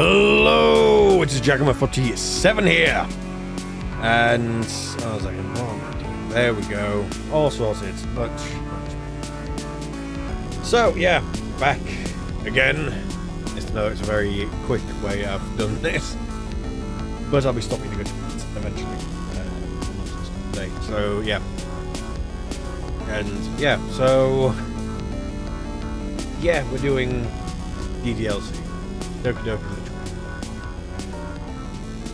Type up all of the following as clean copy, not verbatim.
Hello, it's Giacomo47 here. And, oh, a second, what am I doing? There we go. All sorted. Much. So, yeah, back again. Just know it's a very quick way I've done this. But I'll be stopping the good eventually. Today. So, yeah. And, yeah, so... yeah, we're doing DDLC. Doki Doki.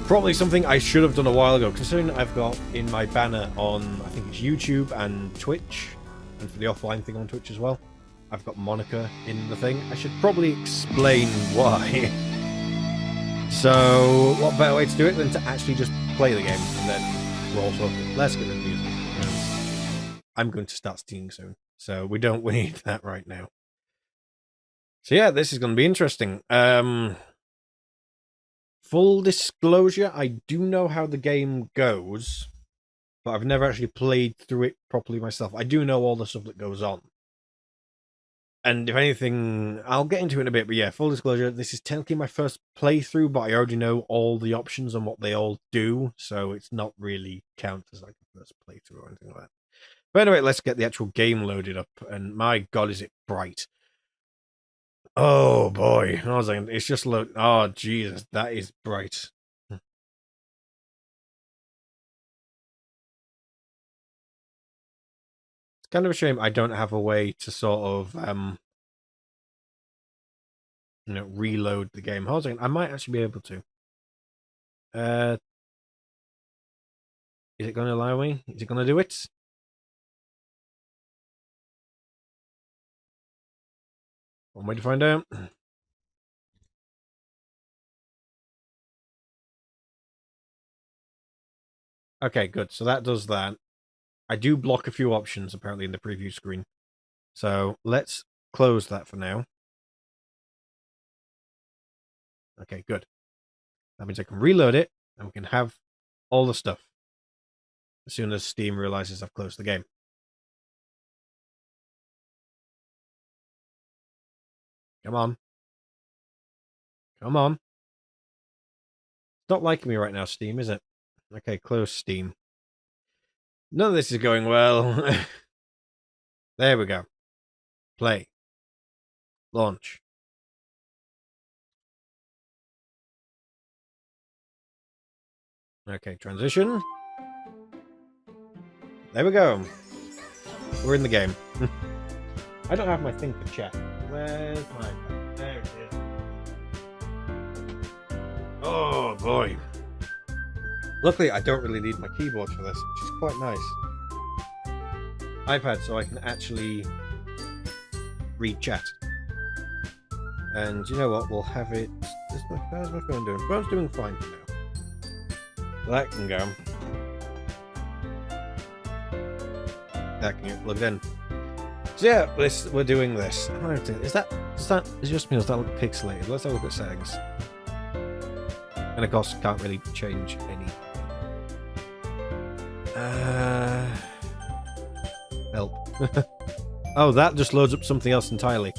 Probably something I should have done a while ago, considering I've got in my banner on, I think it's YouTube and Twitch, and for the offline thing on Twitch as well, I've got Monica in the thing. I should probably explain why. So, what better way to do it than to actually just play the game, and then we're also, let's get the music. I'm going to start stealing soon, so we need that right now. So yeah, this is going to be interesting. Full disclosure, I do know how the game goes, but I've never actually played through it properly myself. I do know all the stuff that goes on. And if anything, I'll get into it in a bit, but yeah, full disclosure, this is technically my first playthrough, but I already know all the options and what they all do, so it's not really count as like a first playthrough or anything like that. But anyway, let's get the actual game loaded up, and my god, is it bright. Oh boy, I was like, it's just look. Oh Jesus, that is bright. It's kind of a shame I don't have a way to sort of reload the game. Hold on, I might actually be able to. Is it going to allow me? Is it going to do it? One way to find out. Okay, good. So that does that. I do block a few options, apparently, in the preview screen. So let's close that for now. Okay, good. That means I can reload it, and we can have all the stuff as soon as Steam realizes I've closed the game. Come on. Come on. It's not liking me right now, Steam, is it? Okay, close Steam. None of this is going well. There we go. Play. Launch. Okay, transition. There we go. We're in the game. I don't have my thing for chat. Where's my... there it is. Oh boy. Luckily, I don't really need my keyboard for this, which is quite nice. iPad, so I can actually read chat. And you know what? We'll have it... how's my phone doing? Phone's doing fine for now. That can go. That can get plugged in. So yeah, we're doing this. Is just me, or does that look pixelated? Let's have a look at settings. And of course, can't really change any. Help. Oh, that just loads up something else entirely.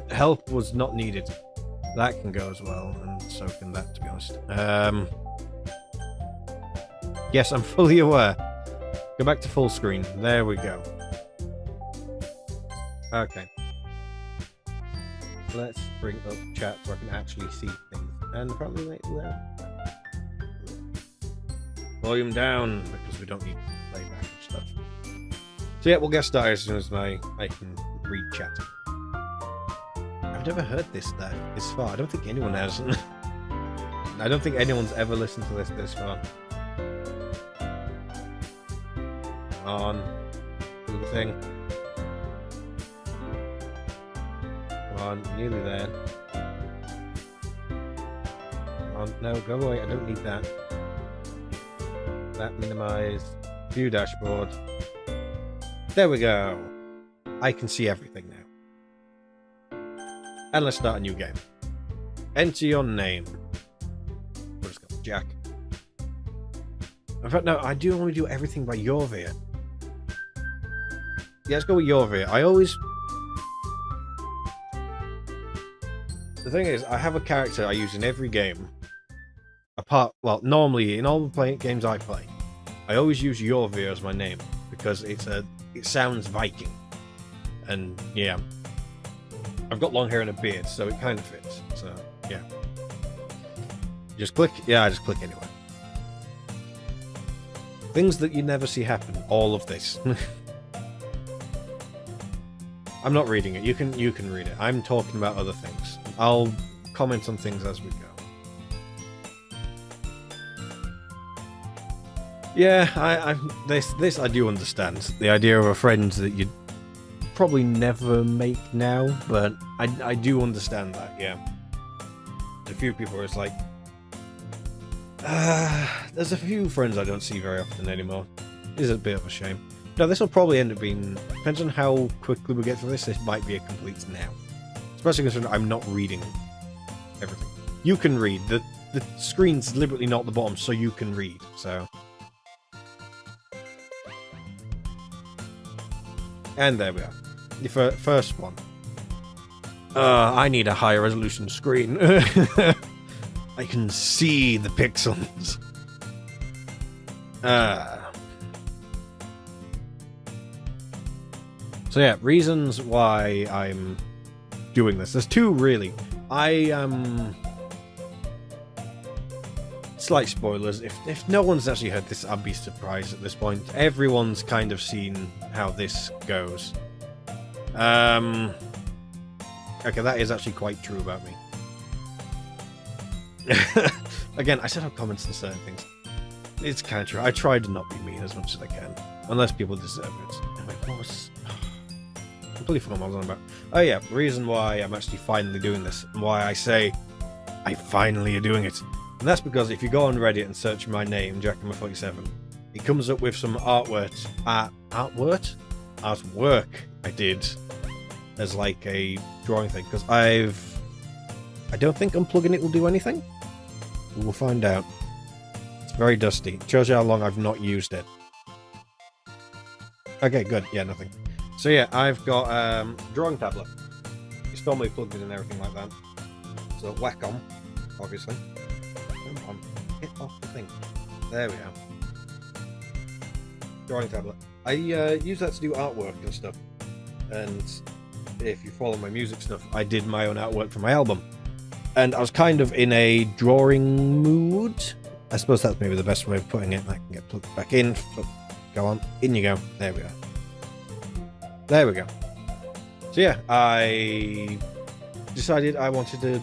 Help was not needed. That can go as well, and so can that, to be honest. Yes, I'm fully aware. Go back to full screen. There we go. Okay. Let's bring up chat so I can actually see things. And probably like that. Volume down, because we don't need playback and stuff. So yeah, we'll get started as soon as I can read chat. I've never heard this far. I don't think anyone has. I don't think anyone's ever listened to this far. Come on. Do the thing. Come on, nearly there. Come on, no, go away. I don't need that. That minimize. View dashboard. There we go. I can see everything now. And let's start a new game. Enter your name. We'll just go Jack. In fact, no, I do want to do everything by Yorvia. Yeah, let's go with Yorvia. I always... The thing is, I have a character I use in every game. Well, normally in all the games I play, I always use Jorvir as my name because it sounds Viking, and yeah, I've got long hair and a beard, so it kind of fits. So yeah, just click. Yeah, I just click anyway. Things that you never see happen. All of this. I'm not reading it. You can read it. I'm talking about other things. I'll comment on things as we go. Yeah, this I do understand. The idea of a friend that you'd probably never make now, but I do understand that, yeah. There's a few people where it's like, there's a few friends I don't see very often anymore. It is a bit of a shame. No, this will probably end up being, depends on how quickly we get through this might be a complete now. Especially considering I'm not reading everything. You can read. The screen's deliberately not at the bottom, so you can read, so... And there we are. The first one. I need a higher resolution screen. I can see the pixels. So yeah, reasons why I'm doing this. There's two, really. Slight spoilers. If no one's actually heard this, I'd be surprised at this point. Everyone's kind of seen how this goes. Okay, that is actually quite true about me. Again, I still have comments on certain things. It's kind of true. I try to not be mean as much as I can. Unless people deserve it. Anyway, what was... I completely forgot what I was on about. Oh yeah, the reason why I'm actually finally doing this, and why I say I finally are doing it. And that's because if you go on Reddit and search my name, Jackhammer47, it comes up with some artwork I did as like a drawing thing. Because I don't think unplugging it will do anything. We'll find out. It's very dusty. It shows you how long I've not used it. Okay, good. Yeah, nothing. So yeah, I've got drawing tablet. It's normally plugged in and everything like that. So whack on, obviously. Come on, get off the thing. There we are. Drawing tablet. I use that to do artwork and stuff. And if you follow my music stuff, I did my own artwork for my album. And I was kind of in a drawing mood. I suppose that's maybe the best way of putting it. I can get plugged back in. Go on. In you go. There we are. There we go. So yeah, I decided I wanted to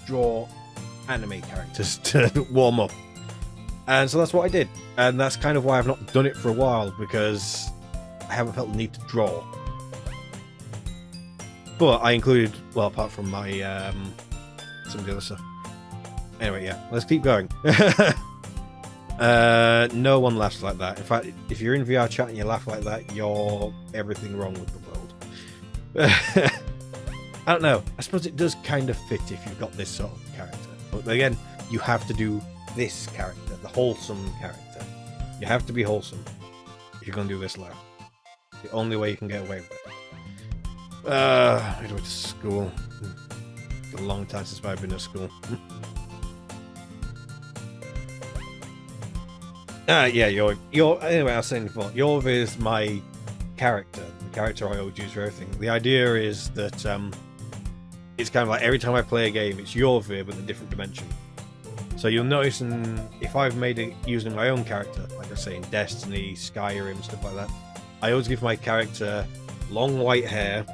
draw anime characters to warm up. And so that's what I did. And that's kind of why I've not done it for a while, because I haven't felt the need to draw. But I included, well, apart from my, some of the other stuff. Anyway, yeah, let's keep going. No one laughs like that. In fact, if you're in VR chat and you laugh like that, you're everything wrong with the world. I don't know. I suppose it does kind of fit if you've got this sort of character. But again, you have to do this character, the wholesome character. You have to be wholesome if you're going to do this laugh. The only way you can get away with it. I went to school. It's a long time since I've been to school. Yeah, anyway, I was saying before, Jorv is my character, the character I always use for everything. The idea is that it's kind of like every time I play a game, it's Jorv but in a different dimension. So you'll notice, if I've made it using my own character, like I say in Destiny, Skyrim, stuff like that, I always give my character long white hair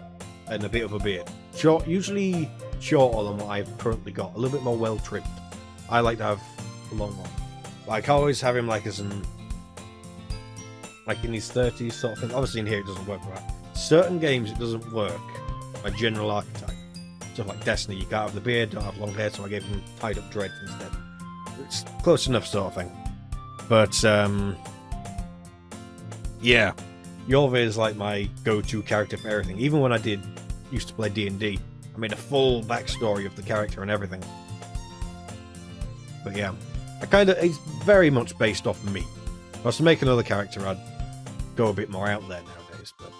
and a bit of a beard. Short, usually shorter than what I've currently got, a little bit more well trimmed. I like to have a long one. Like, I always have him like as like in his 30s sort of thing. Obviously in here it doesn't work right. Certain games it doesn't work. My general archetype. Stuff like Destiny, you can't have the beard, don't have long hair, so I gave him tied up dreads instead. It's close enough sort of thing. But, yeah. Jorv is like my go-to character for everything. Even when I used to play D&D, I made a full backstory of the character and everything. But yeah. It's very much based off of me. If I was to make another character, I'd go a bit more out there nowadays. But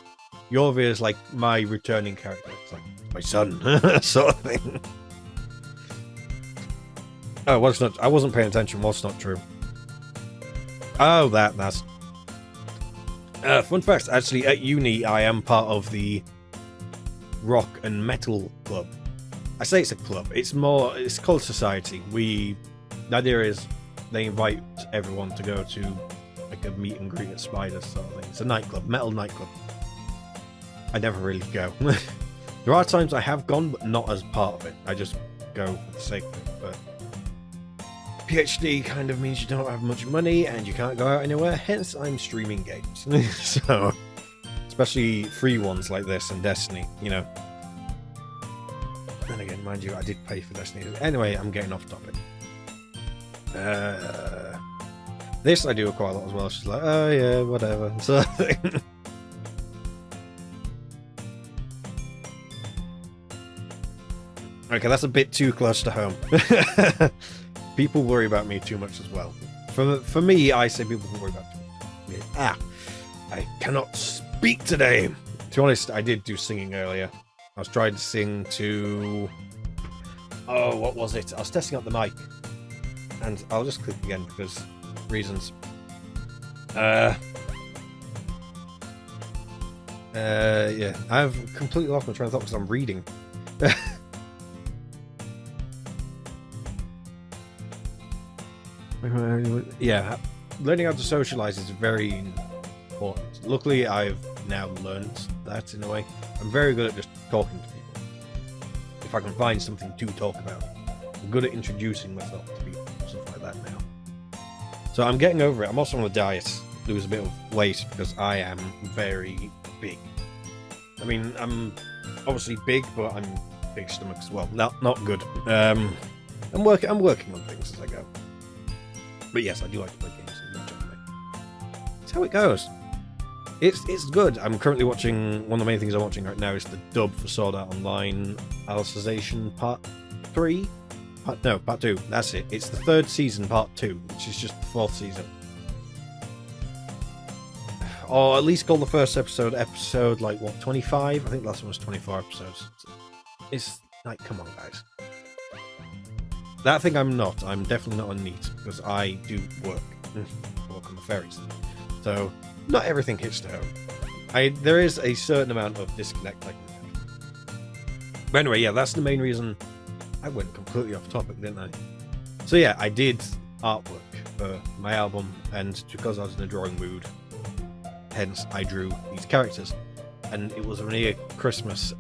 Jorv is like my returning character. It's like my son, sort of thing. Oh, what's not? I wasn't paying attention. What's not true? Oh, that's. Fun fact, actually, at uni, I am part of the rock and metal club. I say it's a club. It's called society. The idea is they invite everyone to go to like a meet and greet at Spiders sort of thing. It's a nightclub, metal nightclub. I never really go. There are times I have gone, but not as part of it. I just go for the sake of it. But PhD kind of means you don't have much money and you can't go out anywhere, hence I'm streaming games. So, especially free ones like this and Destiny, you know. Then again, mind you, I did pay for Destiny. Anyway, I'm getting off topic. This I do quite a lot as well. She's like, oh yeah, whatever. So, okay, that's a bit too close to home. People worry about me too much as well. For me, I say people worry about me. I cannot speak today. To be honest, I did do singing earlier. I was trying to sing to... Oh, what was it? I was testing out the mic. And I'll just click again because reasons. Yeah, I've completely lost my train of thought because I'm reading. Yeah, learning how to socialize is very important. Luckily, I've now learned that in a way. I'm very good at just talking to people. If I can find something to talk about, I'm good at introducing myself to people, stuff like that now. So I'm getting over it. I'm also on a diet, lose a bit of weight because I am very big. I mean, I'm obviously big, but I'm big stomach as well. Not good. I'm working on things as I go. But yes, I do like to play games. That's how it goes. It's good. I'm currently watching... One of the main things I'm watching right now is the dub for Sword Art Online Alicization Part 3? Part 2. That's it. It's the 3rd season, Part 2, which is just the 4th season. Or at least call the first episode, like, what, 25? I think the last one was 24 episodes. It's like, come on, guys. That thing I'm not. I'm definitely not on NEET, because I do work. Work on the ferries. So, not everything hits to home. There is a certain amount of disconnect I can have. But anyway, yeah, that's the main reason I went completely off topic, didn't I? So yeah, I did artwork for my album, and because I was in a drawing mood, hence I drew these characters. And it was near Christmas,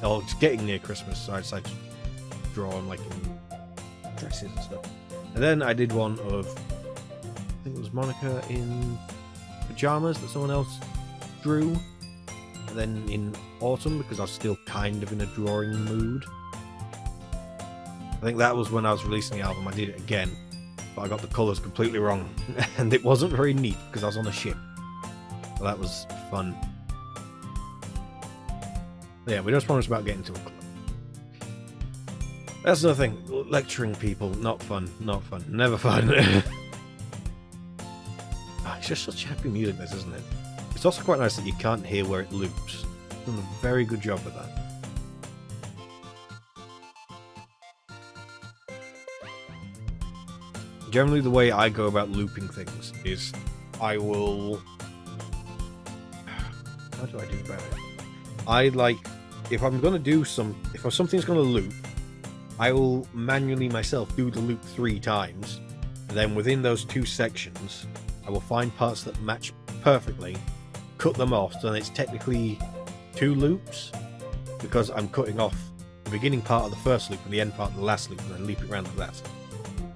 or it's getting near Christmas, so I decided to draw them like in dresses and stuff. And then I did one of, I think it was Monica in pajamas that someone else drew. And then in autumn, because I was still kind of in a drawing mood. I think that was when I was releasing the album. I did it again, but I got the colours completely wrong. And it wasn't very neat because I was on a ship. So that was fun. Yeah, we just promised about getting to a club. That's another thing. Lecturing people, not fun. Not fun. Never fun. It's just such happy music, this, isn't it? It's also quite nice that you can't hear where it loops. It's done a very good job with that. Generally, the way I go about looping things is I will... How do I do about it? I like... If I'm going to do if something's going to loop, I will manually myself do the loop 3 times. And then within those 2 sections, I will find parts that match perfectly, cut them off, so then it's technically 2 loops, because I'm cutting off the beginning part of the first loop and the end part of the last loop, and then loop it around like that.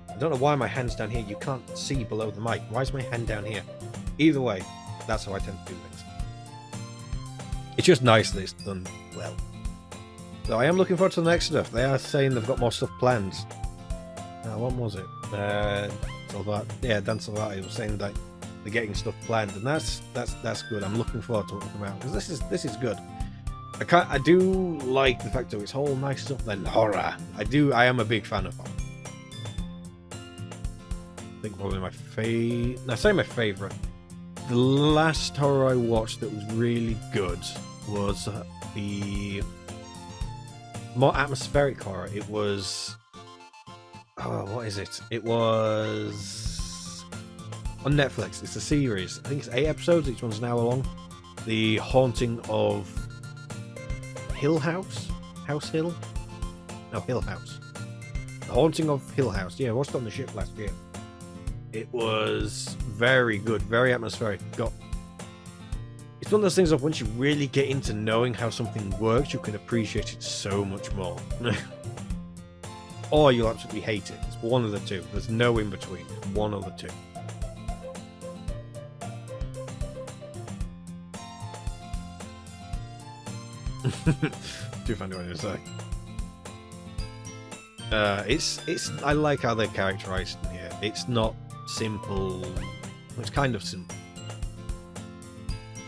I don't know why my hand's down here. You can't see below the mic. Why is my hand down here? Either way, that's how I tend to do things. It's just nice that it's done well. So I am looking forward to the next stuff. They are saying they've got more stuff planned. What was it? Dan Salvati was saying that they're getting stuff planned, and that's good. I'm looking forward to what will come out, because this is good. I do like the fact that it's whole nice stuff, then horror. I am a big fan of horror. I think probably my favorite. The last horror I watched that was really good was the more atmospheric horror. It was Oh, what is it? It was on Netflix. It's a series. I think it's 8 episodes. Each one's an hour long. The Haunting of Hill House? House Hill? No, Hill House. The Haunting of Hill House. Yeah, I watched it on the ship last year. It was very good, very atmospheric. It's one of those things of once you really get into knowing how something works, you can appreciate it so much more. Or you'll absolutely hate it. It's one of the two. There's no in between. It's one of the two. Too funny what you say. It's. I like how they're characterized in here. It's not simple. It's kind of simple.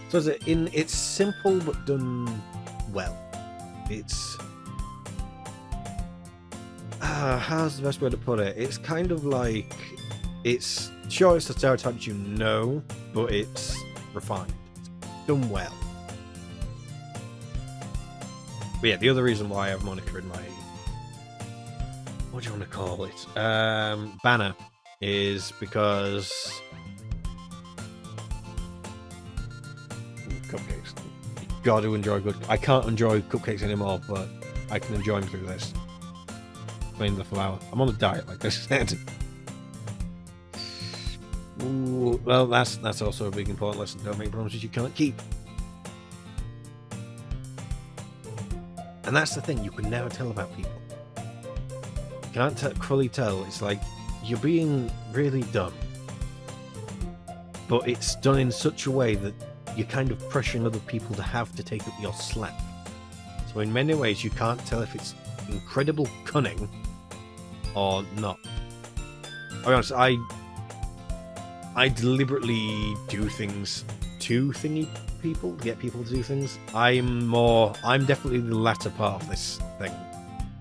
So it's simple but done well. It's how's the best way to put it? It's kind of like it's a stereotype you know, but it's refined. It's done well. But yeah, the other reason why I have Monica in my what do you want to call it? Banner is because cupcakes. You gotta enjoy good. I can't enjoy cupcakes anymore, but I can enjoy them through this. Plain the flour. I'm on a diet, like I said. Ooh, well, that's also a big important lesson. Don't make promises you can't keep. And that's the thing, you can never tell about people. You can't fully tell. It's like you're being really dumb, but it's done in such a way that you're kind of pressuring other people to have to take up your slack. So in many ways, you can't tell if it's incredible cunning or not. I'll be honest, I deliberately do things to thingy people, to get people to do things. I'm definitely the latter part of this thing.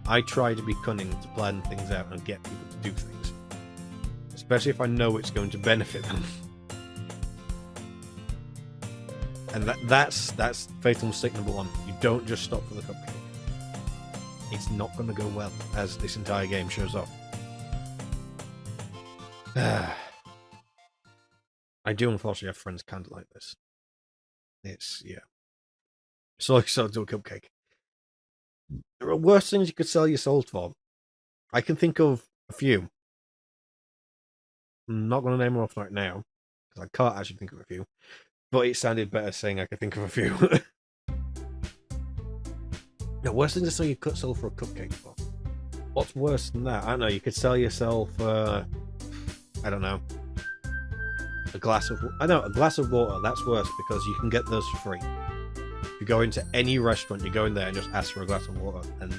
I try to be cunning to plan things out and get people to do things, especially if I know it's going to benefit them. And that's fatal mistake number one. You don't just stop for the cupcake. It's not going to go well, as this entire game shows off. I do unfortunately have friends kind of like this. Yeah. So do a cupcake. There are worse things you could sell your soul for. I can think of a few. I'm not going to name them off right now, because I can't actually think of a few. But it sounded better saying I could think of a few. No, worse thing to sell your soul for a cupcake for. What's worse than that? I don't know. You could sell yourself, I don't know, a glass of water. That's worse because you can get those for free. If you go into any restaurant, you go in there and just ask for a glass of water, and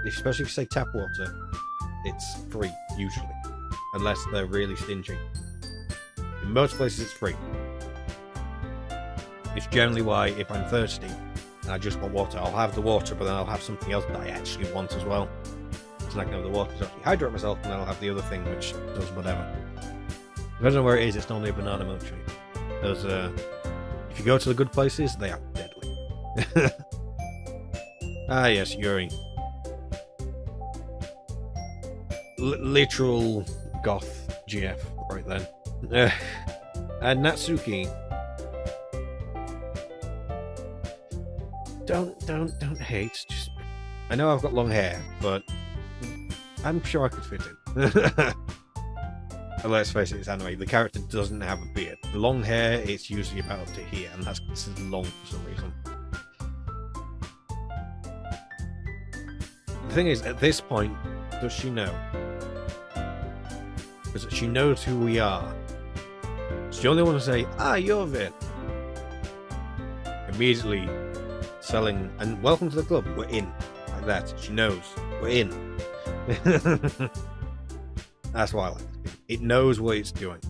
especially if you say tap water, it's free usually, unless they're really stingy. In most places, it's free. It's generally why if I'm thirsty and I just want water, I'll have the water, but then I'll have something else that I actually want as well. So I can have the water to actually hydrate myself, and then I'll have the other thing which does whatever. Depending on where it is, it's normally a banana milkshake. Those, if you go to the good places, they are deadly. Ah, yes, Yuri. Literal goth GF right then. And Natsuki. Don't hate. Just, I know I've got long hair, but I'm sure I could fit in. And let's face it, it's anime. The character doesn't have a beard. The long hair, it's usually about up to here, and that's considered long for some reason. The thing is, at this point, does she know? Because she knows who we are. So you only want to say, you're Vin. Immediately selling, and welcome to the club, we're in. Like that. She knows. We're in. That's why I like it. It knows what it's doing.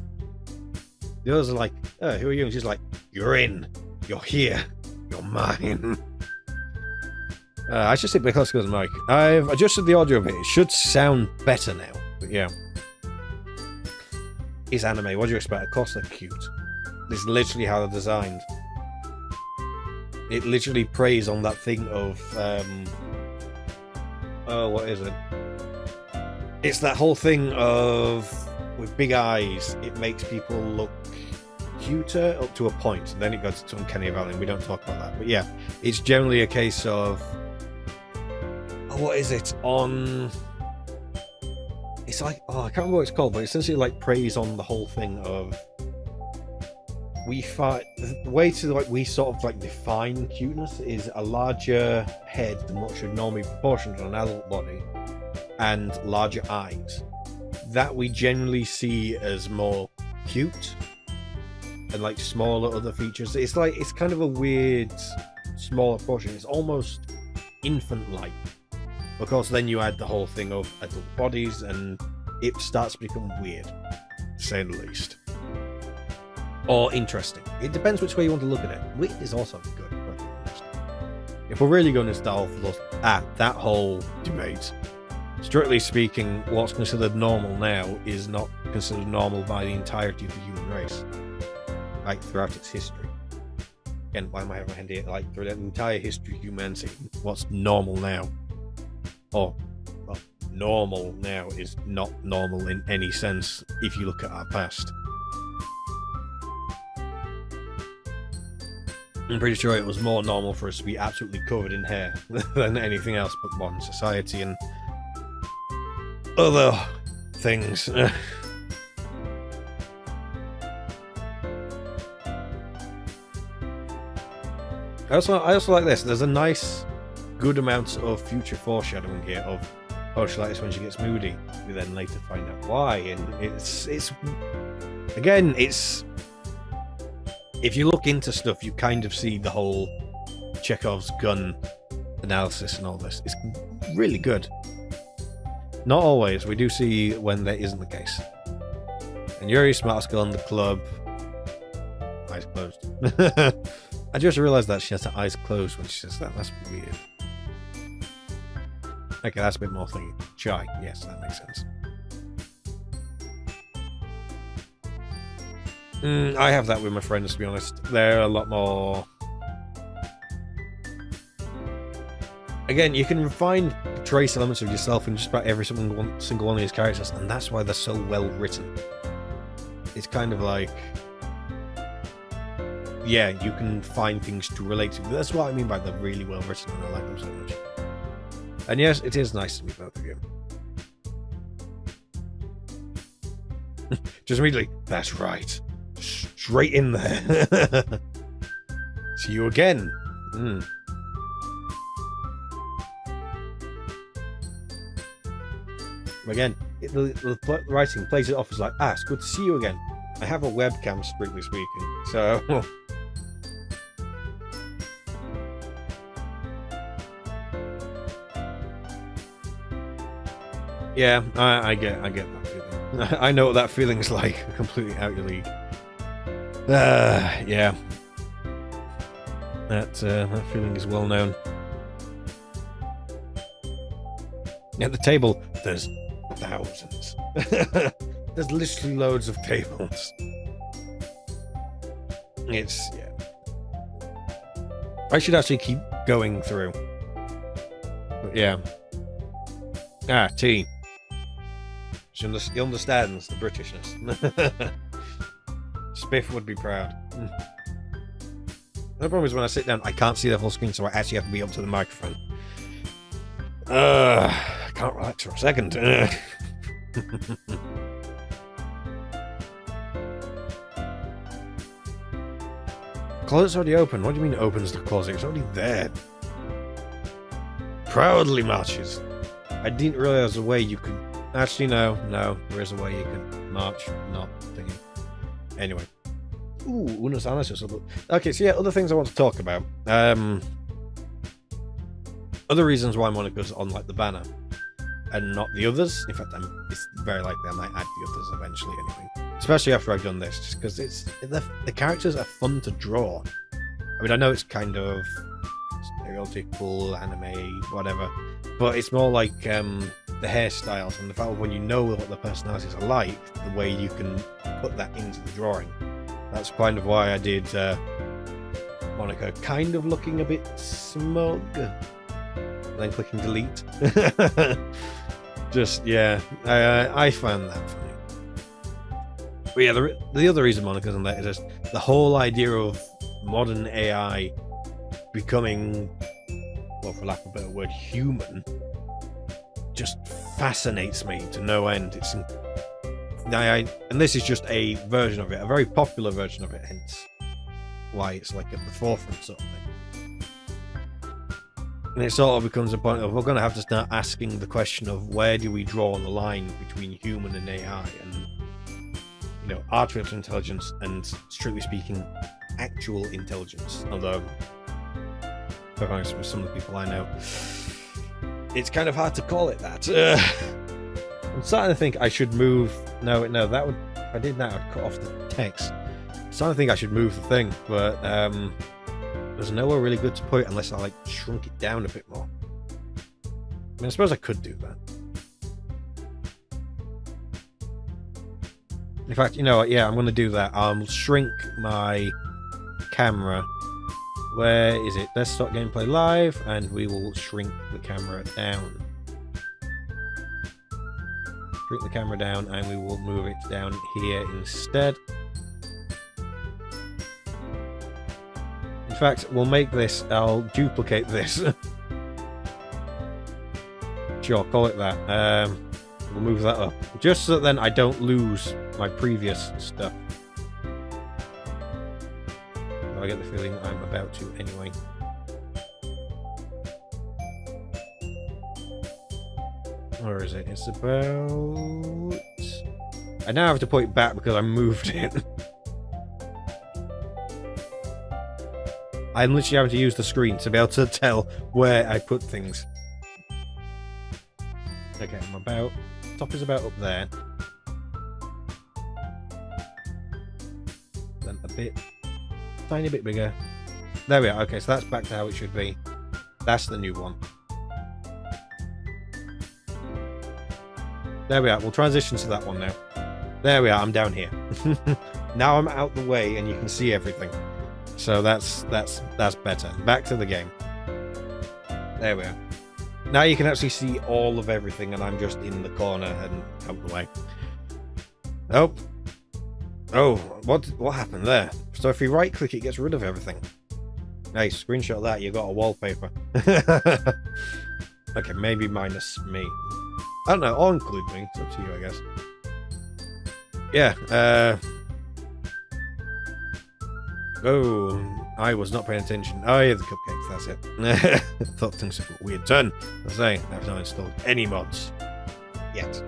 The others are like, who are you? And she's like, you're in. You're here. You're mine. I should sit a bit closer to the mic. I've adjusted the audio of it. It should sound better now. But yeah. It's anime. What do you expect? Of course they're cute. This is literally how they're designed. It literally preys on that thing of, what is it? it's that whole thing of with big eyes, it makes people look cuter up to a point. And then it goes to uncanny valley, and we don't talk about that. But yeah, it's generally a case of what is it on? It's like I can't remember what it's called, but essentially like preys on the whole thing of we find the way to like we sort of like define cuteness is a larger head than what should normally be proportioned on an adult body, and larger eyes. That we generally see as more cute, and like smaller other features. It's like it's kind of a weird smaller portion. It's almost infant-like. Of course, then you add the whole thing of adult bodies, and it starts to become weird, to say the least. Or interesting. It depends which way you want to look at it. Weird is also good. If we're really going to start off that whole debate, strictly speaking, what's considered normal now is not considered normal by the entirety of the human race, like throughout its history. Again, why am I having my hand here? Like throughout the entire history of humanity, what's normal now? Well, normal now is not normal in any sense if you look at our past. I'm pretty sure it was more normal for us to be absolutely covered in hair than anything else but modern society and other things. I also like this. There's a nice, good amount of future foreshadowing here of how she likes when she gets moody. We then later find out why, and it's again, it's if you look into stuff, you kind of see the whole Chekhov's gun analysis and all this. It's really good. Not always. We do see when that isn't the case. And Yuri's smartest girl in the club. Eyes closed. I just realised that she has her eyes closed when she says that. That's weird. Okay, that's a bit more thingy. Shy. Yes, that makes sense. I have that with my friends, to be honest. They're a lot more... Again, you can find trace elements of yourself in just about every single one of these characters, and that's why they're so well written. It's kind of like... Yeah, you can find things to relate to. That's what I mean by they're really well written, and I like them so much. And yes, it is nice to meet both of you. Just immediately, that's right. Straight in there. See you again. Again, the writing plays it off as like, it's good to see you again. I have a webcam, strictly speaking, so... Yeah, I get that feeling. I know what that feeling's like. Completely out your league. Yeah. That feeling is well known. At the table, there's thousands. There's literally loads of tables. It's, yeah. I should actually keep going through. But yeah. Tea. She understands the Britishness. Spiff would be proud. The problem is when I sit down, I can't see the full screen, so I actually have to be up to the microphone. I can't relax for a second. Closet's already open. What do you mean it opens the closet? It's already there. Proudly marches. I didn't realize a way you could... Actually, no, there is a way you can march, not thinking. Anyway. Ooh, Una's analysis. Okay, so yeah, other things I want to talk about. Other reasons why Monica's on, like, the banner, and not the others. In fact, it's very likely I might add the others eventually anyway. Especially after I've done this, just because the characters are fun to draw. I mean, I know it's kind of stereotypical, anime, whatever, but it's more like the hairstyles and the fact of when you know what the personalities are like, the way you can put that into the drawing. That's kind of why I did Monica kind of looking a bit smug, and then clicking delete. Just, yeah, I found that funny. But yeah, the other reason Monica's on that is just the whole idea of modern AI becoming, well, for lack of a better word, human, just fascinates me to no end. It's and this is just a version of it, a very popular version of it, hence why it's like at the forefront sort of thing. And it sort of becomes a point of we're going to have to start asking the question of where do we draw the line between human and AI, and you know, artificial intelligence and, strictly speaking, actual intelligence. Although, quite honest with some of the people I know, it's kind of hard to call it that. I'm starting to think I should move. No, that would. If I did that, I'd cut off the text. I'm starting to think I should move the thing, but there's nowhere really good to put it unless I like shrunk it down a bit more. I mean, I suppose I could do that. In fact, you know what? Yeah, I'm going to do that. I'll shrink my camera. Where is it? Desktop gameplay live, and we will shrink the camera down. Shrink the camera down, and we will move it down here instead. In fact, we'll make this. I'll duplicate this. Sure, call it that. We'll move that up, just so that then I don't lose my previous stuff. I get the feeling I'm about to anyway. Where is it? It's about... I now have to put it back because I moved it. I'm literally having to use the screen to be able to tell where I put things. Okay, I'm about... Top is about up there. Then a bit... Tiny bit bigger. There we are. Okay, so that's back to how it should be. That's the new one. There we are. We'll transition to that one now. There we are. I'm down here. Now I'm out the way and you can see everything. So that's better. Back to the game. There we are. Now you can actually see all of everything, and I'm just in the corner and out the way. Nope. Oh, what happened there? So if you right click, it gets rid of everything. Hey, screenshot that. You got a wallpaper. Okay, maybe minus me. I don't know. I'll include me. It's up to you, I guess. Yeah. Oh, I was not paying attention. Oh, yeah, the cupcakes. That's it. I thought things took a weird turn. I say, I've not installed any mods yet.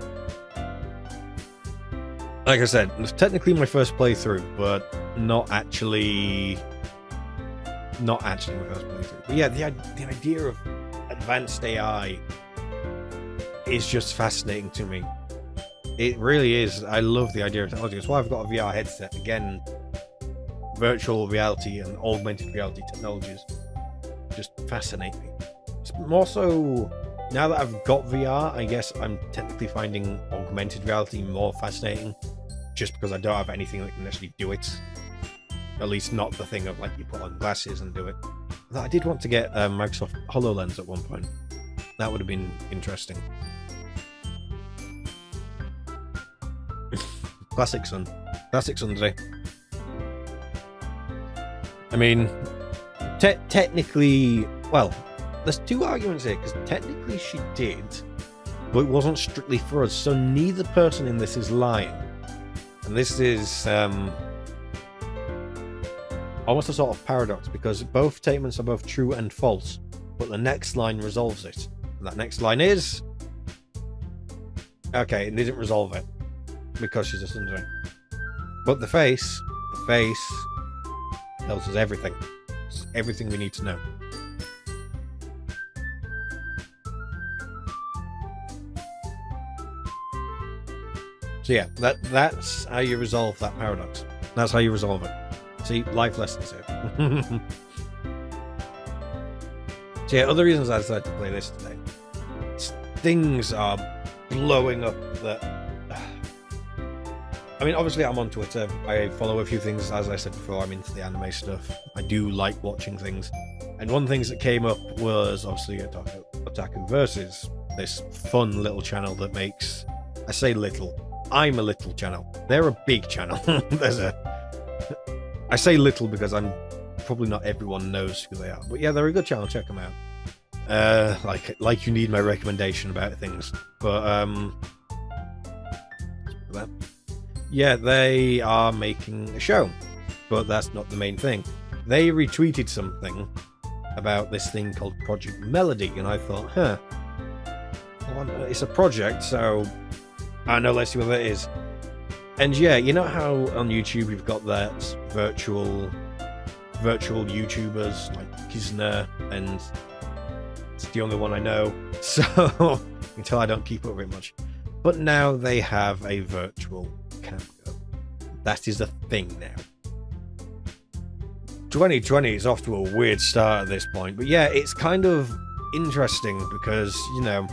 Like I said, it's technically my first playthrough, but not actually my first playthrough. But yeah, the idea of advanced AI is just fascinating to me. It really is. I love the idea of technology. That's why I've got a VR headset. Again, virtual reality and augmented reality technologies just fascinate me. It's more so now that I've got VR, I guess I'm technically finding augmented reality more fascinating, just because I don't have anything that can actually do it. At least not the thing of like you put on glasses and do it. I did want to get Microsoft HoloLens at one point. That would have been interesting. Classic Sun today. I mean, technically, well, there's two arguments here, because technically she did, but it wasn't strictly for us, so neither person in this is lying. And this is almost a sort of paradox, because both statements are both true and false, but the next line resolves it. And that next line is... Okay, it didn't resolve it, because she's a Sundari. But the face tells us everything. It's everything we need to know. So yeah, that's how you resolve that paradox. That's how you resolve it. See, life lessons here. So yeah, other reasons I decided to play this today. Things are blowing up that... I mean, obviously I'm on Twitter. I follow a few things. As I said before, I'm into the anime stuff. I do like watching things. And one of the things that came up was obviously Otaku Versus. this fun little channel that makes, I say little, I'm a little channel. They're a big channel. I say little because I'm probably not everyone knows who they are. But yeah, they're a good channel. Check them out. Like you need my recommendation about things. But yeah, they are making a show, but that's not the main thing. They retweeted something about this thing called Project Melody, and I thought, well, it's a project, so I know, let's see what that is. And yeah, you know how on YouTube you've got that virtual YouTubers like Kizna, and it's the only one I know, so until I don't keep up with it much. But now they have a virtual cameo. That is a thing now. 2020 is off to a weird start at this point, but yeah, it's kind of interesting because, you know,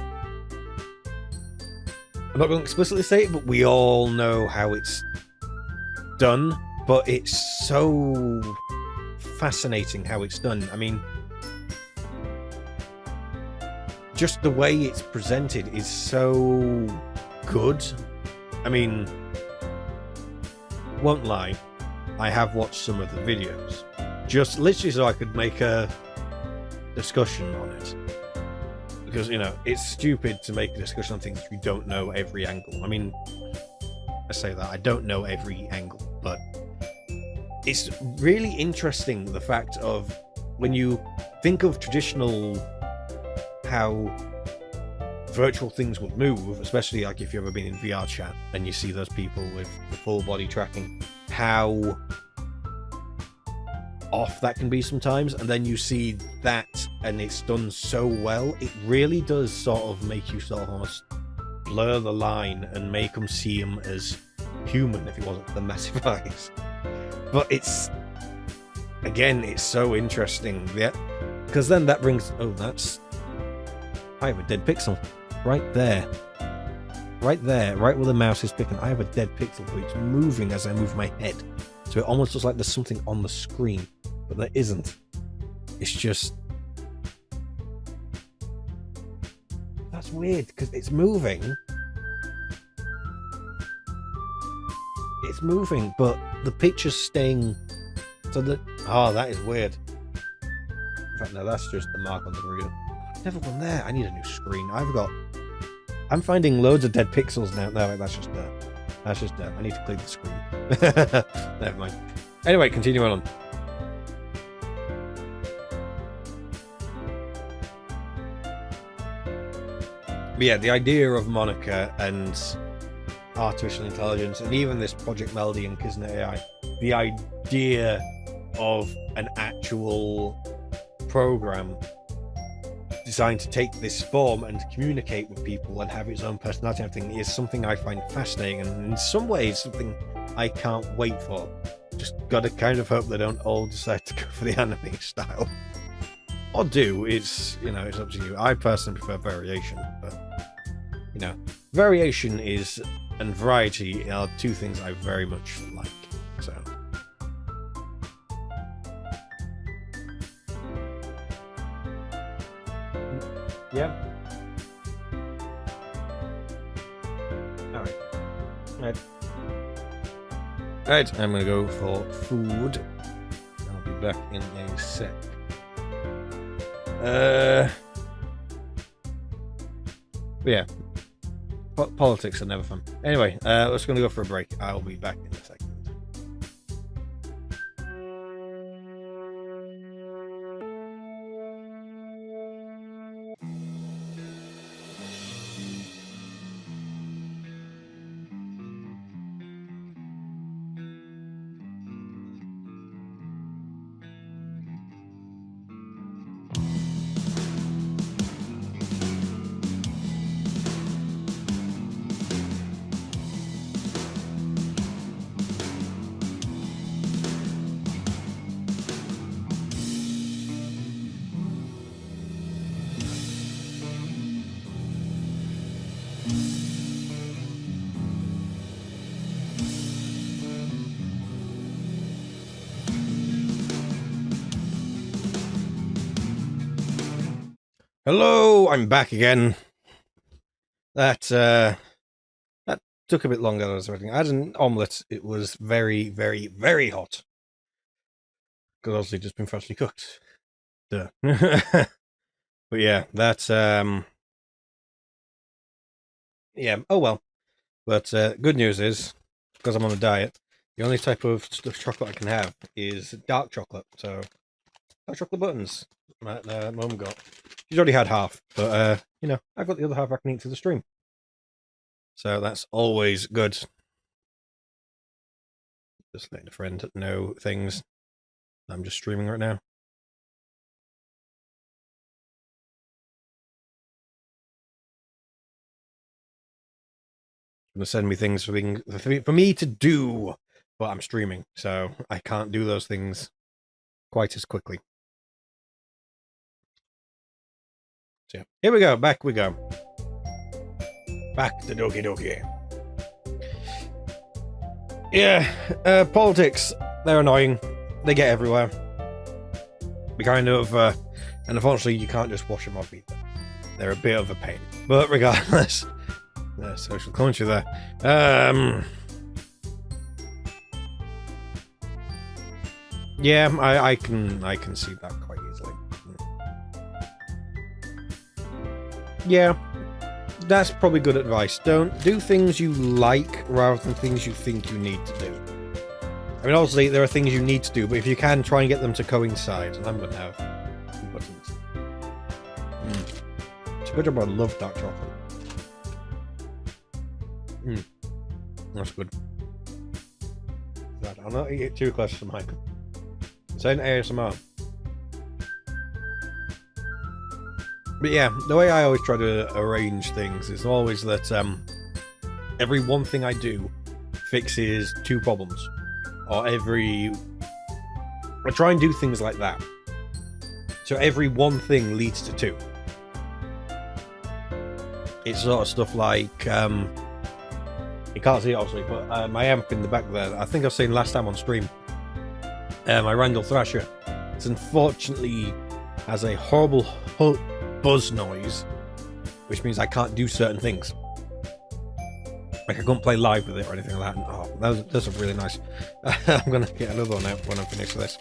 I'm not going to explicitly say it, but we all know how it's done, but it's so fascinating how it's done. I mean, just the way it's presented is so good. I mean, won't lie, I have watched some of the videos, just literally so I could make a discussion on it. Because, you know, it's stupid to make a discussion on things you don't know every angle. I mean, I say that, I don't know every angle, but it's really interesting, the fact of when you think of traditional, how virtual things would move, especially like if you've ever been in VR chat and you see those people with the full body tracking, how off that can be sometimes, and then you see that and it's done so well, it really does sort of make you sort of almost blur the line and make them see him as human if it wasn't for the massive eyes. But it's, again, it's so interesting, yeah, because then that brings, oh, that's, I have a dead pixel right there, right where the mouse is picking. I have a dead pixel, but it's moving as I move my head, so it almost looks like there's something on the screen, but there isn't. It's just, that's weird because it's moving, but the picture's staying, so that, oh, that is weird. In fact, no, that's just the mark on the screen. Never gone there. I need a new screen. I'm finding loads of dead pixels now. No, that's just dirt. That's just dirt. I need to clean the screen. Never mind. Anyway, continuing on. But yeah, the idea of Monica and artificial intelligence, and even this Project Melody and Kizna AI, the idea of an actual program designed to take this form and communicate with people and have its own personality and everything is something I find fascinating, and in some ways something I can't wait for. Just gotta kind of hope they don't all decide to go for the anime style. Or do, it's, you know, it's up to you. I personally prefer variation, but, you know, variation is, and variety are two things I very much like, so. Yeah. Alright, I'm gonna go for food. I'll be back in a sec. But yeah, politics are never fun. Anyway, let's gonna go for a break. I'll be back in a second. Hello, I'm back again. that took a bit longer than I was expecting. I had an omelette. It was very, very, very hot. Because obviously just been freshly cooked. Duh. But yeah, that's yeah, oh well. But good news is, because I'm on a diet, the only type of chocolate I can have is dark chocolate. So dark chocolate buttons that Mum got. She's already had half, but you know, I've got the other half I can eat to the stream. So that's always good. Just letting a friend know things. I'm just streaming right now. Gonna send me things for me to do, but I'm streaming, so I can't do those things quite as quickly. So yeah, here we go. Back we go. Back to Doki Doki. Yeah, politics. They're annoying. They get everywhere. We kind of, and unfortunately, you can't just wash them off either. They're a bit of a pain. But regardless, social commentary there. Yeah, I can see that quite easily. Yeah, that's probably good advice. Don't do things you like rather than things you think you need to do. I mean, obviously there are things you need to do, but if you can, try and get them to coincide. And I'm gonna have buttons. It's a good job. I love dark chocolate. That's good. God, I'll not eat it too close to the mic. It's an ASMR. But yeah, the way I always try to arrange things is always that every one thing I do fixes two problems. Or I try and do things like that. So every one thing leads to two. It's sort of stuff like, you can't see it obviously, but my amp in the back there, I think I've seen last time on stream, my Randall Thrasher, it unfortunately has a horrible buzz noise, which means I can't do certain things. Like I couldn't play live with it or anything like that. Oh, those are really nice. I'm gonna get another one out when I'm finished with this.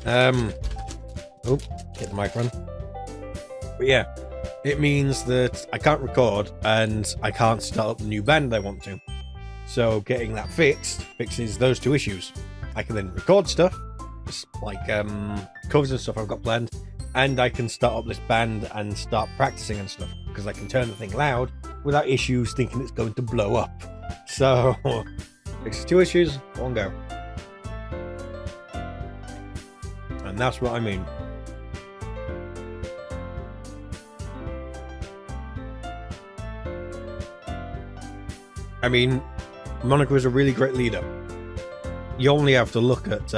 Oh, hit the mic run. But yeah, it means that I can't record and I can't start up the new band I want to. So getting that fixed fixes those two issues. I can then record stuff, like covers and stuff I've got planned, and I can start up this band and start practicing and stuff, because I can turn the thing loud without issues thinking it's going to blow up. So, fixes two issues, one go. And that's what I mean. I mean, Monica is a really great leader. You only have to look at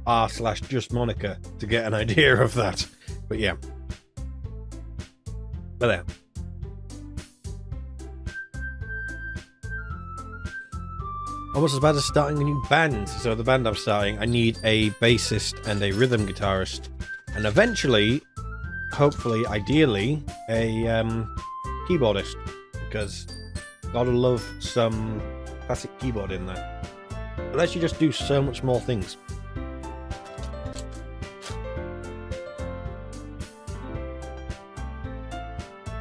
r/just Monica to get an idea of that. But yeah. But there. Almost as bad as starting a new band. So the band I'm starting, I need a bassist and a rhythm guitarist. And eventually, hopefully, ideally, a keyboardist. Because gotta love some classic keyboard in there. It lets you just do so much more things.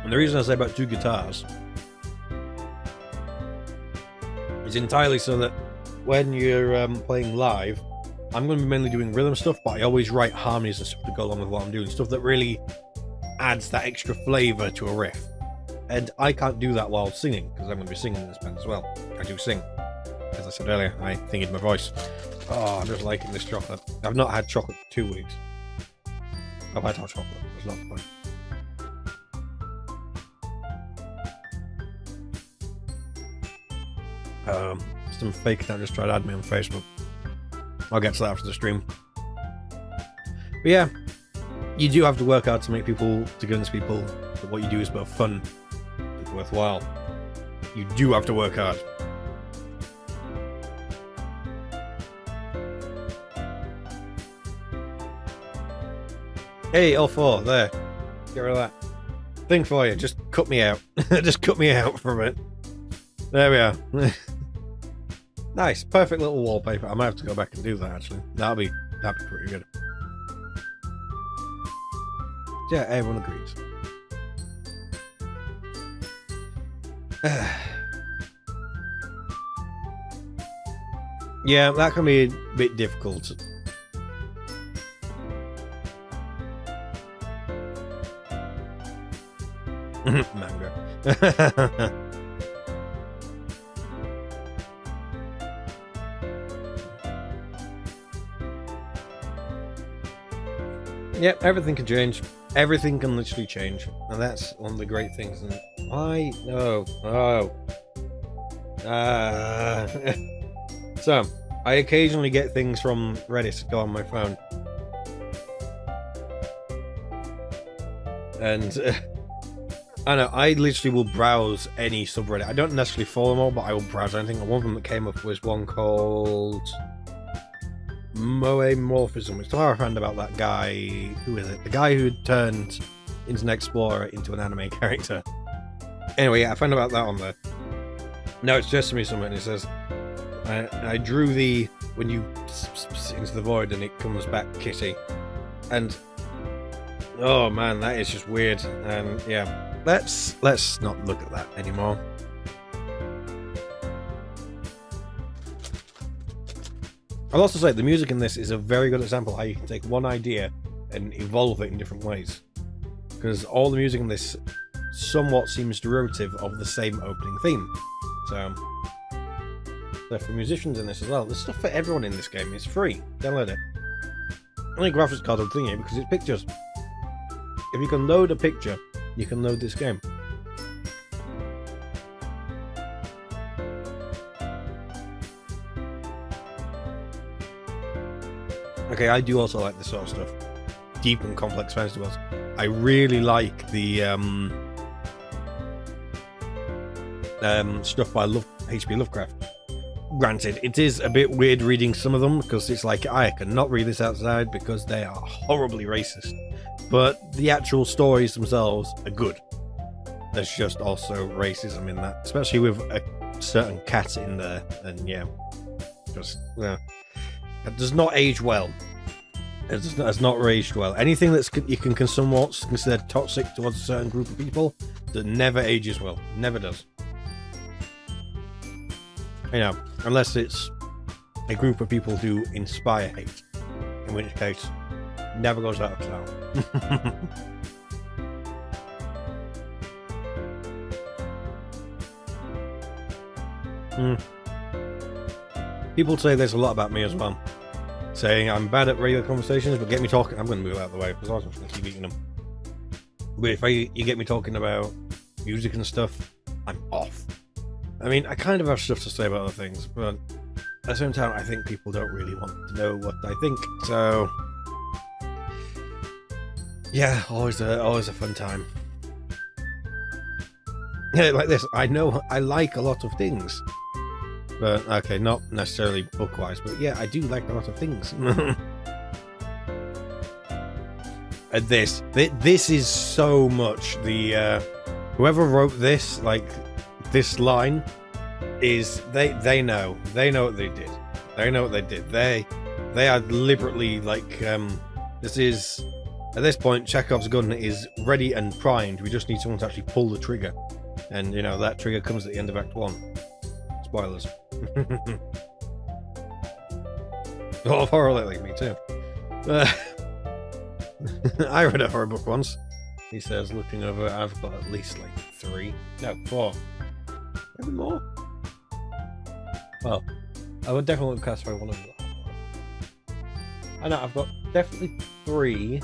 And the reason I say about two guitars is entirely so that when you're playing live, I'm going to be mainly doing rhythm stuff, but I always write harmonies and stuff to go along with what I'm doing. Stuff that really adds that extra flavour to a riff. And I can't do that while singing, because I'm going to be singing in this band as well. I do sing. As I said earlier, I think in my voice. Oh, I'm just liking this chocolate. I've not had chocolate for 2 weeks. I've had hot chocolate. It's not the point. Some fake account just tried to add me on Facebook. I'll get to that after the stream. But yeah, you do have to work hard to make people, to convince people that what you do is both fun and worthwhile. You do have to work hard. Hey, L4, there. Get rid of that. Thing for you. Just cut me out. Just cut me out from it. There we are. Nice. Perfect little wallpaper. I might have to go back and do that, actually. That'd be pretty good. Yeah, everyone agrees. Yeah, that can be a bit difficult. Manga. Yep, everything can change. Everything can literally change. And that's one of the great things. And why? No. Oh. So, I occasionally get things from Reddit to go on my phone. And I know, I literally will browse any subreddit. I don't necessarily follow them all, but I will browse anything. And one of them that came up was one called Moemorphism. It's how I found about that guy. Who is it? The guy who turned Internet Explorer into an anime character. Anyway, yeah, I found about that on there. Now it's just me something. It says, I drew the when you into the void and it comes back kitty. And oh man, that is just weird. And yeah, let's not look at that anymore. I'll also say the music in this is a very good example of how you can take one idea and evolve it in different ways. Because all the music in this somewhat seems derivative of the same opening theme. So for musicians in this as well, there's stuff for everyone in this game. It's free. Download it. Only graphics card will thing here because it's pictures. If you can load a picture, you can load this game. Okay, I do also like this sort of stuff. Deep and complex fantasy worlds. I really like the stuff by H.P. Lovecraft. Granted, it is a bit weird reading some of them because it's like, I cannot read this outside because they are horribly racist. But the actual stories themselves are good. There's just also racism in that, especially with a certain cat in there. And yeah, just yeah. It does not age well. It has not aged well. Anything that's you can somewhat consider toxic towards a certain group of people that never ages well. Never does. You know, unless it's a group of people who inspire hate, in which case, never goes out of style. People say this a lot about me as well. Saying I'm bad at regular conversations, but get me talking. I'm going to move out of the way because I was going to keep eating them. But if you get me talking about music and stuff, I'm off. I mean, I kind of have stuff to say about other things, but at the same time, I think people don't really want to know what I think. So, yeah, always a fun time. Yeah, like this. I know I like a lot of things. But, okay, not necessarily book-wise, but yeah, I do like a lot of things. And this is so much the, whoever wrote this, like, this line, is, they know what they did. They know what they did. They are deliberately, like, this is, at this point, Chekhov's gun is ready and primed. We just need someone to actually pull the trigger. And, you know, that trigger comes at the end of Act 1. Spoilers. A lot of horror lately, me too. I read a horror book once. He says, looking over, I've got at least like 3. No, 4. Maybe more. Well, I would definitely classify one of them. I know, I've got definitely 3.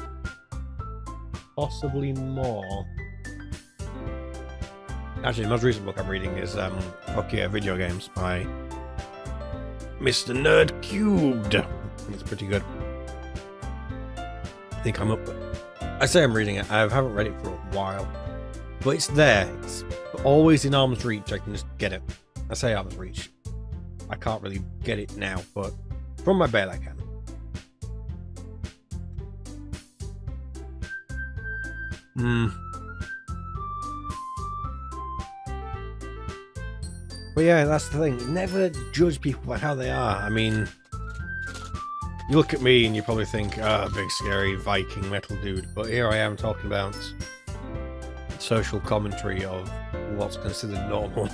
Possibly more. Actually, the most recent book I'm reading is Fuck Yeah, Video Games by Mr. Nerd Cubed. It's pretty good. I think I'm up. I say I'm reading it. I haven't read it for a while. But it's there. It's always in arm's reach. I can just get it. I say arm's reach. I can't really get it now, but from my bed I can. But yeah, that's the thing. Never judge people by how they are. I mean, you look at me and you probably think, big scary Viking metal dude. But here I am talking about social commentary of what's considered normal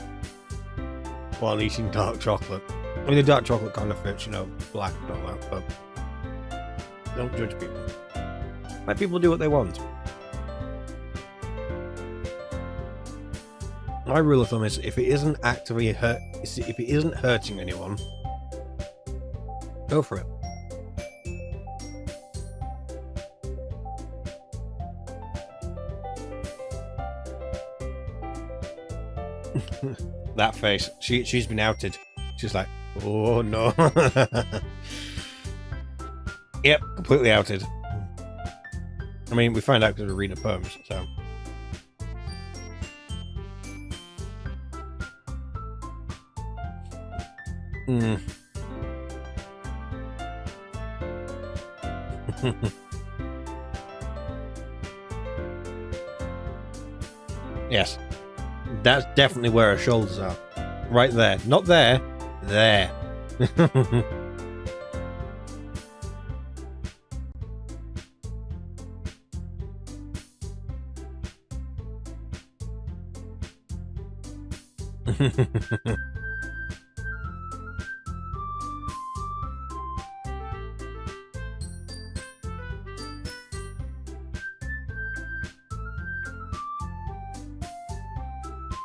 while eating dark chocolate. I mean, the dark chocolate kind of fits, black and all that, but don't judge people. Let people do what they want. My rule of thumb is if it isn't actively if it isn't hurting anyone, go for it. That face. She's been outed. She's like, oh no. Yep, completely outed. I mean, we find out because we're reading poems, so. Yes. That's definitely where her shoulders are. Right there. Not there. There.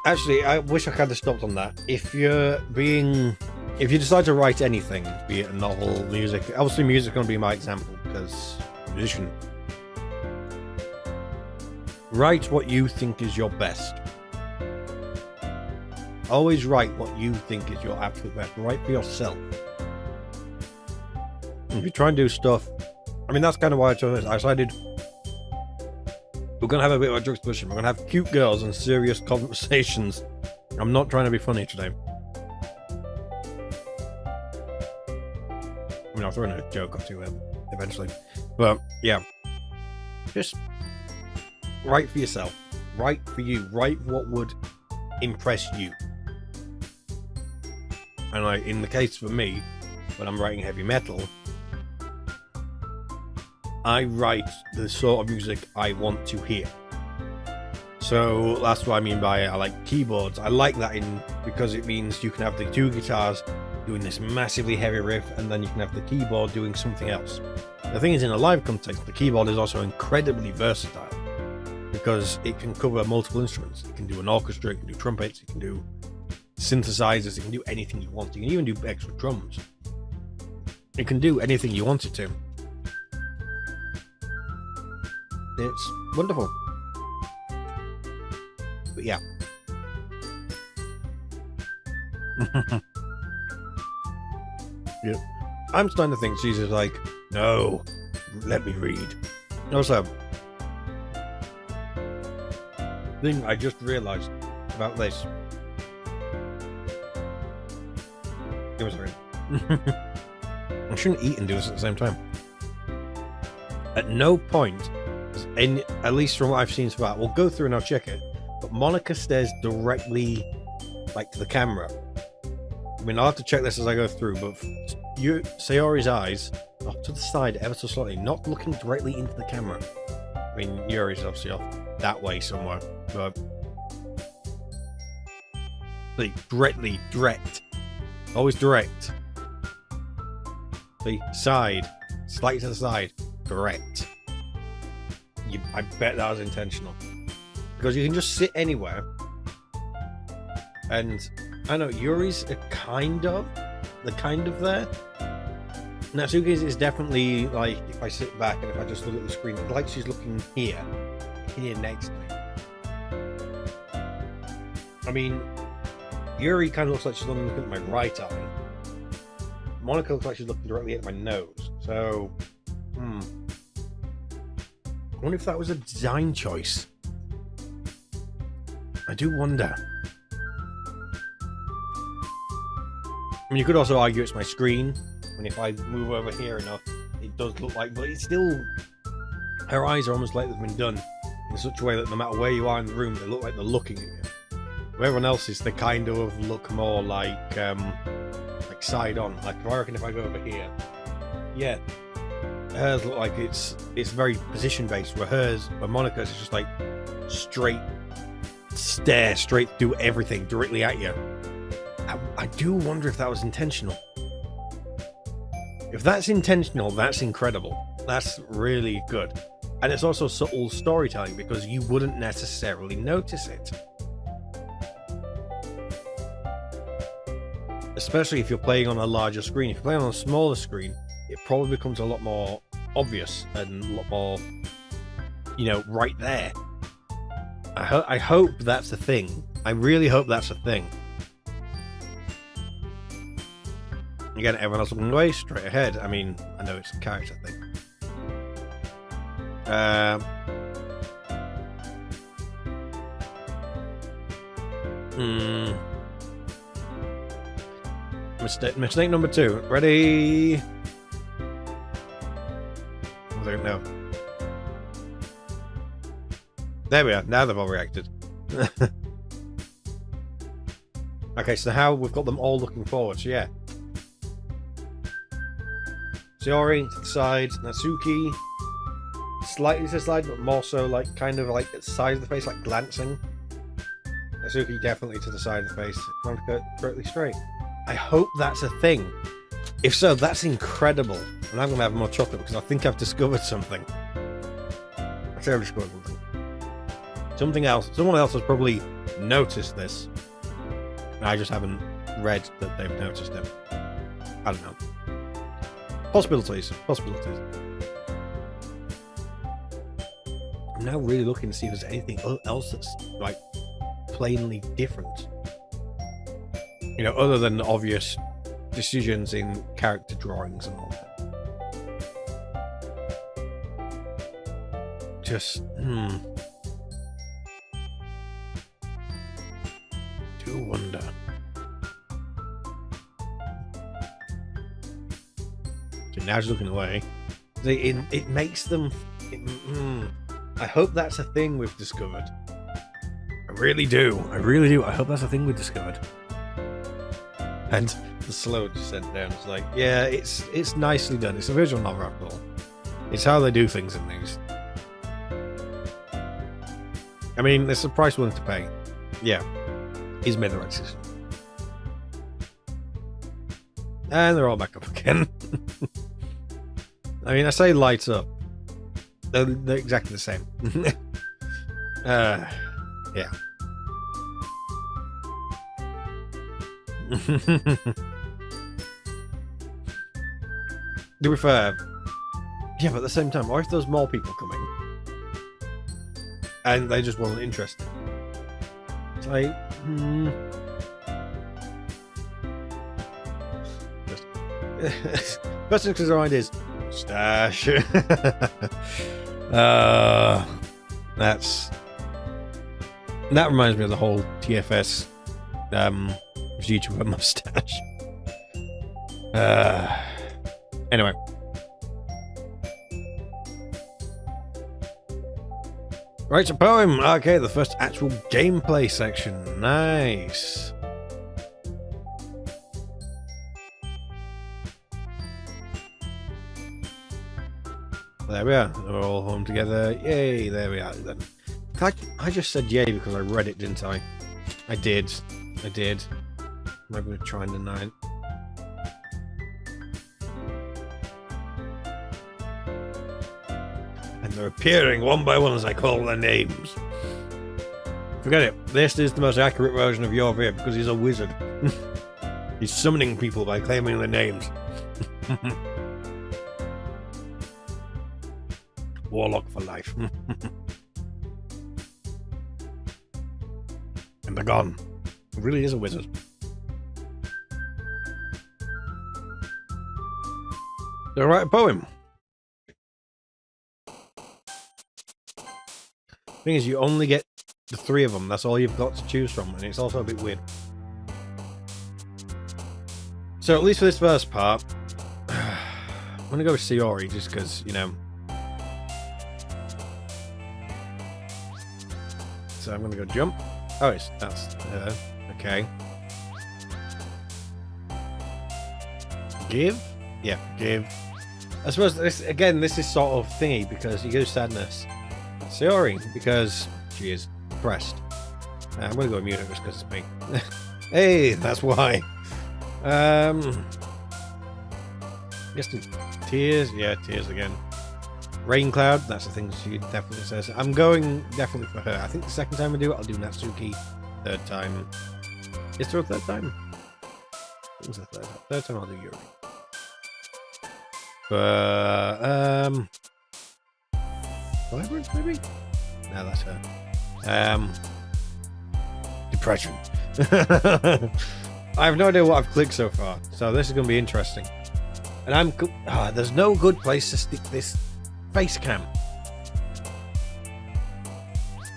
Actually, I wish I kind of stopped on that. If you decide to write anything, be it a novel, music, obviously music is going to be my example because I'm a musician. Write what you think is your best. Always write what you think is your absolute best. Write for yourself. If you try and do stuff, I mean, that's kind of why I decided we're going to have a bit of a juxtaposition. We're going to have cute girls and serious conversations. I'm not trying to be funny today. I mean, I'll throw in a joke or two eventually. But, yeah. Just write for yourself. Write for you. Write what would impress you. And like, in the case for me, when I'm writing heavy metal, I write the sort of music I want to hear. So that's what I mean by I like keyboards. I like that because it means you can have the two guitars doing this massively heavy riff, and then you can have the keyboard doing something else. The thing is, in a live context, the keyboard is also incredibly versatile because it can cover multiple instruments. It can do an orchestra, it can do trumpets, it can do synthesizers, it can do anything you want. You can even do extra drums. It can do anything you want it to. It's wonderful. But yeah. Yeah. I'm starting to think she's just like, no, let me read. Also, thing I just realized about this. Give us a second. I shouldn't eat and do this at the same time. At no point, at least from what I've seen so far, we'll go through and I'll check it, but Monica stares directly like to the camera. I mean, I'll have to check this as I go through, but Sayori's eyes off to the side ever so slightly, not looking directly into the camera. I mean, Yuri's obviously off that way somewhere, but like direct, always direct. The side, slightly to the side, direct. I bet that was intentional, because you can just sit anywhere, and I know Yuri's the kind of there. Natsuki's is definitely like, if I sit back and if I just look at the screen, it's like she's looking here next to me. I mean, Yuri kind of looks like she's looking at my right eye. Monica looks like she's looking directly at my nose. So, I wonder if that was a design choice. I do wonder. I mean, you could also argue it's my screen, and if I move over here enough, it does look like, but it's still, her eyes are almost like they've been done in such a way that no matter where you are in the room, they look like they're looking at you. Everyone else's, they kind of look more like side on. Like, I reckon if I go over here, yeah, hers look like it's very position based. Where Monica's is just like straight stare straight through everything directly at you. I do wonder if that was intentional. If that's intentional, that's incredible. That's really good. And it's also subtle storytelling because you wouldn't necessarily notice it. Especially if you're playing on a larger screen. If you're playing on a smaller screen, it probably becomes a lot more obvious and a lot more, right there. I hope that's a thing. I really hope that's a thing. Again, everyone else looking away, straight ahead. I mean, I know it's a character thing. Mistake number 2. Ready? I don't know. There we are. Now they've all reacted. Okay, so now we've got them all looking forward. So yeah. Sayori to the side, Natsuki slightly to the side, but more so like kind of like at the side of the face, like glancing. Natsuki definitely to the side of the face. Monica directly straight. I hope that's a thing. If so, that's incredible. And I'm gonna have more chocolate because I think I've discovered something. I think I've discovered something. Something else. Someone else has probably noticed this. I just haven't read that they've noticed it. I don't know. Possibilities. I'm now really looking to see if there's anything else that's like plainly different. Other than the obvious decisions in character drawings and all that. Just do wonder. So now she's looking away. It makes them. I hope that's a thing we've discovered. I really do. I hope that's a thing we've discovered. And the slow descent down. It's like, yeah, it's nicely done. It's a visual novel after all. It's how they do things in these. I mean, it's a price willing to pay. Yeah, he's made the right decision. And they're all back up again. I mean, I say lights up. They're exactly the same. Yeah. To be fair, yeah, but at the same time, what if there's more people coming and they just wasn't interested? It's like, first thing to their mind is stash. That reminds me of the whole TFS YouTuber mustache. Anyway. Right, so poem. Okay, the first actual gameplay section. Nice. There we are. We're all home together. Yay, there we are then. I just said yay because I read it, didn't I? I did. I'm going to try and deny it. And they're appearing one by one as I call their names. Forget it. This is the most accurate version of Yorvir because he's a wizard. He's summoning people by claiming their names. Warlock for life. And they're gone. He really is a wizard. So write a poem. Thing is, you only get the 3 of them. That's all you've got to choose from, and it's also a bit weird. So at least for this first part, I'm gonna go with Sayori just because, So I'm gonna go jump. Oh, that's okay. Give? Yeah, give. I suppose this is sort of thingy because you go sadness. Sayori, because she is depressed. I'm gonna go mute it just because it's me. Hey, that's why. Guess the tears. Yeah, tears again. Rain cloud. That's the thing she definitely says. I'm going definitely for her. I think the second time I do it, I'll do Natsuki. Third time. Is there a third time? What was the third time? Third time I'll do Yuri. Vibrance maybe? No, that's her. Depression. I have no idea what I've clicked so far, so this is going to be interesting. And there's no good place to stick this face cam.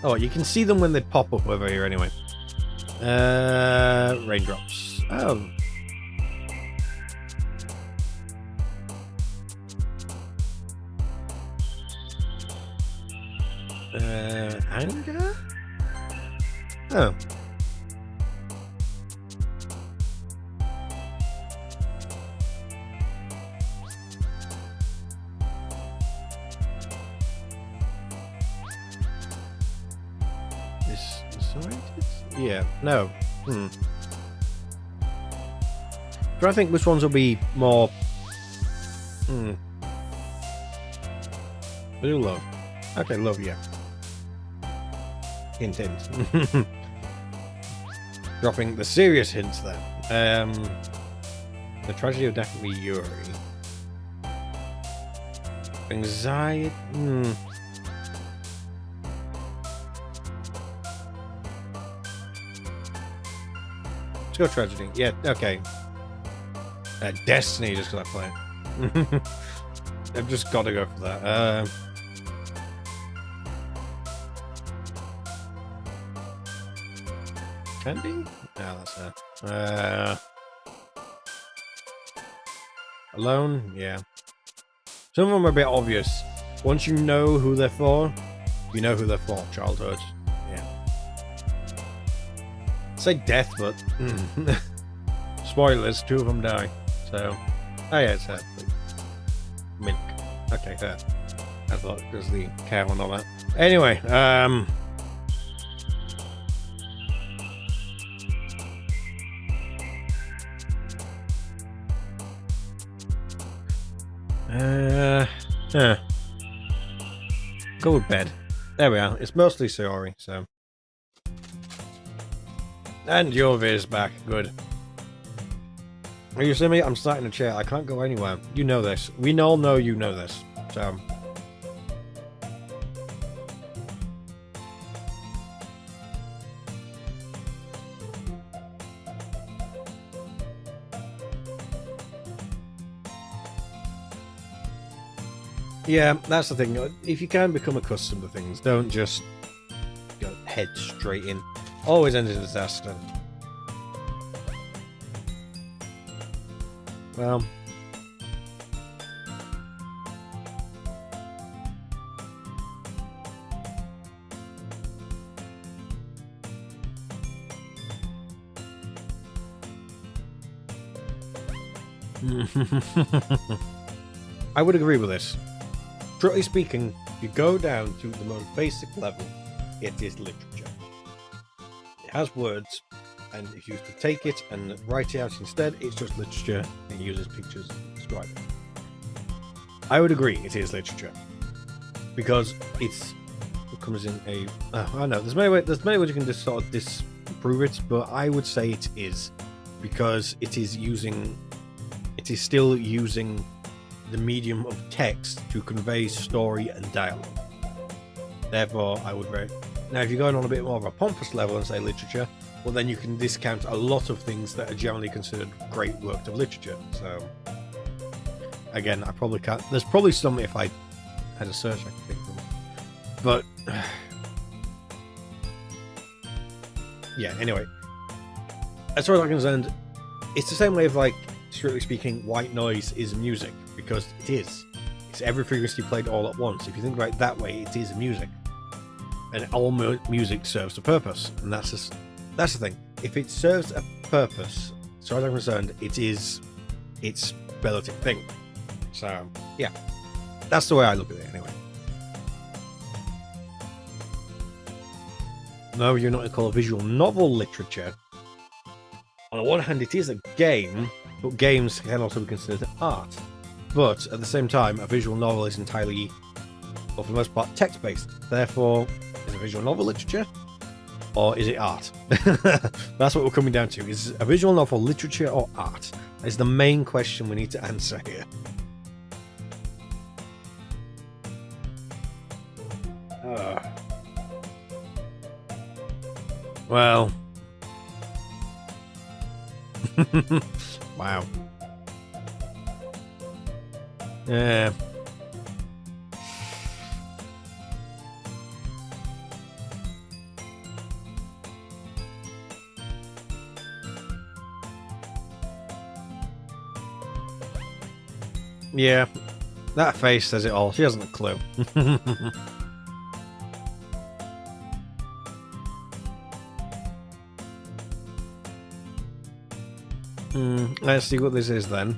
Oh, you can see them when they pop up over here anyway. Raindrops. Oh. Anger? Oh. Yeah, no. Trying to think which ones will be more. I do love. Okay, love, yeah. Hint. Dropping the serious hints there. The tragedy of definitely Yuri. Anxiety. Let's go tragedy. Yeah, okay. Destiny, just because I play it. I've just got to go for that. Candy? No, that's her. Alone? Yeah. Some of them are a bit obvious. Once you know who they're for, you know who they're for. Childhood. Yeah. Say death, but spoilers, 2 of them die. So, oh yeah, it's her. Milk. Okay, her. I thought it was the cow and all that. Anyway, go with bed. There we are. It's mostly Sayori, so. And Yovi's back. Good. Are you seeing me? I'm sat in a chair. I can't go anywhere. You know this. We all know you know this. So. Yeah, that's the thing. If you can become accustomed to things, don't just go head straight in. Always ends in disaster. Well. I would agree with this. Strictly speaking, if you go down to the most basic level, it is literature. It has words, and if you to take it and write it out instead, it's just literature and uses pictures to describe it. I would agree it is literature. Because it comes in a... I know, there's many ways you can just sort of disprove it, but I would say it is. Because it is still using the medium of text to convey story and dialogue. Therefore, I would rate. Now, if you're going on a bit more of a pompous level and say literature, well, then you can discount a lot of things that are generally considered great works of literature. So, again, I probably can't. There's probably some, if I had a search, I could think of them. But, yeah, anyway. As far as I'm concerned, it's the same way of, like, strictly speaking, white noise is music. Because it is. It's every frequency played all at once. If you think about it that way, it is music. and all music serves a purpose, and that's the thing. If it serves a purpose, as far as I'm concerned, it's relative thing. So yeah, that's the way I look at it anyway. No, you're not going to call a visual novel literature. On the one hand, it is a game, but games can also be considered art. But at the same time, a visual novel is entirely, or for the most part, text-based. Therefore, is a visual novel literature, or is it art? That's what we're coming down to. Is a visual novel literature or art? That is the main question we need to answer here. Well. Wow. Yeah. Yeah. That face says it all. She hasn't a clue. Let's see what this is then.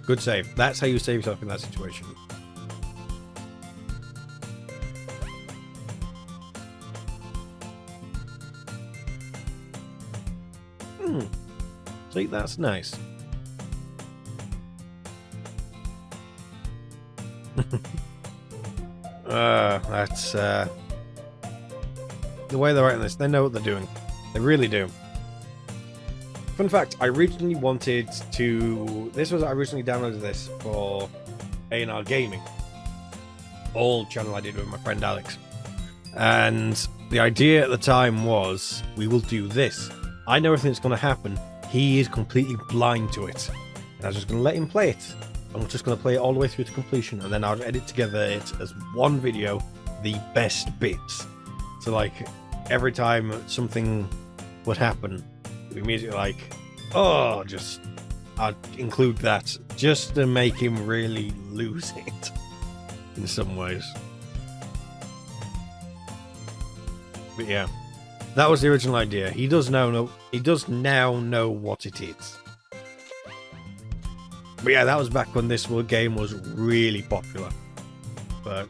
Good save. That's how you save yourself in that situation. See, that's nice. That's the way they're writing this. They know what they're doing. They really do. Fun fact: I originally wanted to. I originally downloaded this for A&R Gaming, old channel I did with my friend Alex, and the idea at the time was we will do this. I know everything that's going to happen. He is completely blind to it, and I was just going to let him play it. I'm just going to play it all the way through to completion, and then I'll edit together it as one video, the best bits. So like every time something would happen, we immediately like, oh, just I'd include that just to make him really lose it in some ways. But yeah, that was the original idea. He does now know what it is. But yeah, that was back when this game was really popular. But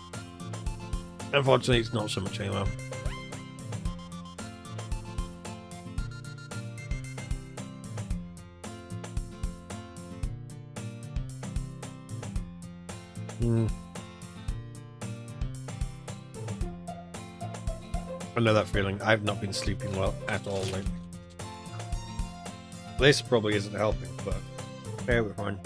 unfortunately, it's not so much anymore. I know that feeling. I've not been sleeping well at all lately. This probably isn't helping, but bear with mine.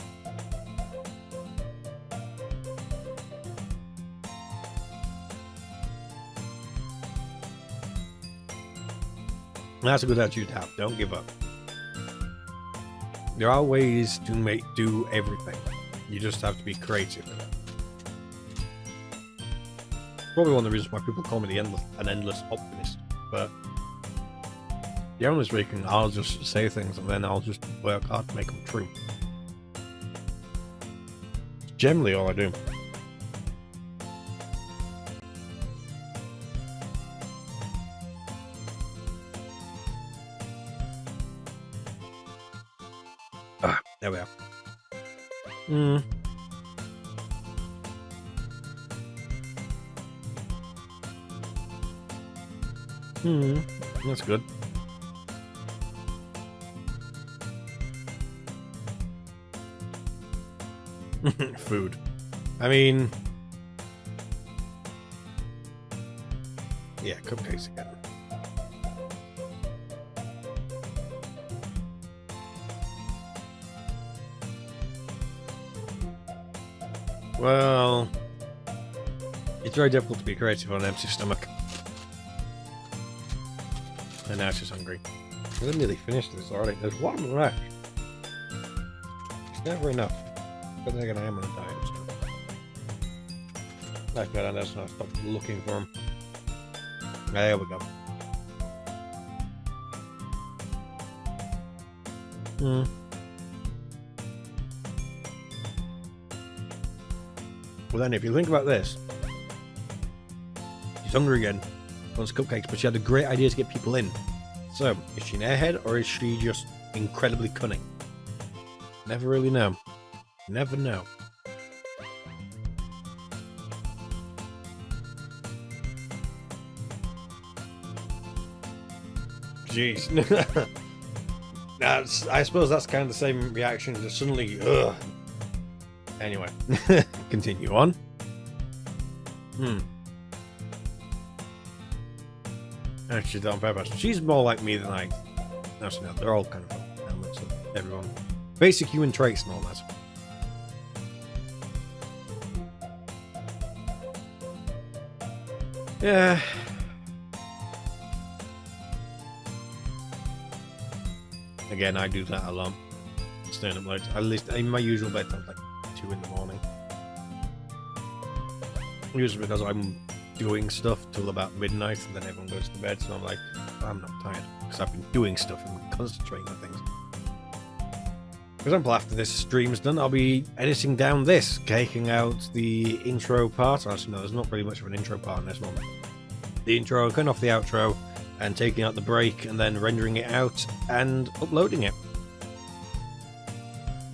That's a good attitude to have. Don't give up. There are ways to do everything. You just have to be creative. Probably one of the reasons why people call me an endless optimist. But generally speaking, I'll just say things and then I'll just work hard to make them true. It's generally all I do. There we are. That's good. Food. I mean, yeah, cupcakes again. Well, it's very difficult to be creative on an empty stomach. And now she's hungry. I've nearly finished this already. There's one left. It's never enough. But then again, I am on a diet, so. That's good, and that's not stop looking for him. There we go. Well, then, if you think about this, she's hungry again, wants cupcakes, but she had a great idea to get people in. So, is she an airhead, or is she just incredibly cunning? Never really know. Never know. Jeez. I suppose that's kind of the same reaction, just suddenly, ugh. Anyway, continue on. She's on purpose. She's more like me than I. Actually, no, they're all kind of elements of everyone. Basic human traits and all that. Yeah. Again, I do that a lot. Staying up late. At least in my usual bedtime, like 2 in the morning. Usually because I'm doing stuff till about midnight and then everyone goes to bed, so I'm like, I'm not tired because I've been doing stuff and concentrating on things. For example, after this stream's done, I'll be editing down this, taking out the intro part. Actually, no, there's not really much of an intro part in this one. The intro, cutting off the outro, and taking out the break, and then rendering it out and uploading it.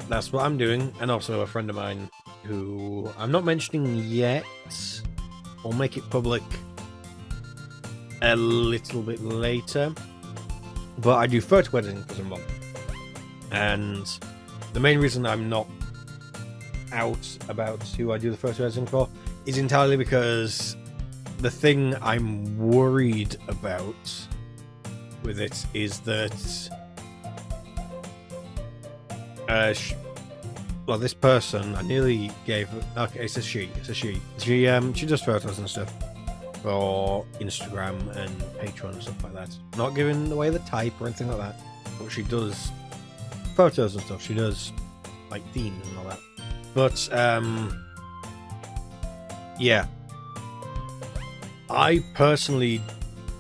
That's what I'm doing, and also a friend of mine who I'm not mentioning yet. I'll make it public a little bit later, but I do photo editing for someone, and the main reason I'm not out about who I do the photo editing for is entirely because the thing I'm worried about with it is that well, this person I nearly gave. Okay, it's a she. She does photos and stuff for Instagram and Patreon and stuff like that. Not giving away the type or anything like that, but she does photos and stuff. She does like themes and all that. But yeah, I personally,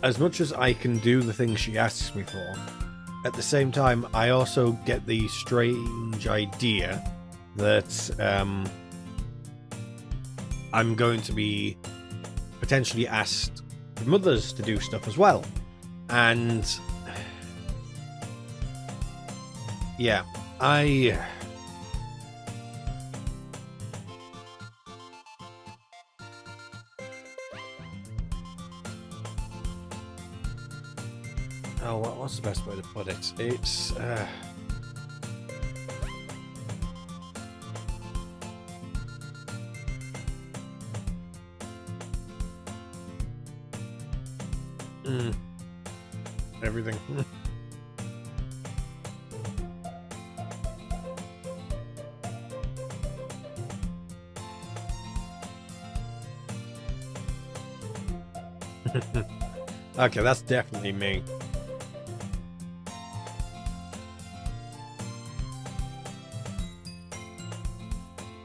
as much as I can do the things she asks me for, at the same time I also get the strange idea that I'm going to be potentially asked from others to do stuff as well, and yeah, what's the best way to put it? It's everything. Okay, that's definitely me.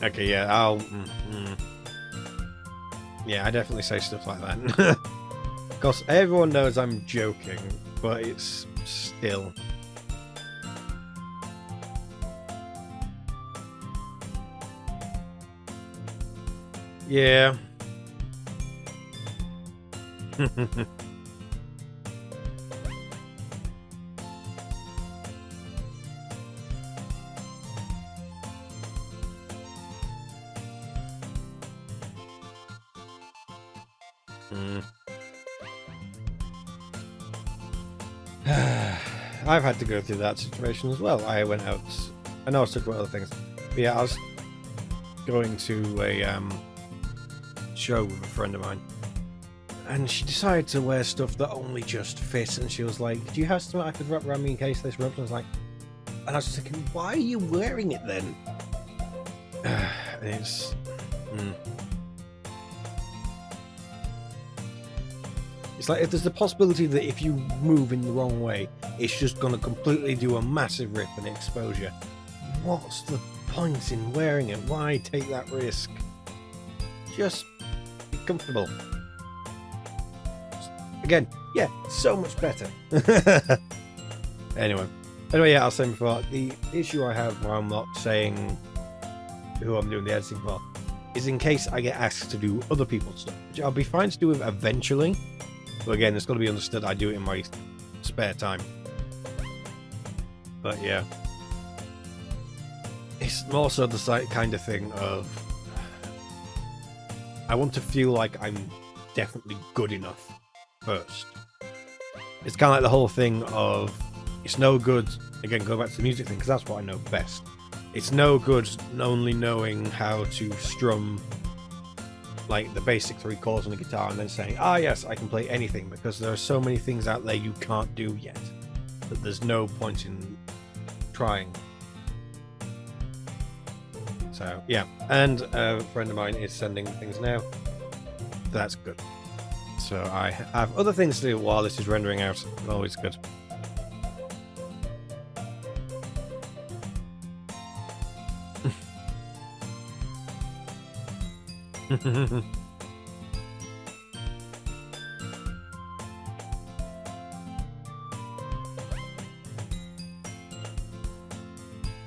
Okay, yeah, yeah, I definitely say stuff like that. Because everyone knows I'm joking, but it's still. Yeah. I've had to go through that situation as well. I went out. I know I was talking about other things. But yeah, I was going to a show with a friend of mine, and she decided to wear stuff that only just fit. And she was like, "Do you have something I could wrap around me in case this rips?" And I was like, and I was just thinking, why are you wearing it then? And it's. It's like if there's the possibility that if you move in the wrong way, it's just going to completely do a massive rip and exposure. What's the point in wearing it? Why take that risk? Just comfortable. Again, yeah, so much better. Anyway, yeah, I was saying before, the issue I have where I'm not saying who I'm doing the editing for is in case I get asked to do other people's stuff, which I'll be fine to do eventually. But again, it's got to be understood I do it in my spare time. But yeah, it's more so the kind of thing of I want to feel like I'm definitely good enough first. It's kind of like the whole thing of it's no good, again, go back to the music thing, because that's what I know best. It's no good only knowing how to strum like the basic 3 chords on the guitar and then saying, yes, I can play anything, because there are so many things out there you can't do yet that there's no point in trying. So yeah, and a friend of mine is sending things now. That's good. So I have other things to do while this is rendering out. Always good.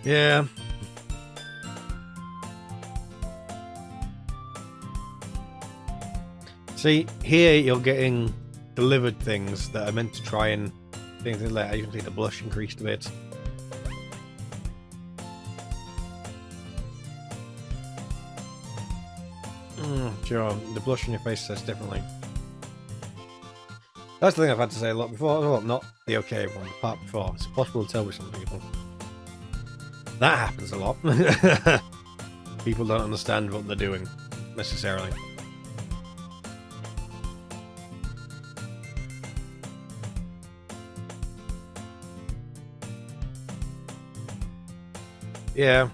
Yeah. See, here you're getting delivered things that are meant to try and things like that. You can see the blush increased a bit. Sure, the blush on your face says differently. That's the thing I've had to say a lot before. Well, not the okay one, the part before. It's impossible to tell with some people. That happens a lot. People don't understand what they're doing, necessarily. Yeah.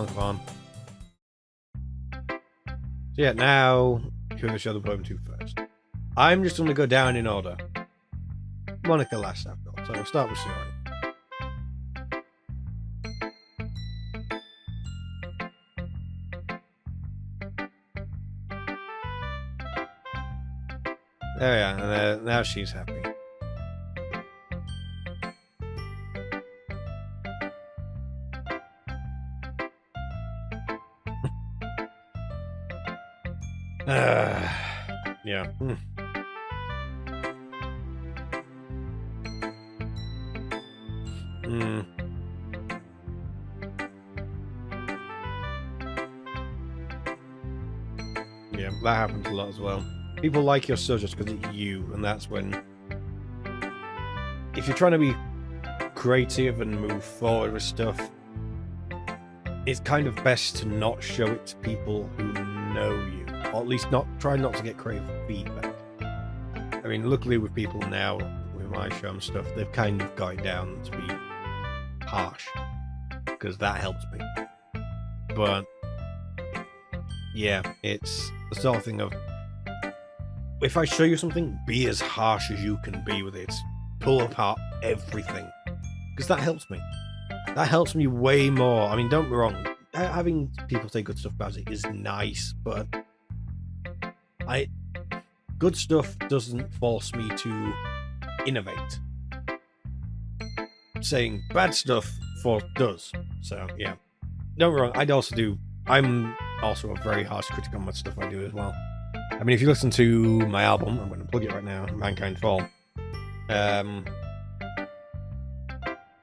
Come on. So yeah, now you're going to show the poem 2 first. I'm just going to go down in order. Monica last after all, so we'll start with Sorry. There we are, and now she's happy. Yeah. Yeah, that happens a lot as well. People like your stuff just because it's you, and that's when, if you're trying to be creative and move forward with stuff, it's kind of best to not show it to people who know you, or at least try not to get creative feedback. I mean, luckily with people now, with my show and stuff, they've kind of got it down to be harsh, because that helps me. But yeah, it's the sort of thing of, if I show you something, be as harsh as you can be with it. Pull apart everything, because that helps me. That helps me way more. I mean, don't be wrong, having people say good stuff about it is nice, but good stuff doesn't force me to innovate. Saying bad stuff does. So yeah, don't be wrong. I'm also a very harsh critic on what stuff I do as well. I mean, if you listen to my album, I'm going to plug it right now, Mankind Fall.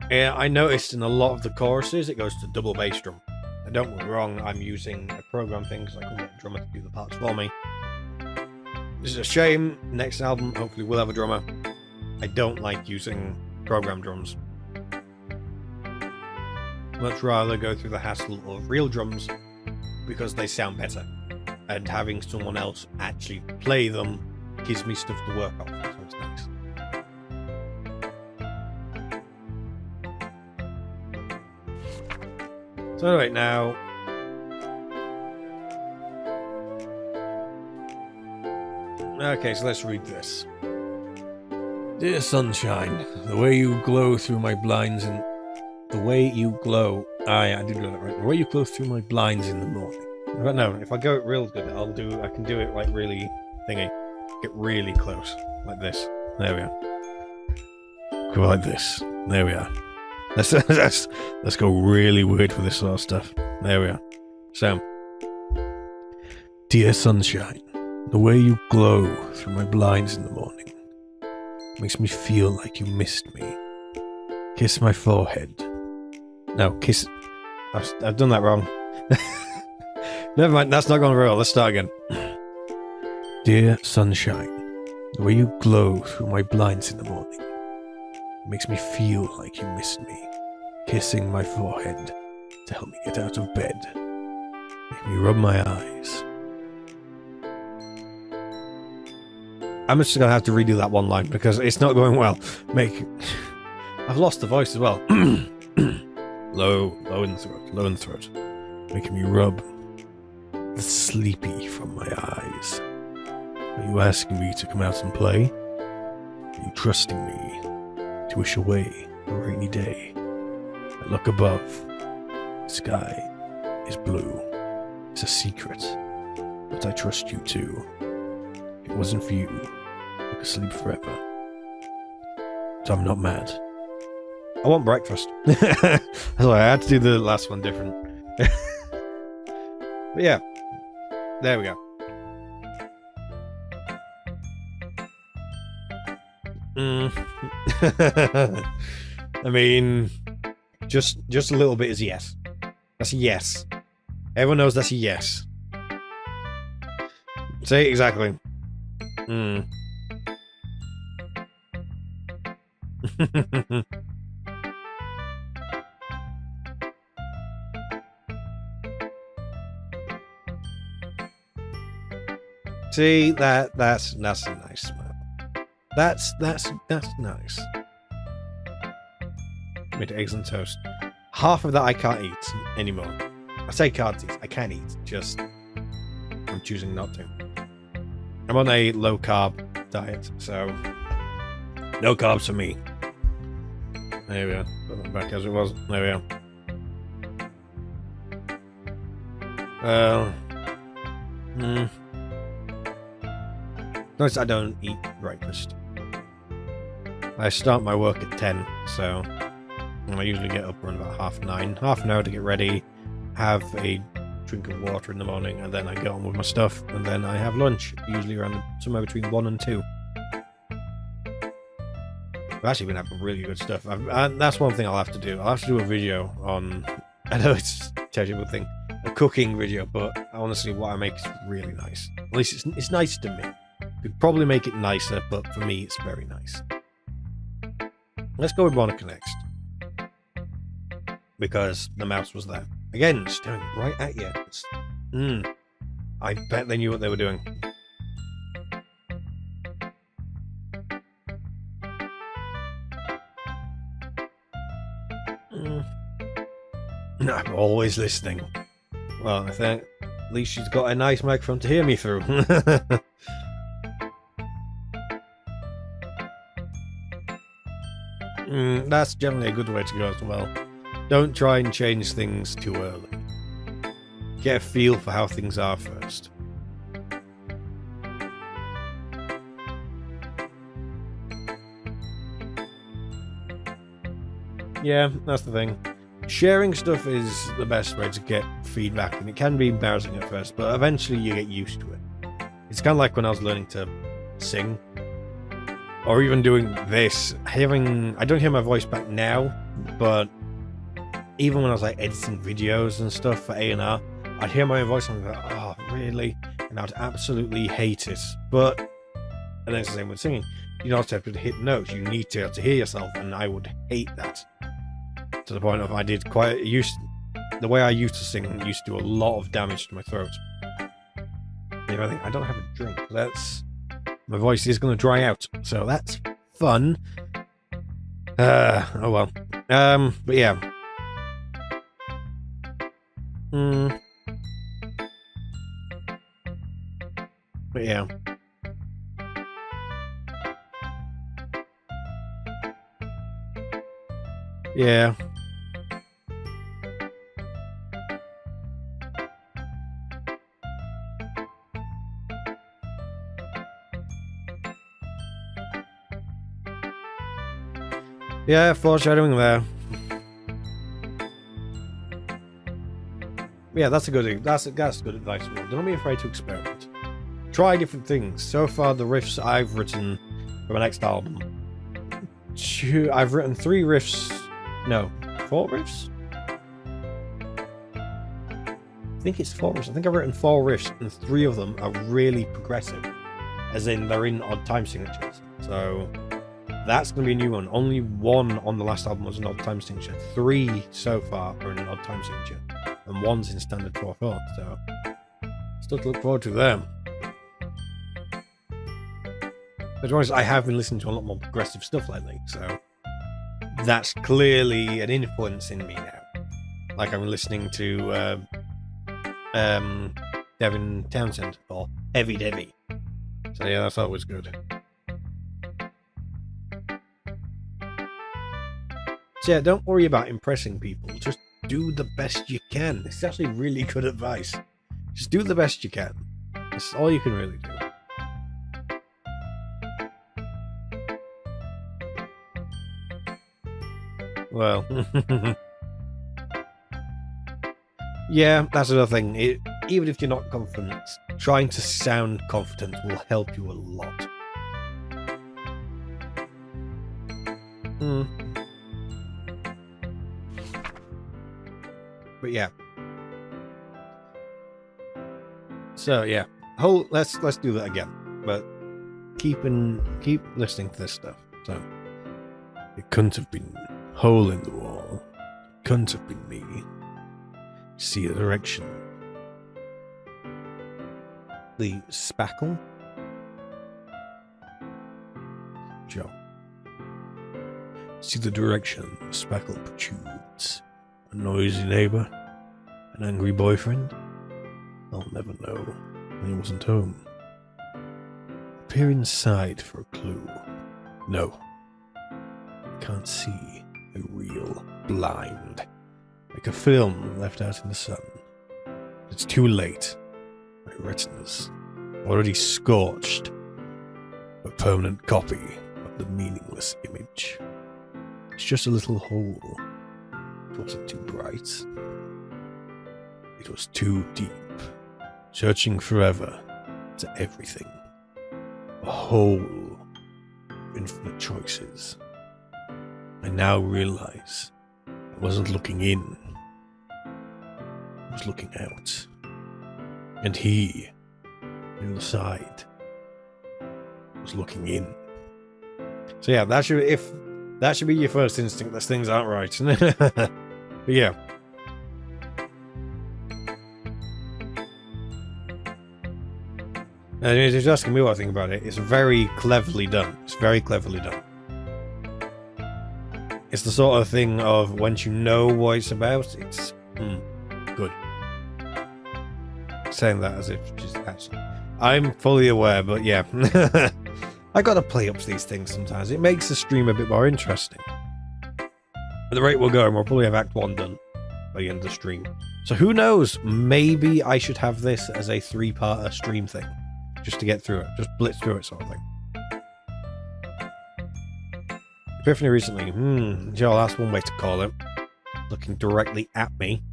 Yeah, I noticed in a lot of the choruses it goes to double bass drum. And don't get me wrong, I'm using a program thing because I couldn't get a drummer to do the parts for me. This is a shame. Next album, hopefully, we'll have a drummer. I don't like using program drums. Much rather go through the hassle of real drums because they sound better. And having someone else actually play them gives me stuff to work on, so it's nice. So anyway, now Okay, so let's read this. Dear sunshine, the way you glow through my blinds and the way you glow. I did do that right. The way you glow through my blinds in the morning. But no, if I go it real good, I can do it like really thingy. Get really close. Like this. There we are. Go like this. There we are. Let's go really weird for this sort of stuff. There we are. So, dear sunshine, the way you glow through my blinds in the morning makes me feel like you missed me. Kiss my forehead. No, kiss. I've done that wrong. Never mind, that's not going very well. Let's start again. Dear sunshine, the way you glow through my blinds in the morning makes me feel like you missed me. Kissing my forehead to help me get out of bed. Make me rub my eyes. I'm just gonna have to redo that one line because it's not going well. I've lost the voice as well. low in the throat. Making me rub the sleepy from my eyes. Are you asking me to come out and play? Are you trusting me to wish away a rainy day? I look above. The sky is blue. It's a secret, but I trust you too. If it wasn't for you, I could sleep forever. So I'm not mad. I want breakfast. That's why I had to do the last one different. But yeah, there we go. I mean, just a little bit is yes. That's a yes. Everyone knows that's a yes. Say it exactly. See, that's a nice smile. That's nice. Made eggs and toast. Half of that I can't eat anymore. I say can't eat. I can eat. Just I'm choosing not to. I'm on a low carb diet, so no carbs for me. There we are. Put that back as it was. There we are. Notice I don't eat breakfast. I start my work at 10, so I usually get up around about 9:30. Half an hour to get ready, have a drink of water in the morning, and then I get on with my stuff, and then I have lunch, usually around somewhere between 1 and 2. I've actually been having really good stuff. And that's one thing I'll have to do. I'll have to do a video on, I know it's a terrible thing, a cooking video, but honestly what I make is really nice. At least it's nice to me. Could probably make it nicer, but for me it's very nice. Let's go with Monica next. Because the mouse was there. Again, staring right at you. I bet they knew what they were doing. I'm always listening. Well, I think at least she's got a nice microphone to hear me through. That's generally a good way to go as well. Don't try and change things too early. Get a feel for how things are first. Yeah, that's the thing. Sharing stuff is the best way to get feedback, and it can be embarrassing at first, but eventually you get used to it. It's kind of like when I was learning to sing, or even doing this. I don't hear my voice back now, but even when I was like editing videos and stuff for A&R, I'd hear my own voice and I'd go, oh, really? And I'd absolutely hate it. But, and then it's the same with singing. You don't have to hit notes, you need to be able to hear yourself, and I would hate that. To the point of the way I used to sing used to do a lot of damage to my throat. I think I don't have a drink. My voice is going to dry out, so that's fun. Oh well. But yeah. But yeah. Yeah. Yeah, foreshadowing there. Yeah, that's a good. That's good advice. Don't be afraid to experiment. Try different things. So far, the riffs I've written for my next album. I've written 3 riffs. No, 4 riffs. I think it's 4 riffs. I think I've written 4 riffs, and 3 of them are really progressive, as in they're in odd time signatures. So that's going to be a new one. Only 1 on the last album was an odd time signature. 3 so far are in an odd time signature, and 1's in standard 4/4. So still to look forward to them. But to be honest, I have been listening to a lot more progressive stuff lately, so that's clearly an influence in me now. Like I'm listening to Devin Townsend or Heavy Devi. So yeah, that's always good. So yeah, don't worry about impressing people. Just do the best you can. It's actually really good advice. Just do the best you can. That's all you can really do. Well, yeah, that's another thing. Even if you're not confident, trying to sound confident will help you a lot. But yeah. So yeah, let's do that again. But keep listening to this stuff. So it couldn't have been hole in the wall. It couldn't have been me. See the direction. The spackle. Joe. See the direction the spackle protrudes. A noisy neighbor? An angry boyfriend? I'll never know when he wasn't home. Peer inside for a clue. No. I can't see. A real blind. Like a film left out in the sun. It's too late. My retina's already scorched. A permanent copy of the meaningless image. It's just a little hole. It wasn't too bright. It was too deep. Searching forever to everything. A hole of infinite choices. I now realize I wasn't looking in. I was looking out. And he, on the other side, was looking in. So yeah, that should be your first instinct that things aren't right. But yeah. And if you're asking me what I think about it, it's very cleverly done. It's very cleverly done. It's the sort of thing of once you know what it's about, it's good. Saying that as if just actually, I'm fully aware, but yeah, I gotta play up to these things sometimes. It makes the stream a bit more interesting. At the rate we're going, we'll probably have Act 1 done by the end of the stream. So who knows? Maybe I should have this as a 3-parter stream thing, just to get through it, just blitz through it, sort of thing. Epiphany recently. Joel, that's one way to call it. Looking directly at me.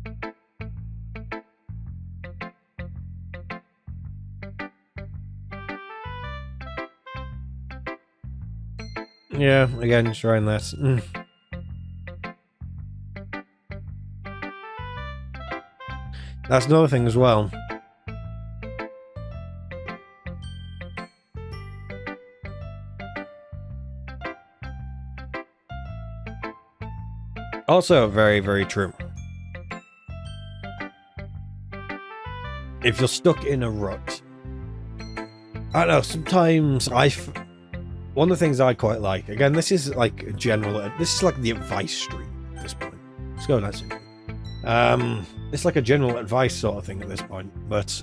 Yeah, again, trying that. That's another thing as well. Also, very, very true. If you're stuck in a rut, I don't know, sometimes one of the things I quite like, again, this is like a general, this is like the advice stream at this point. Let's go that's it. It's like a general advice sort of thing at this point, but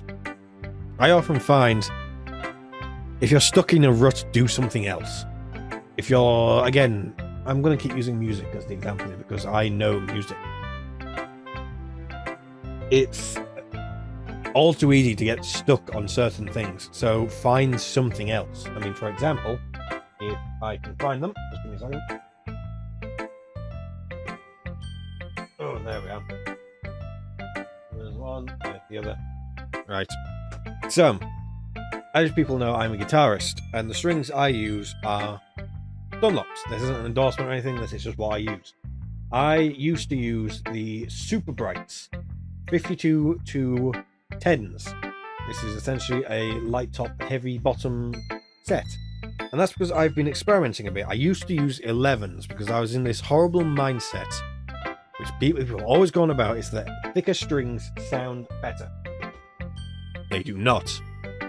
I often find if you're stuck in a rut, do something else. If you're, again, I'm going to keep using music as the example here because I know music. It's all too easy to get stuck on certain things, so find something else. I mean, for example, if I can find them, just give me a second. Oh, there we are. There's one, there's the other. Right. So, as people know, I'm a guitarist, and the strings I use are Dunlops. This isn't an endorsement or anything, this is just what I use. I used to use the Super Brights 52 to 10s. This is essentially a light top, heavy bottom set. And that's because I've been experimenting a bit. I used to use 11s because I was in this horrible mindset, which people have always gone about, is that thicker strings sound better. They do not.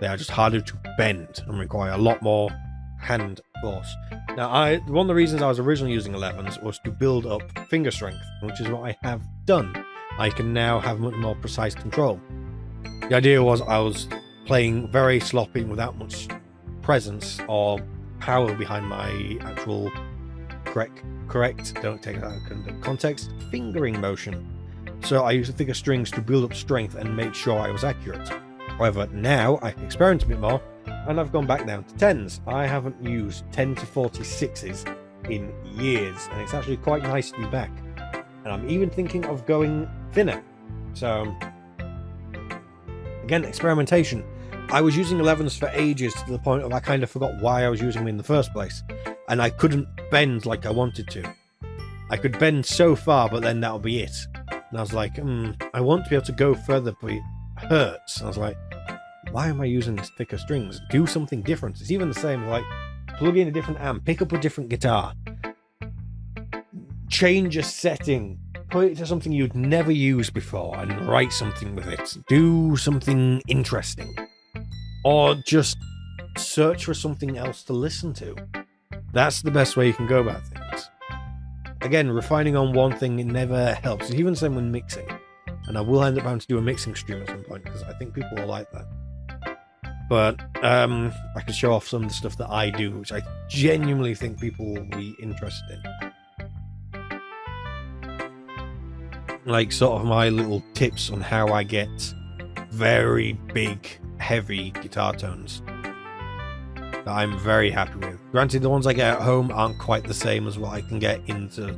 They are just harder to bend and require a lot more hand force. Now, one of the reasons I was originally using 11s was to build up finger strength, which is what I have done. I can now have much more precise control. The idea was I was playing very sloppy without much presence or power behind my actual correct, don't take that out of context, fingering motion. So I used the thicker strings to build up strength and make sure I was accurate. However, now I can experiment a bit more, and I've gone back down to 10s. I haven't used 10 to 46s in years, and it's actually quite nice to be back. And I'm even thinking of going thinner. So, again, experimentation. I was using 11s for ages to the point of I kind of forgot why I was using them in the first place. And I couldn't bend like I wanted to. I could bend so far, but then that'll be it. And I was like, I want to be able to go further, but it hurts. I was like, why am I using these thicker strings? Do something different. It's even the same, like, plug in a different amp, pick up a different guitar, change a setting, put it to something you'd never used before and write something with it. Do something interesting. Or just search for something else to listen to. That's the best way you can go about things. Again, refining on one thing, it never helps. It's even the same when mixing. And I will end up having to do a mixing stream at some point because I think people will like that. But I can show off some of the stuff that I do, which I genuinely think people will be interested in. Like sort of my little tips on how I get very big, heavy guitar tones that I'm very happy with. Granted, the ones I get at home aren't quite the same as what I can get into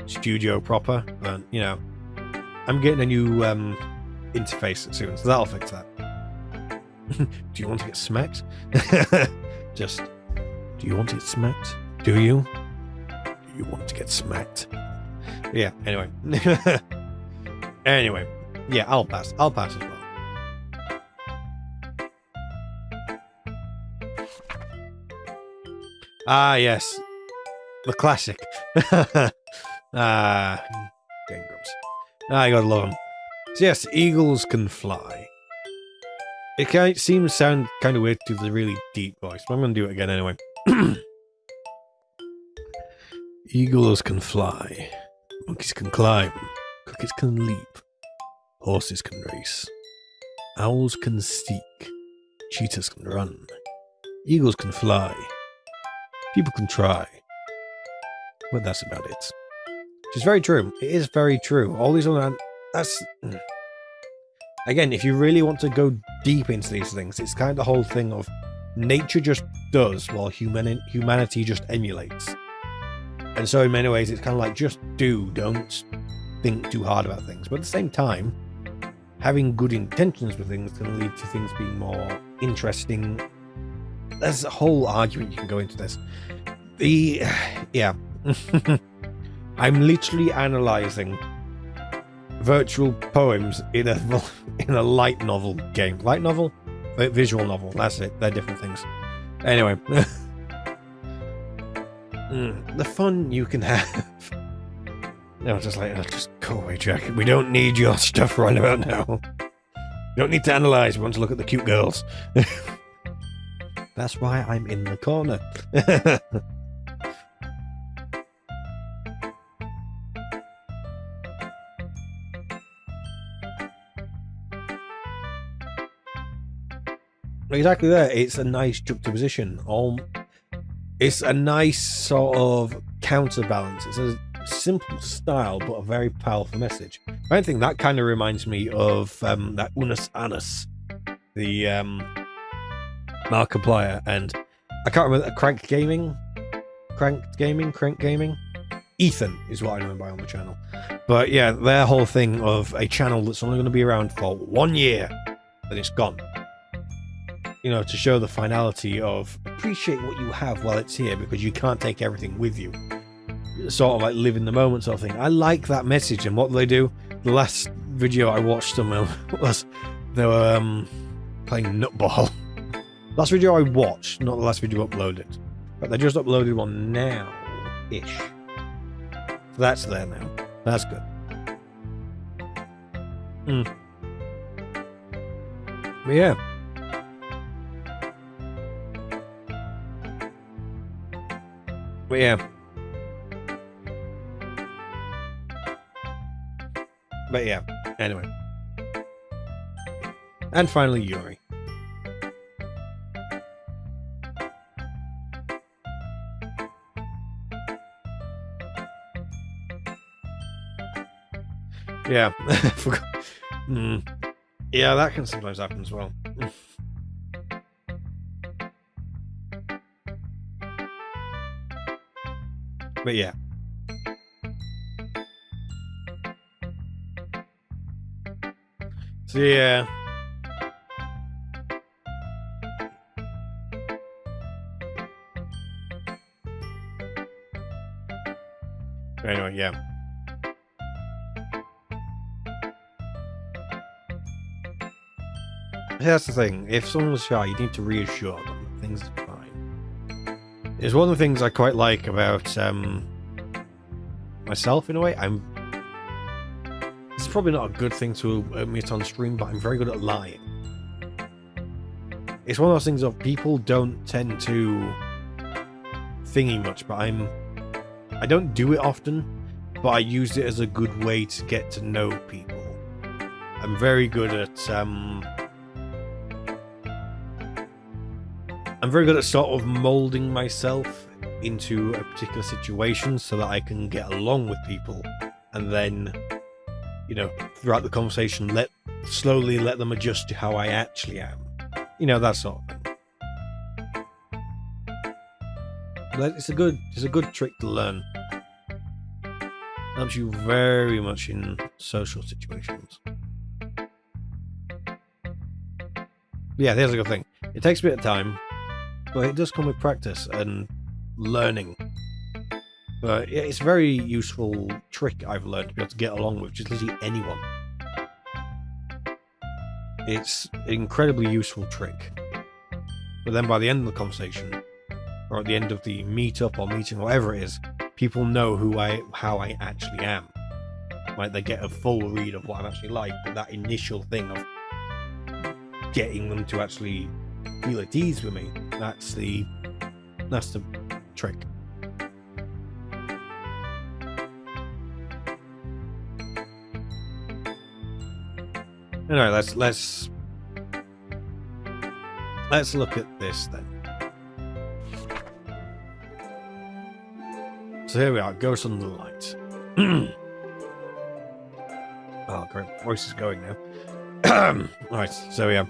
studio proper, but you know, I'm getting a new interface soon, so that'll fix that. Do you want to get smacked? Just, do you want to get smacked? Do you? Do you want to get smacked? Yeah, anyway. Anyway, yeah, I'll pass. I'll pass as well. Ah, yes. The classic. Dang grumps. I gotta love them. So yes, eagles can fly. It seems to sound kind of weird to the really deep voice, but I'm gonna do it again anyway. Eagles can fly. Monkeys can climb. Crickets can leap. Horses can race. Owls can seek. Cheetahs can run. Eagles can fly. People can try. But that's about it. Which is very true. It is very true. All these other... That's... Again, if you really want to go deep into these things, it's kind of the whole thing of nature just does while humanity just emulates. And so in many ways, it's kind of like, just do, don't think too hard about things. But at the same time, having good intentions with things can lead to things being more interesting. There's a whole argument you can go into this. Yeah. I'm literally analysing virtual poems in a light novel game. Light novel? Visual novel. That's it. They're different things. Anyway. The fun you can have. No, just like, just go away, Jack. We don't need your stuff right about now. We don't need to analyse. We want to look at the cute girls. That's why I'm in the corner. Exactly there. It's a nice juxtaposition. It's a nice sort of counterbalance. It's a simple style, but a very powerful message. I think that kind of reminds me of that Unus Annus, the Markiplier, and I can't remember, Crank Gaming? Ethan is what I know him by on the channel. But yeah, their whole thing of a channel that's only going to be around for 1 year, then it's gone. You know, to show the finality of appreciate what you have while it's here, because you can't take everything with you. Sort of like live in the moment sort of thing. I like that message. And what do they do? The last video I watched them was they were playing nutball. Last video I watched, not the last video uploaded. But they just uploaded one now-ish. So that's there now. That's good. But yeah. But yeah. But yeah, anyway. And finally, Yuri. Yeah, I forgot. Yeah, that can sometimes happen as well. But yeah. So yeah. Anyway, yeah. That's the thing. If someone's shy, you need to reassure them that things are fine. It's one of the things I quite like about myself in a way. It's probably not a good thing to admit on stream, but I'm very good at lying. It's one of those things of people don't tend to thingy much, but I don't do it often, but I use it as a good way to get to know people. I'm very good at sort of molding myself into a particular situation so that I can get along with people, and then, you know, throughout the conversation, slowly let them adjust to how I actually am. You know, that sort of thing. But it's a good trick to learn. Helps you very much in social situations. But yeah, here's a good thing. It takes a bit of time, but it does come with practice and learning. But yeah, it's a very useful trick I've learned to be able to get along with just literally anyone. It's an incredibly useful trick. But then by the end of the conversation, or at the end of the meetup or meeting, whatever it is, people know how I actually am. Like, they get a full read of what I'm actually like, but that initial thing of getting them to actually feel at ease with me, that's the trick. Anyway, let's look at this then. So here we are, Ghost Under the Light. Oh, great, voice is going now. Right, so we have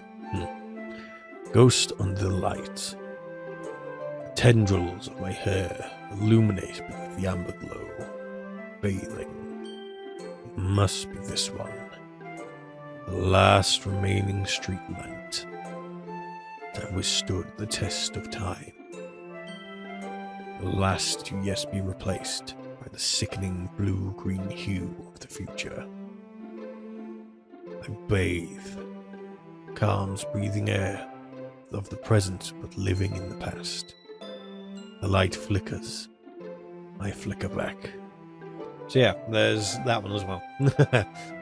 Ghost Under the Light. Tendrils of my hair illuminate beneath the amber glow, bathing. It must be this one, the last remaining street light that withstood the test of time. The last to yet be replaced by the sickening blue-green hue of the future. I bathe, calms breathing air of the present but living in the past. The light flickers. I flicker back. So yeah, there's that one as well.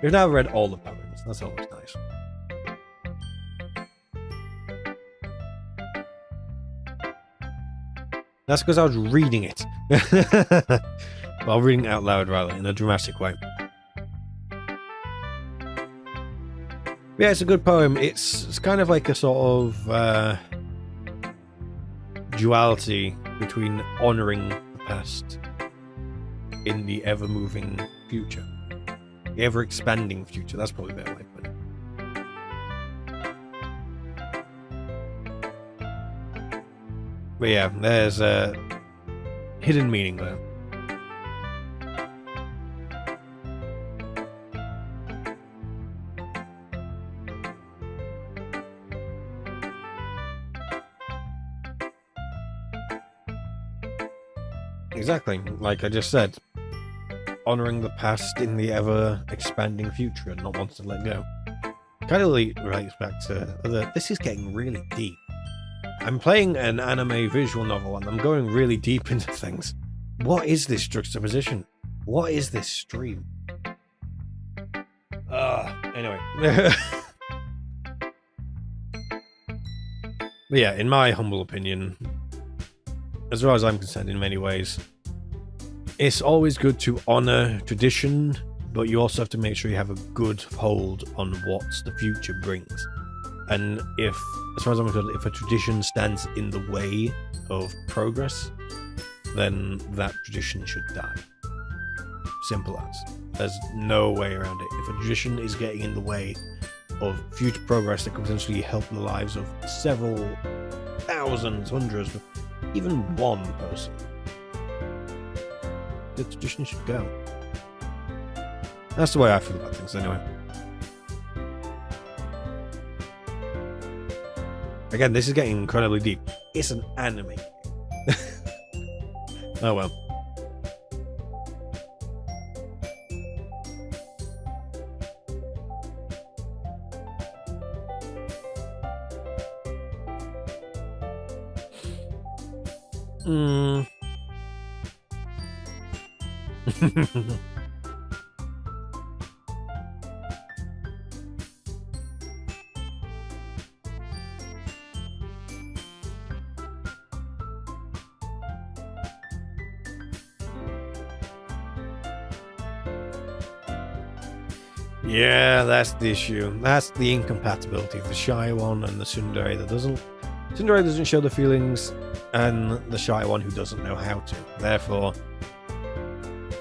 We've now read all the poems. That's always nice. That's because I was reading it. Well, reading it out loud, rather, in a dramatic way. Yeah, it's a good poem. It's kind of like a sort of duality between honouring the past in the ever-moving future. The ever-expanding future. That's probably better way to put it. But yeah, there's a hidden meaning there. Exactly, like I just said, honoring the past in the ever-expanding future and not wanting to let go. Kind of relates back to this is getting really deep. I'm playing an anime visual novel and I'm going really deep into things. What is this juxtaposition? What is this stream? Anyway. But yeah, in my humble opinion, as far as I'm concerned in many ways, it's always good to honor tradition, but you also have to make sure you have a good hold on what the future brings. And as far as I'm concerned, if a tradition stands in the way of progress, then that tradition should die. Simple as. There's no way around it. If a tradition is getting in the way of future progress that could potentially help the lives of several thousands, hundreds, even one person, the tradition should go. That's the way I feel about things anyway. Again, this is getting incredibly deep. It's an anime. Oh well. Yeah, that's the issue. That's the incompatibility. The shy one and the tsundere that doesn't. Tsundere doesn't show the feelings, and the shy one who doesn't know how to. Therefore,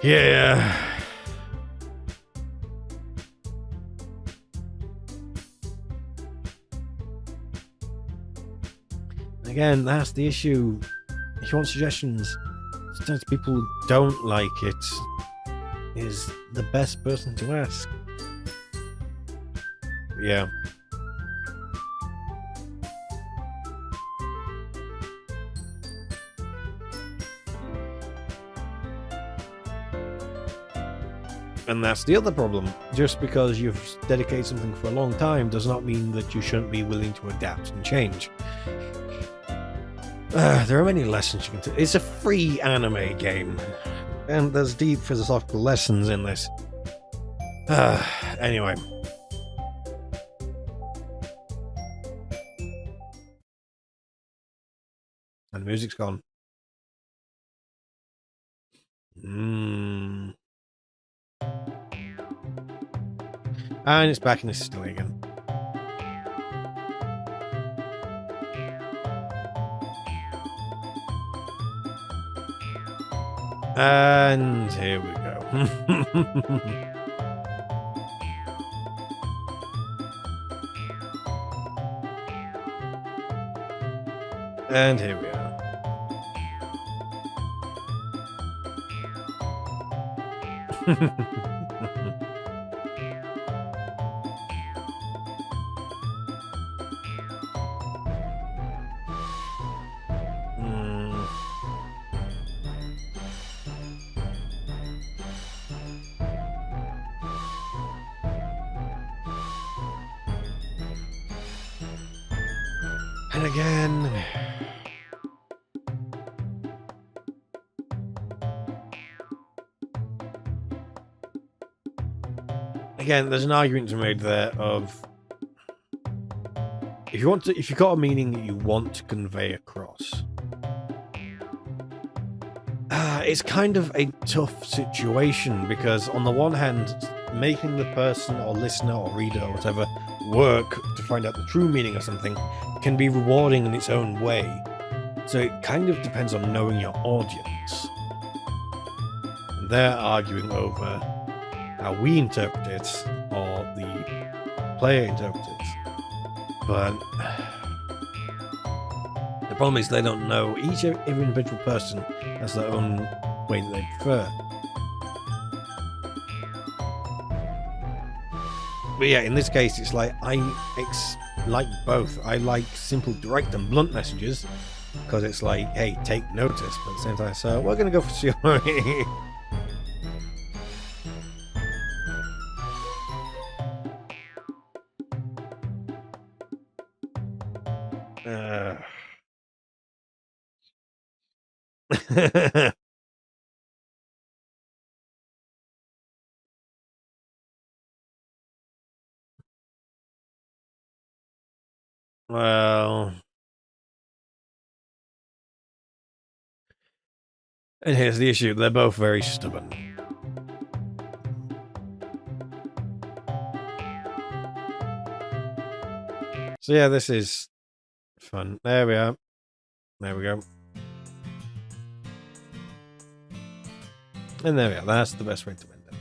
yeah. Again, that's the issue. If you want suggestions, sometimes people who don't like it is the best person to ask. Yeah. And that's the other problem. Just because you've dedicated something for a long time does not mean that you shouldn't be willing to adapt and change. There are many lessons you can take. It's a free anime game, and there's deep philosophical lessons in this. Anyway. And the music's gone. And it's back in the system again. And here we go. And here we are. And again. Again, there's an argument to be made there of if you've got a meaning that you want to convey across, it's kind of a tough situation because on the one hand, making the person or listener or reader or whatever work to find out the true meaning of something can be rewarding in its own way. So it kind of depends on knowing your audience. And they're arguing over how we interpret it or the player interprets it. But the problem is they don't know. Each individual person has their own way that they prefer. But yeah, in this case, it's like I like both. I like simple, direct, and blunt messages because it's like, hey, take notice. But at the same time, so we're gonna go for Shiori. Well, and here's the issue: they're both very stubborn. So yeah, this is fun. There we are. There we go. And there we are. That's the best way to end it.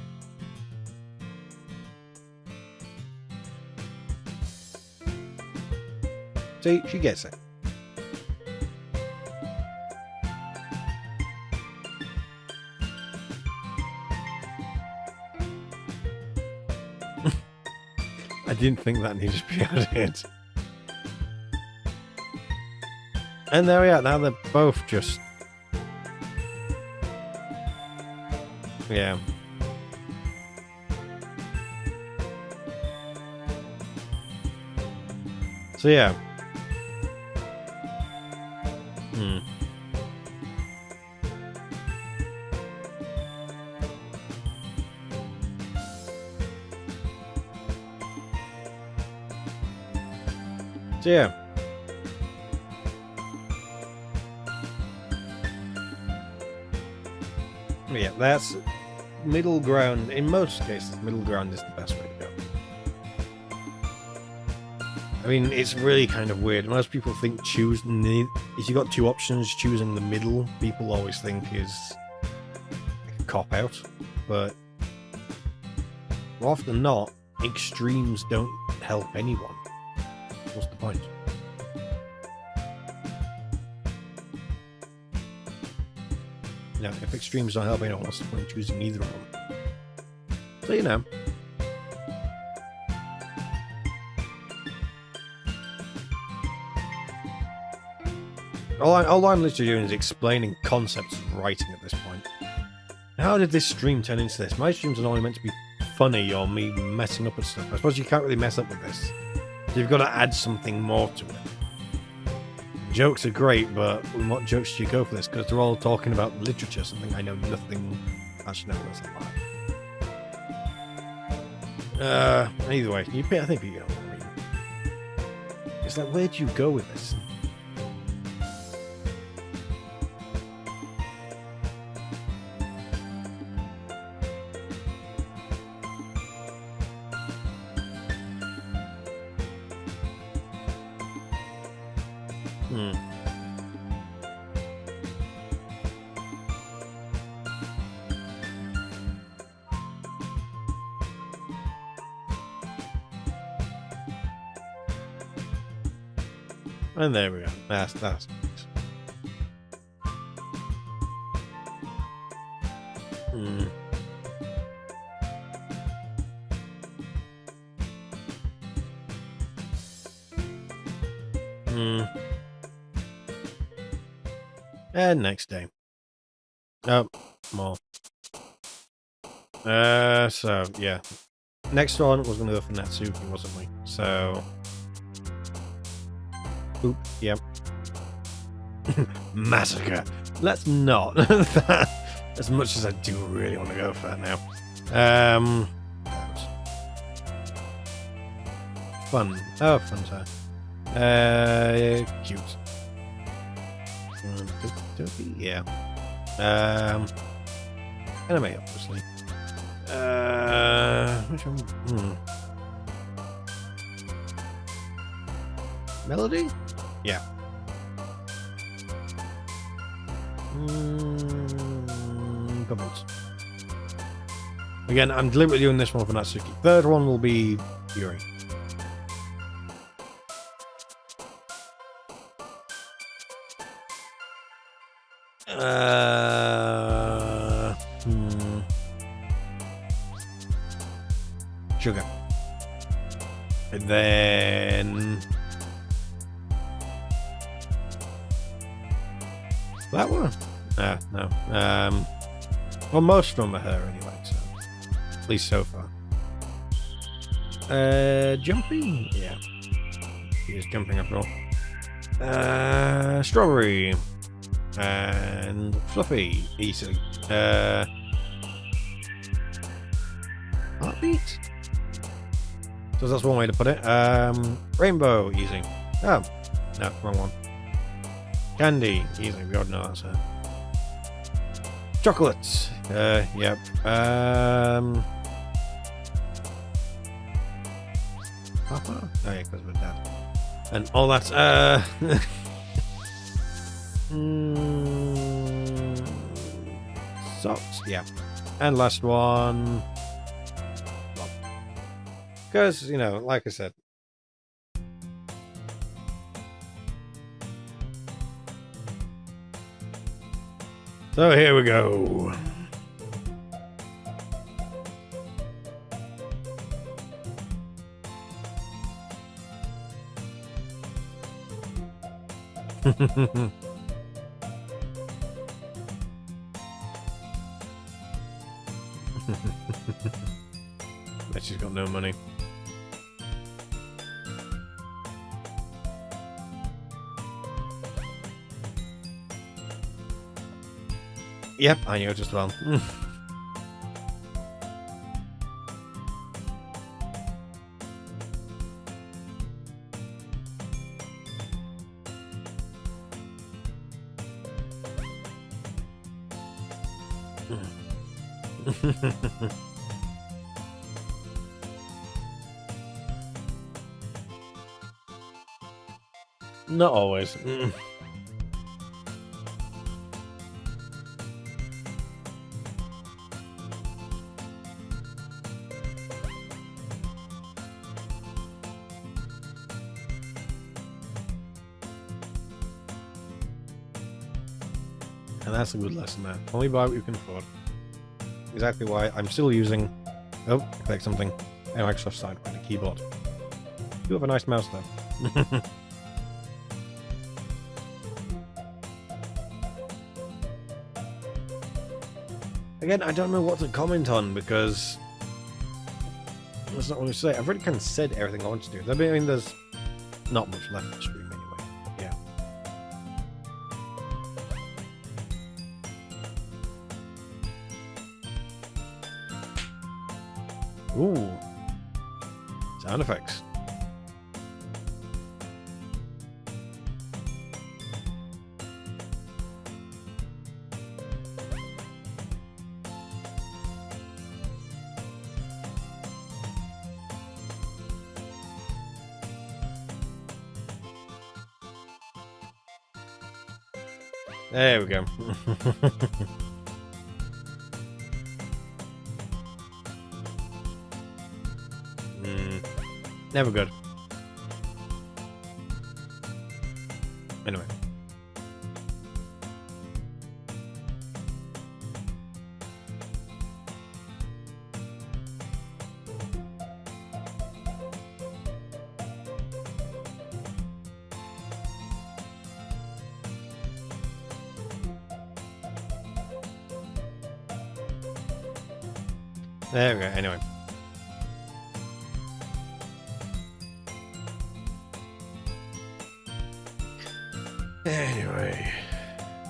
See, she gets it. I didn't think that needed to be added. And there we are. Now they're both just... Yeah. So yeah. So yeah. Yeah, that's middle ground. In most cases, middle ground is the best way to go. I mean, it's really kind of weird. Most people think choosing if you got two options, choosing the middle, people always think is a cop out. But more often than not, extremes don't help anyone. What's the point? You know, if extremes don't help anyone, what's the point of choosing either of them? So, you know. All I'm literally doing is explaining concepts of writing at this point. How did this stream turn into this? My streams are only meant to be funny or me messing up and stuff. I suppose you can't really mess up with this. So you've got to add something more to it. Jokes are great, but what jokes do you go for this? Because they're all talking about literature, something I know nothing. Actually, no, that's a lie. Either way, I think you know what I mean. It's like, where do you go with this? And there we go. That's nice. And next day. Oh, more. So yeah. Next one was gonna go for Natsuki, wasn't we? So oop, yep. Massacre. Let's not. As much as I do really want to go for that now. Fun. Oh, fun time. Cute. Doki, yeah. Anime, obviously. Which one? Melody? Yeah. Bubbles. Again, I'm deliberately doing this one for Natsuki. Third one will be Yuri. Sugar. And then that one? No. Well, most of them are her anyway, so at least so far. Jumpy? Yeah. He is jumping after all. Strawberry. And Fluffy. Easily. Heartbeat? So that's one way to put it. Rainbow, easy. Oh, no, wrong one. Candy, easy. We already know that's her. Chocolates. Yep. Papa? Oh yeah, because we're dad. And all that. Socks. Yeah. And last one. Because, you know, like I said. So here we go. Bet she's got no money. Yep, I knew it as well. Not always. And that's a good lesson there. Only buy what you can afford. Exactly why I'm still using... Oh, click something. A Microsoft side with a keyboard. You have a nice mouse though. Again, I don't know what to comment on because... That's not what I say. I've already kind of said everything I want to do. I mean, there's not much left to stream anyway. But yeah. Ooh. Sound effects. There we go. Never good. Anyway. There we go, anyway. Anyway,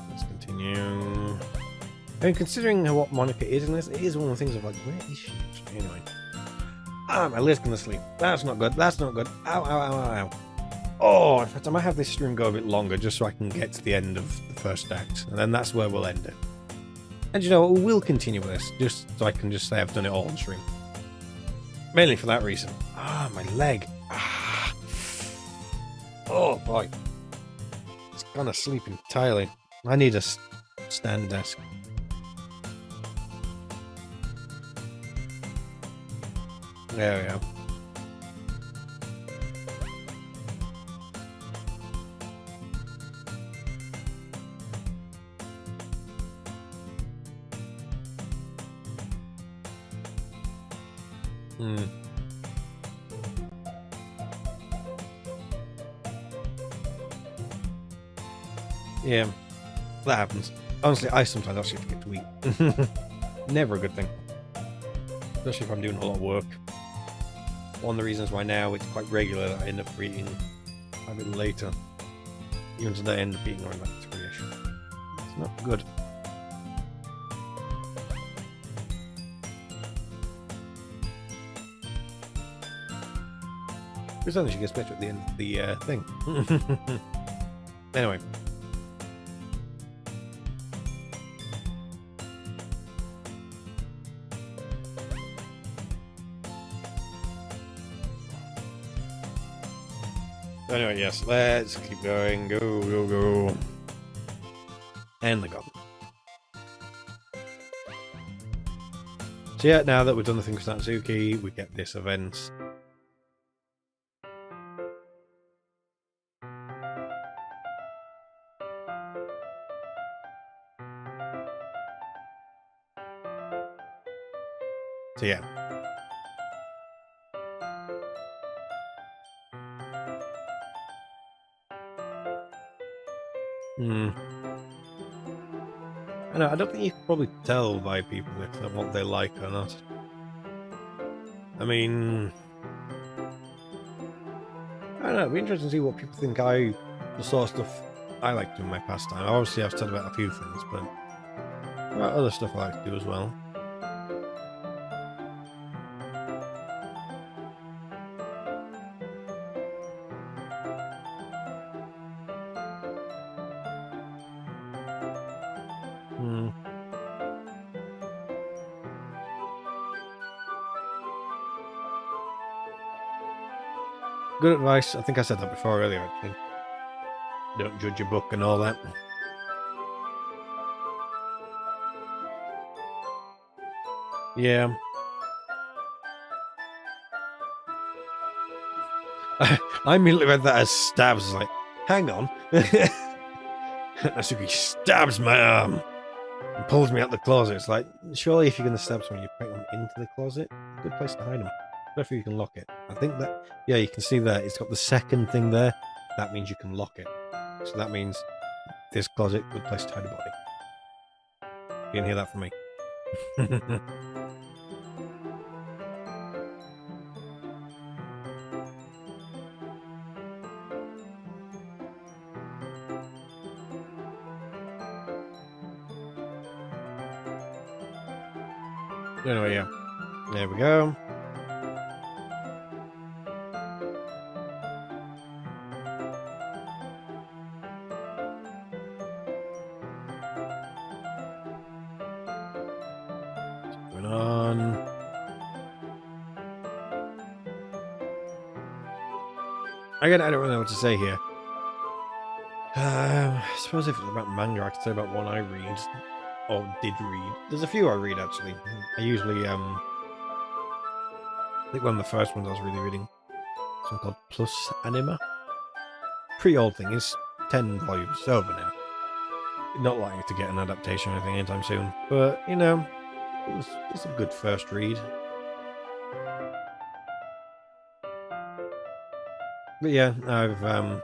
let's continue. I mean, considering what Monica is in this, it is one of the things of like, where is she? Anyway. Ah, my lid's gonna sleep. That's not good. That's not good. Ow, ow, ow, ow, ow. Oh, in fact, I might have this stream go a bit longer just so I can get to the end of the first act. And then that's where we'll end it. And you know, we'll continue with this, just so I can just say I've done it all on stream. Mainly for that reason. Ah, my leg. Ah. Oh, boy. It's gone asleep entirely. I need a stand desk. There we go. Hmm. Yeah, that happens. Honestly, I sometimes actually forget to eat. Never a good thing. Especially if I'm doing a lot of work. One of the reasons why now it's quite regular that I end up eating a bit later. Even today I end up eating around like 3-ish. It's not good. Because she gets better at the end of the thing. Anyway. Anyway, yes, let's keep going. Go, go, go. And they're gone. So yeah, now that we've done the thing with Natsuki, we get this event. So yeah. I know, I don't think you can probably tell by people if what they like or not. I mean, I don't know, it'd be interesting to see what people think the sort of stuff I like to do in my pastime. Obviously, I've said about a few things, but there are other stuff I like to do as well. Good advice. I think I said that before earlier, actually. Don't judge a book and all that. Yeah. I immediately read that as stabs. I was like, hang on. Natsuki stabs my arm and pulls me out the closet. It's like, surely if you're going to stab someone, you put them into the closet. Good place to hide them. Especially if you can lock it. I think that, yeah, you can see there. It's got the second thing there. That means you can lock it. So that means this closet, good place to hide a body. You can hear that from me. Anyway, yeah. There we go. What's going on? Again, I don't really know what to say here. I suppose if it's about manga, I could say about one I read. Or did read. There's a few I read, actually. I usually, I think one of the first ones I was really reading. Something called Plus Anima. Pretty old thing. It's 10 volumes. It's over now. Not likely to get an adaptation or anything anytime soon. But, you know, it's a good first read. But yeah, I've,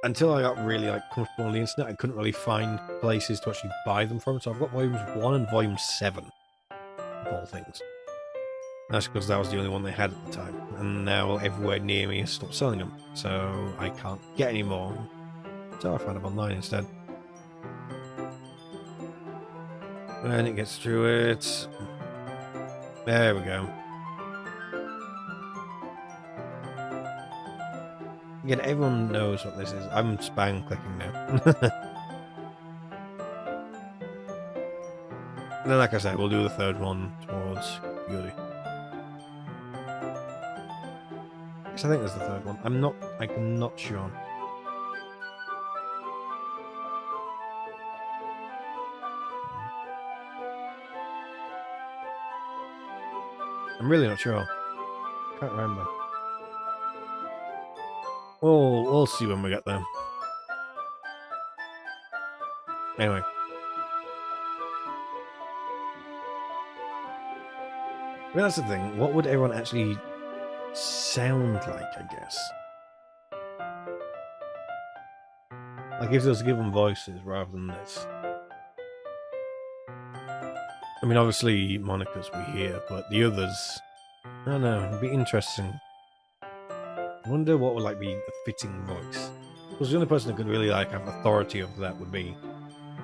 until I got really comfortable on the internet, I couldn't really find places to actually buy them from. So I've got volumes 1 and volume 7 of all things. That's because that was the only one they had at the time, and now everywhere near me has stopped selling them, so I can't get any more. So I found them online instead. And it gets through it. There we go. Again, everyone knows what this is. I'm spam clicking now. And then, like I said, we'll do the third one towards Yuri. I think there's the third one. I'm not sure. I'm really not sure. Can't remember. We'll see when we get there. Anyway. Well, that's the thing. What would everyone actually sound like, I guess? Like if there was given voices rather than this. I mean, obviously Monica's we hear, but the others, I don't know. It'd be interesting. I wonder what would like be the fitting voice. Because the only person who could really like have authority over that would be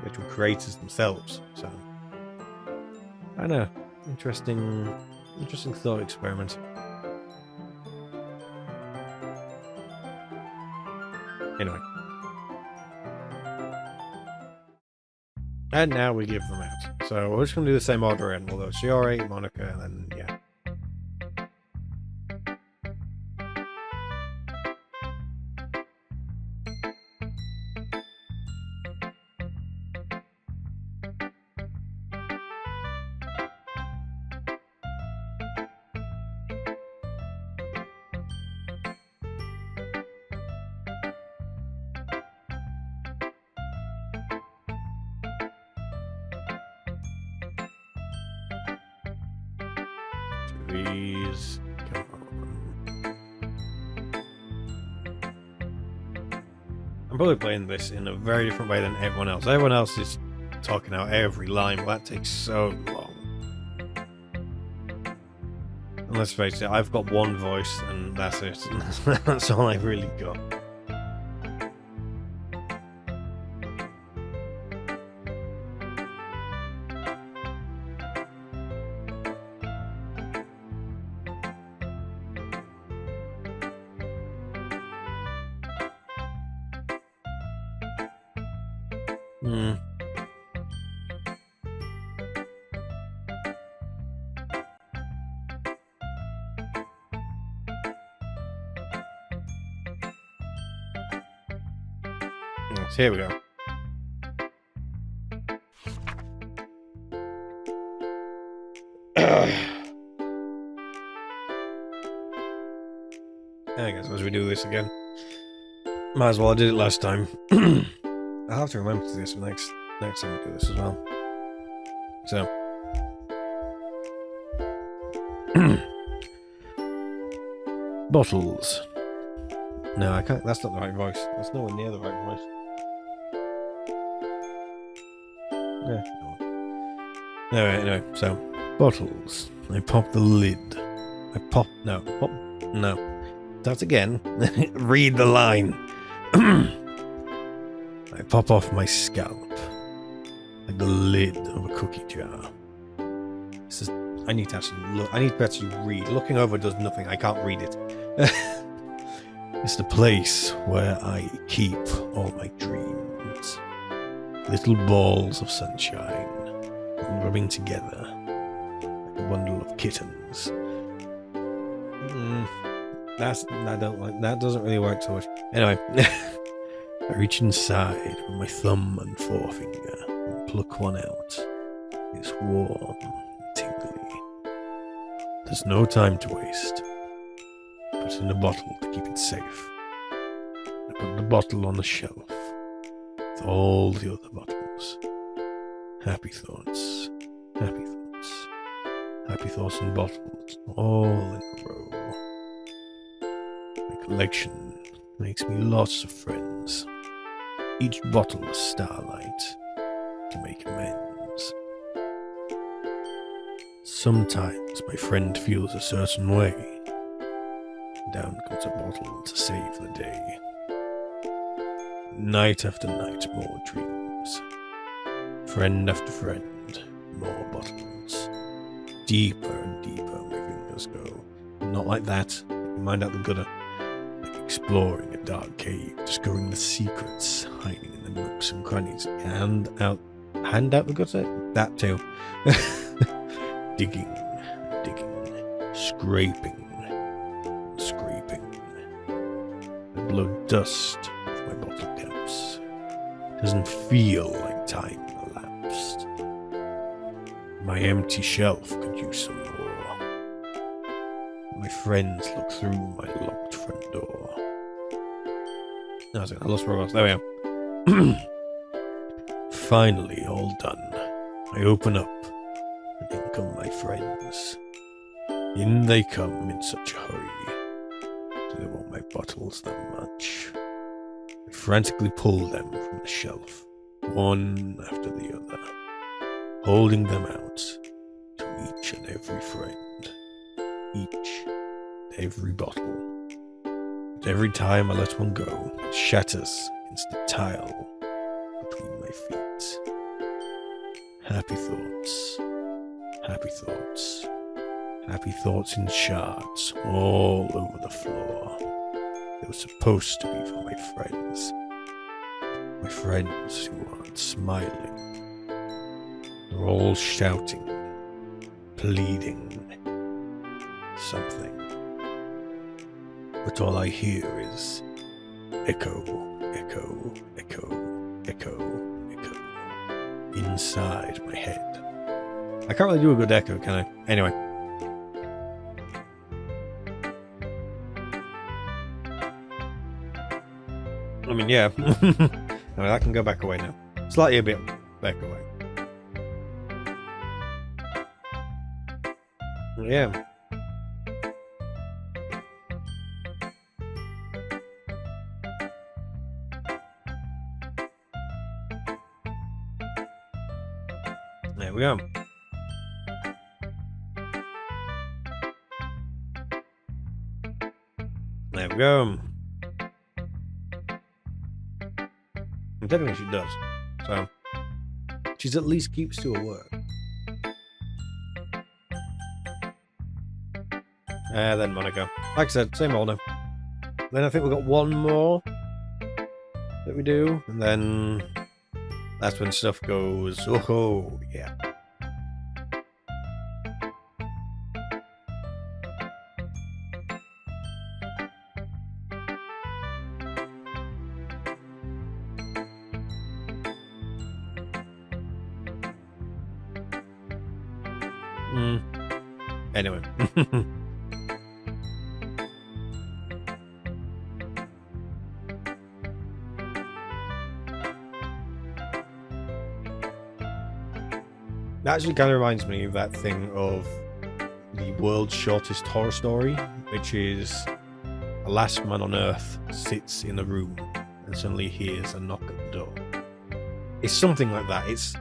the actual creators themselves. So I don't know. Interesting thought experiment. Anyway. And now we give them out. So we're just going to do the same order again, although Shiori, Monica, and then, yeah. Please come on. I'm probably playing this in a very different way than everyone else. Everyone else is talking out every line, but that takes so long. And let's face it, I've got one voice and that's it. That's all I've really got. Here we go. I guess as we do this again. Might as well, I did it last time. I'll have to remember to do this next time we do this as well. So. Bottles. No, I can't. That's not the right voice. That's nowhere near the right voice. Yeah. Anyway, so bottles. I pop the lid. No. Start again. Read the line. I pop off my scalp like the lid of a cookie jar. This is. I need to actually look. I need to actually read. Looking over does nothing. I can't read it. It's the place where I keep all my dreams. Little balls of sunshine, rubbing together like a bundle of kittens. I don't like that. Doesn't really work so much. Anyway, I reach inside with my thumb and forefinger and pluck one out. It's warm, and tingly. There's no time to waste. Put it in a bottle to keep it safe. I put the bottle on the shelf with all the other bottles. Happy thoughts, happy thoughts, happy thoughts in bottles, all in a row. My collection makes me lots of friends. Each bottle a starlight to make amends. Sometimes my friend feels a certain way. Down comes a bottle to save the day. Night after night, more dreams. Friend after friend, more bottles. Deeper and deeper my fingers go. Not like that, mind out the gutter. Like exploring a dark cave, discovering the secrets hiding in the nooks and crannies. Hand out the gutter? That too. Digging, scraping. The blood dust of my bottle caps doesn't feel like time elapsed. My empty shelf could use some more. My friends look through my locked front door. No, I lost my voice. There we are. Finally, all done. I open up, and in come my friends. In they come in such a hurry. Do they want my bottles that much? I frantically pull them from the shelf, one after the other, holding them out to each and every friend, each and every bottle. But every time I let one go, it shatters against the tile between my feet. Happy thoughts, happy thoughts, happy thoughts in shards all over the floor. They were supposed to be for my friends. My friends who aren't smiling. They're all shouting, pleading, something. But all I hear is echo, echo, echo, echo, echo inside my head. I can't really do a good echo, can I? Anyway. I mean, yeah. I mean, I can go back away now. Slightly a bit back away. Yeah. There we go. There we go. And technically she does. So she's at least keeps to her word. Then Monica. Like I said, same old now. Then I think we've got one more that we do, and then that's when stuff goes, oh yeah. Anyway. That actually kind of reminds me of that thing of the world's shortest horror story, which is a last man on Earth sits in a room and suddenly hears a knock at the door. It's something like that. It's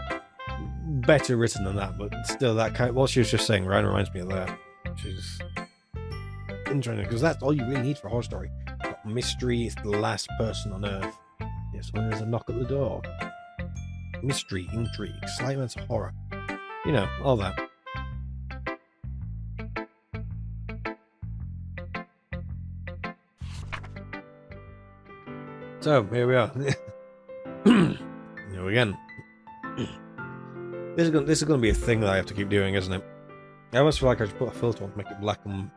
better written than that, but still, that kind of, what she was just saying, Ryan, reminds me of that, which is interesting because that's all you really need for a horror story. Got mystery, it's the last person on Earth. Yes, when there's a knock at the door. Mystery, intrigue, slight amounts of horror. You know, all that. So, here we are. Here again. This is going to be a thing that I have to keep doing, isn't it? I almost feel like I should put a filter on to make it black and,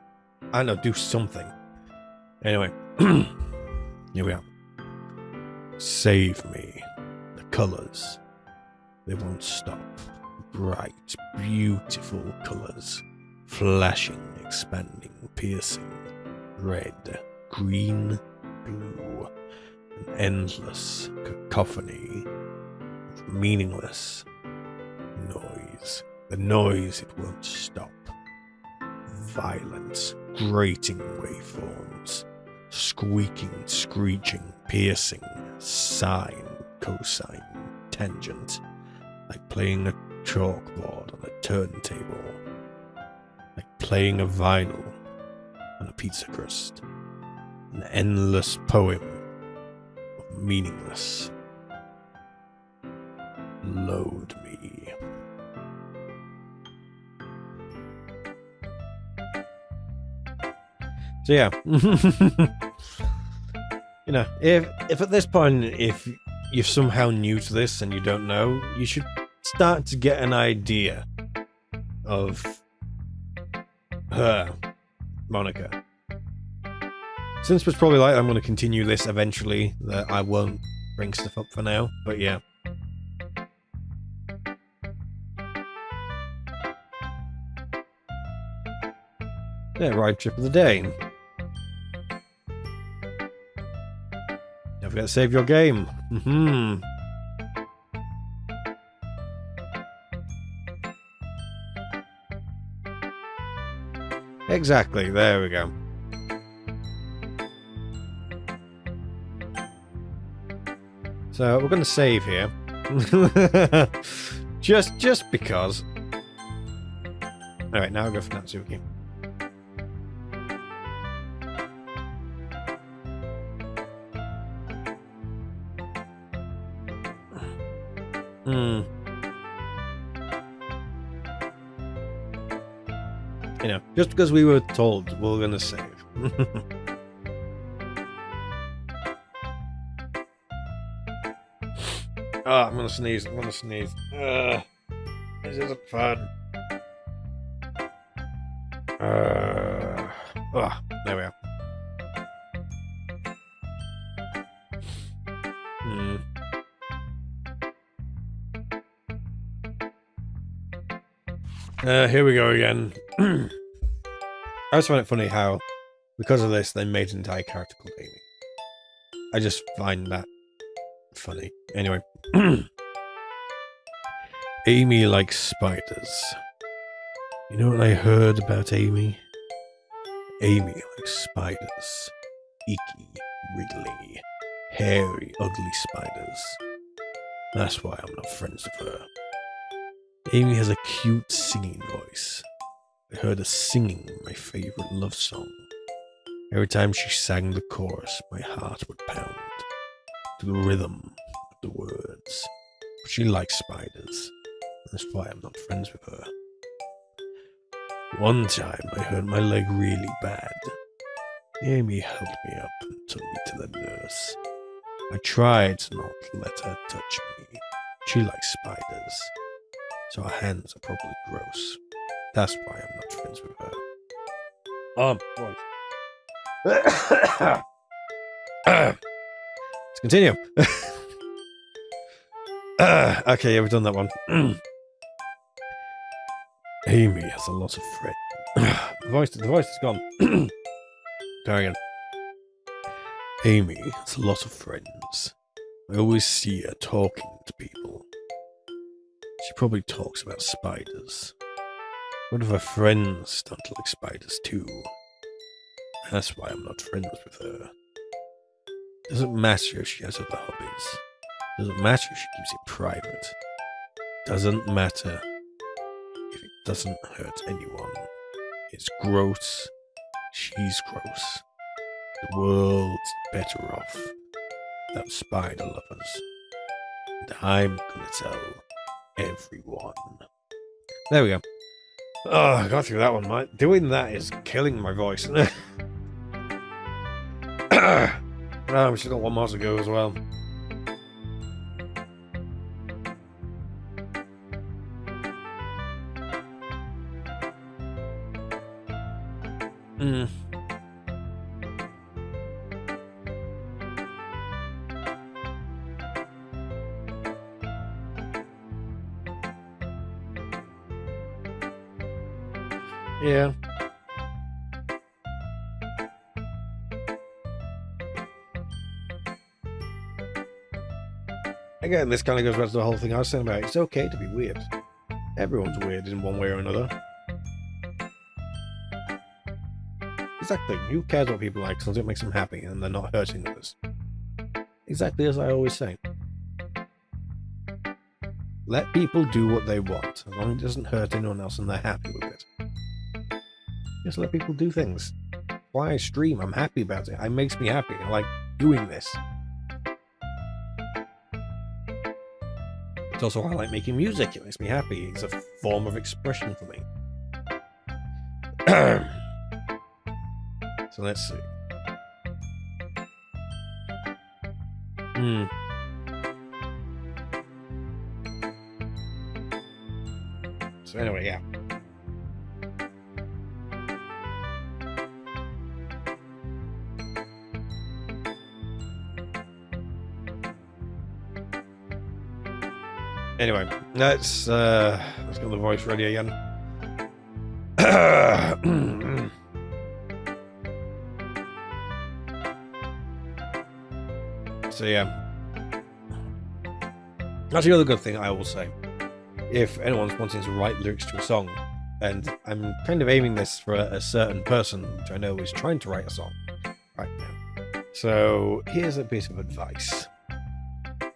I don't know, do something. Anyway. Here we are. Save me. The colours. They won't stop. Bright, beautiful colours. Flashing, expanding, piercing. Red, green, blue. An endless cacophony of meaningless noise. The noise it won't stop. Violent, grating waveforms. Squeaking, screeching, piercing. Sine, cosine, tangent. Like playing a chalkboard on a turntable. Like playing a vinyl on a pizza crust. An endless poem of meaningless. Load me. So yeah. You know, if at this point, if you're somehow new to this and you don't know, you should start to get an idea of her, Monica. Since it's probably like I'm going to continue this eventually, that I won't bring stuff up for now, but yeah. Yeah, ride trip of the day. Don't forget to save your game. Exactly, there we go. So we're gonna save here. just because. Alright, now I'll go for Natsuki. You know, just because we were told we're gonna save. I'm gonna sneeze. This isn't fun. There we are. Here we go again. I just find it funny how, because of this, they made an entire character called Amy. I just find that funny. Anyway. Amy likes spiders. You know what I heard about Amy? Amy likes spiders. Icky, wriggly, hairy, ugly spiders. That's why I'm not friends with her. Amy has a cute singing voice. I heard her singing my favorite love song. Every time she sang the chorus, my heart would pound to the rhythm of the words. But she likes spiders. That's why I'm not friends with her. One time I hurt my leg really bad. Amy helped me up and took me to the nurse. I tried to not let her touch me. She likes spiders, so her hands are probably gross. That's why I'm not friends with her. Let's continue. Okay, yeah, we've done that one. Amy has a lot of friends. The voice is gone. Try again. Amy has a lot of friends. I always see her talking to people. She probably talks about spiders. What if her friends don't like spiders too? That's why I'm not friends with her. Doesn't matter if she has other hobbies. Doesn't matter if she keeps it private. Doesn't matter if it doesn't hurt anyone. It's gross. She's gross. The world's better off without spider lovers. And I'm gonna tell everyone. There we go. Oh, I got through that one. Doing that is killing my voice. Oh, we still got one more to go as well. Yeah. Again, this kind of goes back to the whole thing I was saying about it's okay to be weird. Everyone's weird in one way or another. Exactly. Who cares what people like as long as it makes them happy and they're not hurting others? Exactly as I always say. Let people do what they want, as long as it doesn't hurt anyone else and they're happy with it. Just let people do things. Why I stream, I'm happy about it. It makes me happy. I like doing this. It's also why I like making music. It makes me happy. It's a form of expression for me. So let's see. So anyway, yeah. Anyway, let's get the voice ready again. So yeah, that's the other good thing I will say. If anyone's wanting to write lyrics to a song, and I'm kind of aiming this for a certain person, which I know is trying to write a song right now. So here's a bit of advice.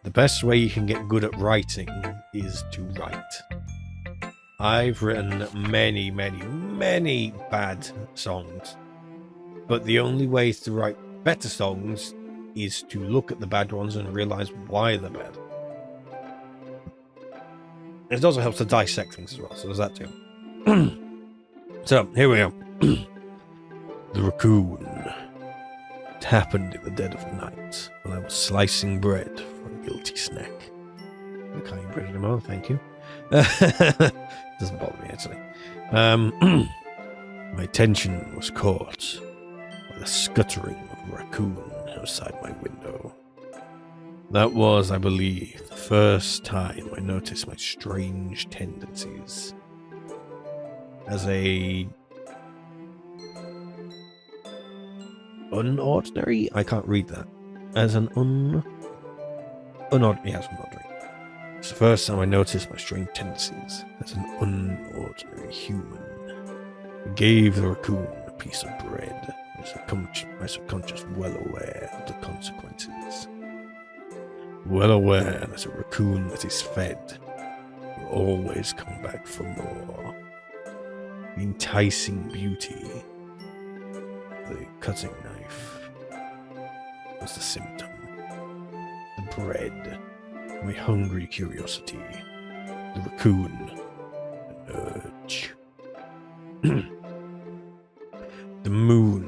The best way you can get good at writing is to write. I've written many, many, many bad songs, but the only way to write better songs is to look at the bad ones and realize why they're bad. It also helps to dissect things as well, so there's that too. So, here we are. The raccoon. It happened in the dead of night when I was slicing bread for a guilty snack. I can't eat bread anymore, thank you. Doesn't bother me, actually. My attention was caught by the scuttering of a raccoon outside my window. That was, I believe, the first time I noticed my strange tendencies. As a unordinary? I can't read that. As an unordinary. It's the first time I noticed my strange tendencies as an unordinary human. I gave the raccoon a piece of bread. My subconscious well aware of the consequences. Well aware that a raccoon that is fed will always come back for more. The enticing beauty of the cutting knife was the symptom. The bread, my hungry curiosity. The raccoon, an urge. The moon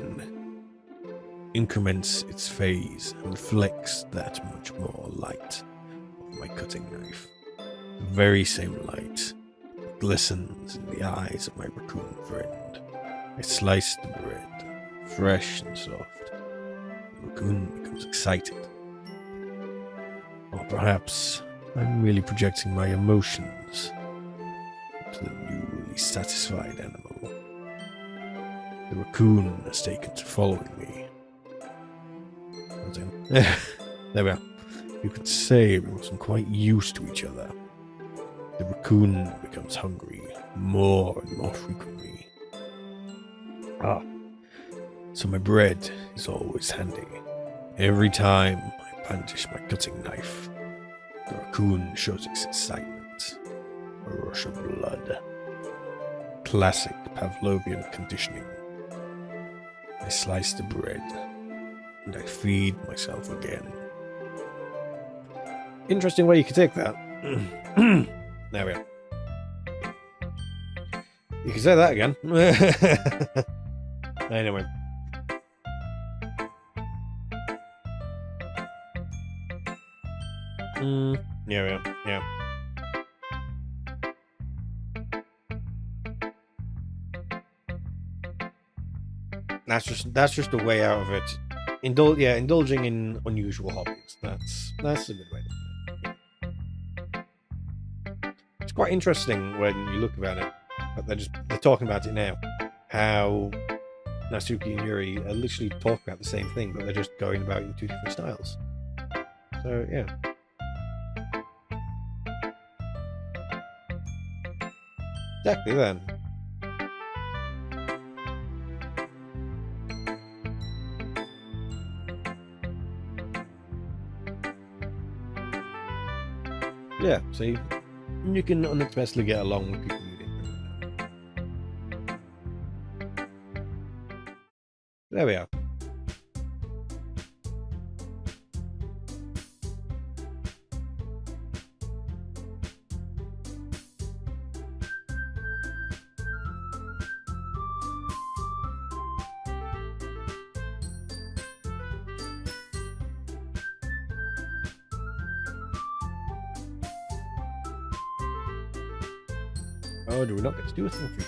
increments its phase and reflects that much more light of my cutting knife. The very same light that glistens in the eyes of my raccoon friend. I slice the bread, fresh and soft. The raccoon becomes excited. Or perhaps I'm really projecting my emotions to the newly satisfied animal. The raccoon has taken to following me. There we are. You could say we wasn't quite used to each other. The raccoon becomes hungry more and more frequently. So my bread is always handy. Every time I brandish my cutting knife, the raccoon shows its excitement. A rush of blood. Classic Pavlovian conditioning. I slice the bread, and I feed myself again. Interesting way you could take that. There we are. You can say that again. Anyway. Yeah, we are. Yeah. That's just a way out of it. Indulging in unusual hobbies. That's a good way to put it. It's quite interesting when you look about it, but they're talking about it now. How Natsuki and Yuri are literally talking about the same thing, but they're just going about it in two different styles. So yeah. Exactly then. Yeah, see, you can unexpectedly get along with people you didn't know. There we are. Oh, do we not get to do a thing for you?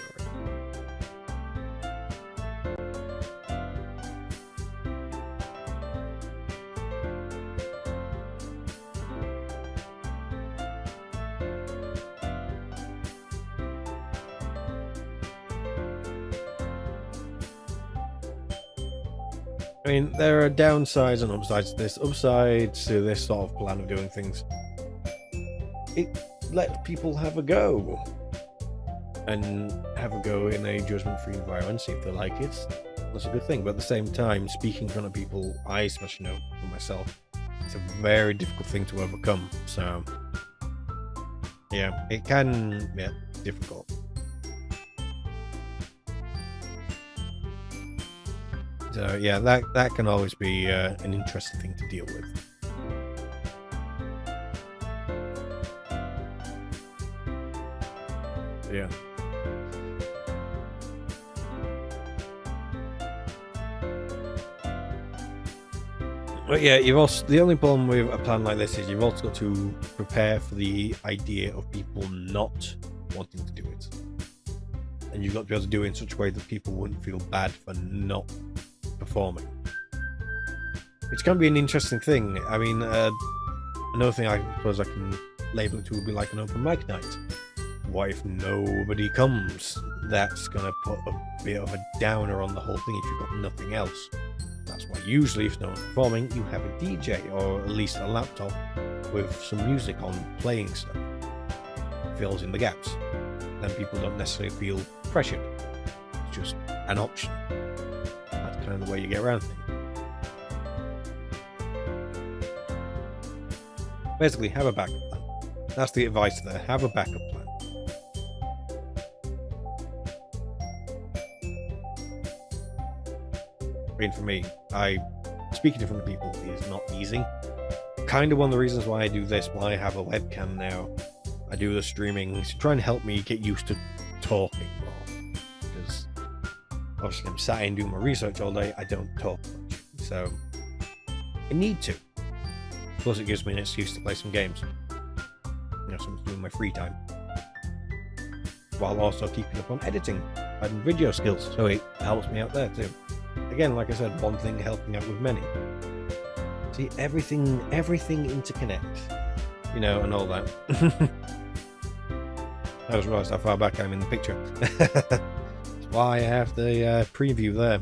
I mean, there are downsides and upsides to this. Upsides to this sort of plan of doing things. It lets people have a go. And have a go in a judgment-free environment, see if they like it. That's a good thing. But at the same time, speaking in front of people, I especially know for myself, it's a very difficult thing to overcome. So, yeah, it can be difficult. So, yeah, that can always be an interesting thing to deal with. Yeah. But yeah, you've also, the only problem with a plan like this is you've also got to prepare for the idea of people not wanting to do it. And you've got to be able to do it in such a way that people wouldn't feel bad for not performing. It's going to be an interesting thing. I mean, another thing I suppose I can label it to would be like an open mic night. What if nobody comes? That's going to put a bit of a downer on the whole thing if you've got nothing else. That's why usually if no one's performing, you have a DJ or at least a laptop with some music on playing stuff. Fills in the gaps. Then people don't necessarily feel pressured. It's just an option. That's kind of the way you get around things. Basically, have a backup plan. That's the advice there. Have a backup plan. For me, speaking in front of people is not easy. Kind of one of the reasons why I do this, why I have a webcam now, I do the streaming, is to try and help me get used to talking more. Because obviously I'm sat in doing my research all day, I don't talk much. So I need to. Plus it gives me an excuse to play some games. You know, something to do in my free time. While also keeping up on editing and video skills. So it helps me out there too. Again, like I said, one thing helping out with many. See, everything interconnects, you know, and all that. I just realised how far back I'm in the picture. That's why I have the preview there.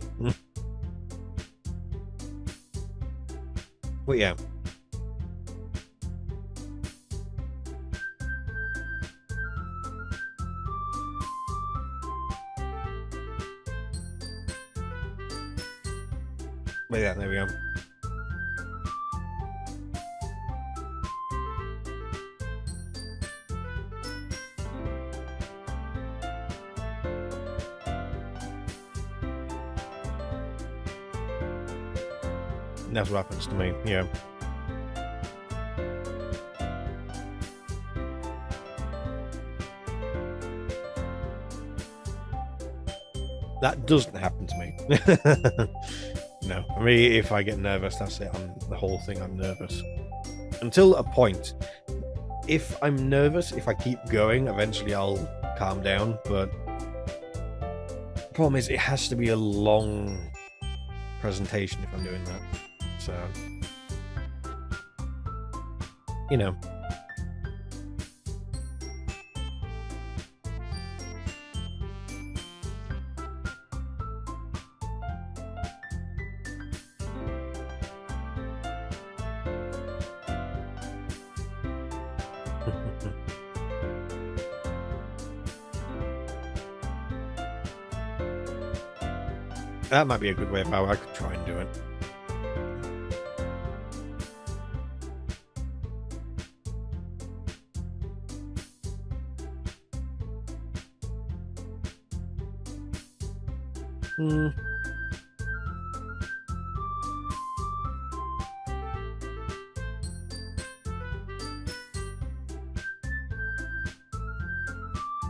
But yeah. But yeah, there we go. And that's what happens to me, yeah. That doesn't happen to me. No, for me, if I get nervous, that's it. The whole thing, I'm nervous. Until a point. If I'm nervous, if I keep going, eventually I'll calm down. But the problem is, it has to be a long presentation if I'm doing that. So, you know. That might be a good way of how I could try and do it. Here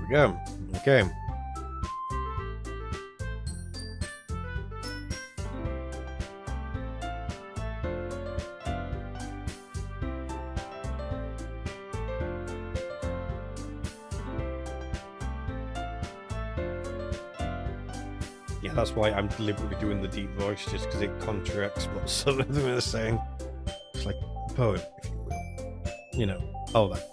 we go. Okay. Yeah, that's why I'm deliberately doing the deep voice, just because it contradicts what some of them are saying. It's like a poem, if you will. You know, all that.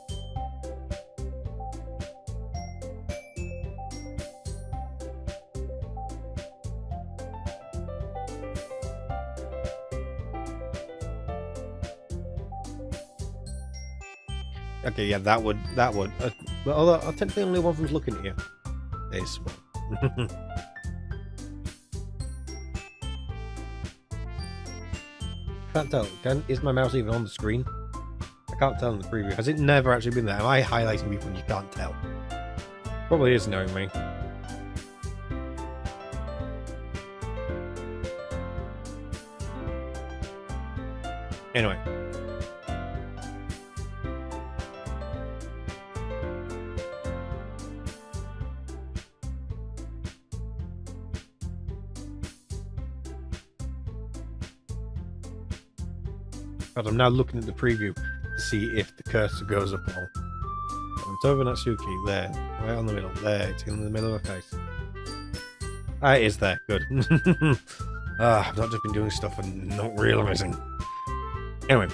Okay, yeah, that would. But although technically only one of them's looking at you. This one. Can't tell. Is my mouse even on the screen? I can't tell in the preview. Has it never actually been there? Am I highlighting people and you can't tell? Probably is knowing me. Anyway. But I'm now looking at the preview to see if the cursor goes up all. It's over Natsuki, there. Right on the middle. There, it's in the middle of her face. Ah, it is there. Good. I've not just been doing stuff and not realising. Anyway.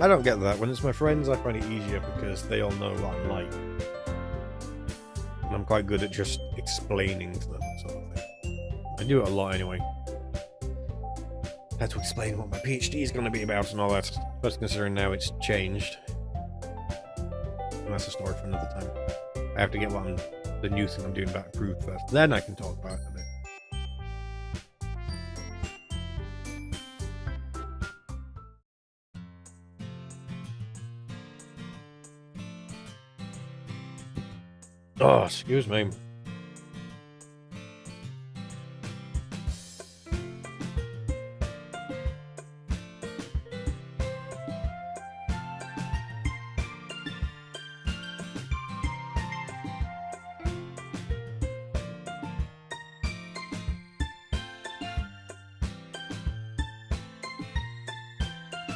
I don't get that. When it's my friends, I find it easier because they all know what I'm like. And I'm quite good at just explaining to them, sort of thing. I do it a lot anyway. I had to explain what my PhD is going to be about and all that. But considering now it's changed. And that's a story for another time. I have to get the new thing I'm doing about approved first. Then I can talk about it a bit. Oh, excuse me.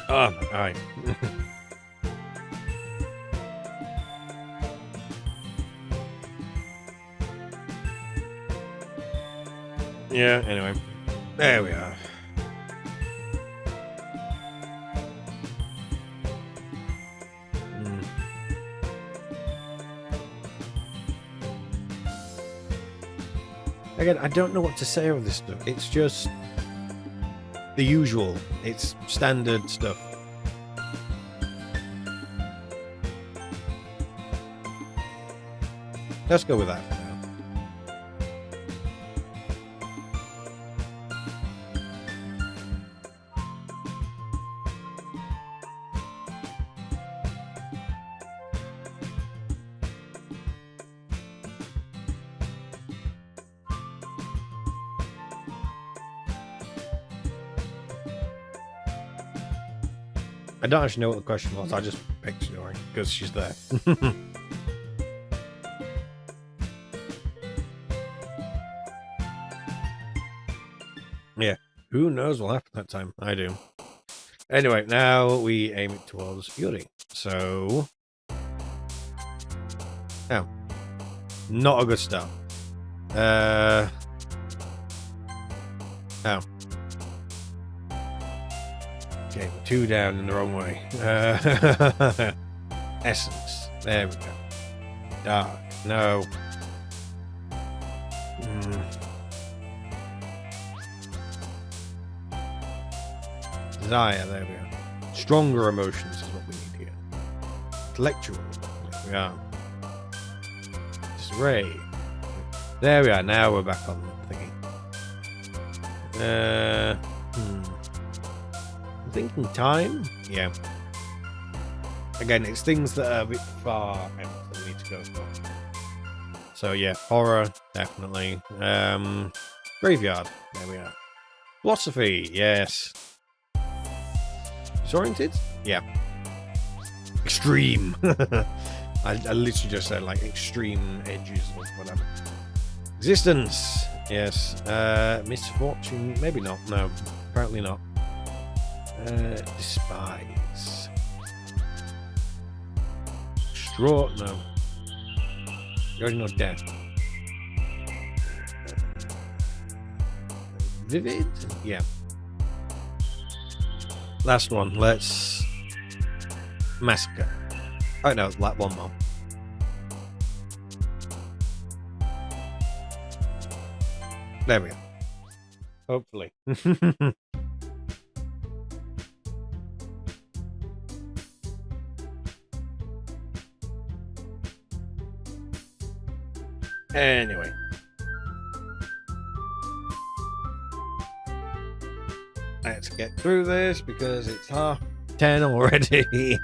Oh, my eye. Yeah, anyway. There we are. Again, I don't know what to say over this stuff. It's just the usual. It's standard stuff. Let's go with that for now. I don't actually know what the question was. I just picked Shiori because she's there. Yeah, who knows what happened that time? I do. Anyway, now we aim it towards Yuri. So, now, not a good start. Now. Okay, 2 down in the wrong way. Essence. There we go. Dark. No. Desire. There we go. Stronger emotions is what we need here. Intellectual. There we are. Disarray. There we are. Now we're back on the thingy. Thinking time? Yeah. Again, it's things that are a bit far out that we need to go for. So yeah, horror, definitely. Graveyard, there we are. Philosophy, yes. Disoriented? Yeah. Extreme. I literally just said like extreme edges or whatever. Existence, yes. Misfortune, maybe not, no. Apparently not. Despise. Distraught, no. Original death. Vivid? Yeah. Last one, let's... Massacre. Oh no, like one more. There we go. Hopefully. Anyway. Let's get through this because it's 10:30 already.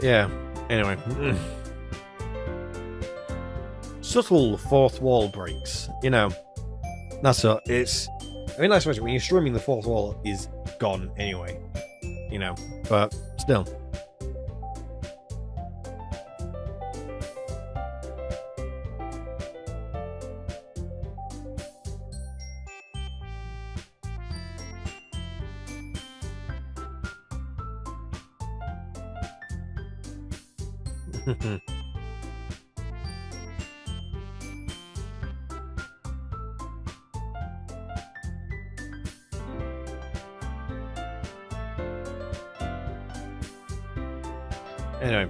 Yeah. Anyway. Subtle fourth wall breaks. You know, that's a. It's. I mean, let's imagine when you're streaming, the fourth wall is gone anyway. You know, but still. Anyway.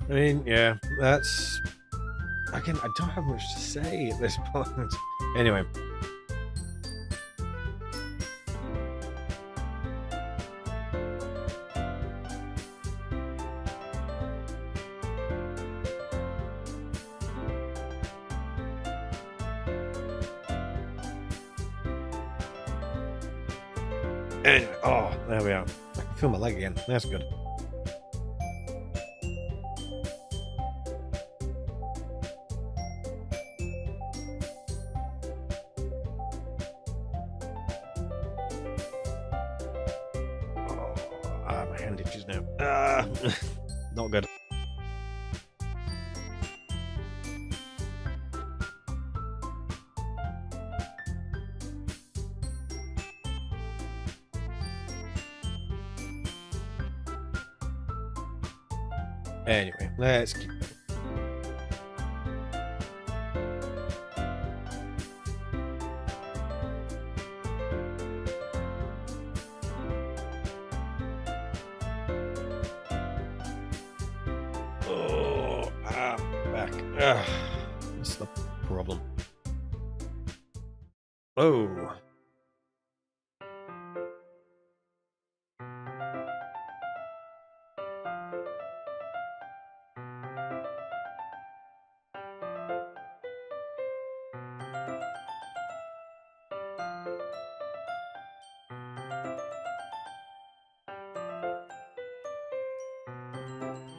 I mean, yeah, that's... Again, I don't have much to say at this point. Anyway. Anyway, oh, there we are. I can feel my leg again. That's good. My hand itches now. Not good. Anyway, let's keep going. That's the problem. Oh.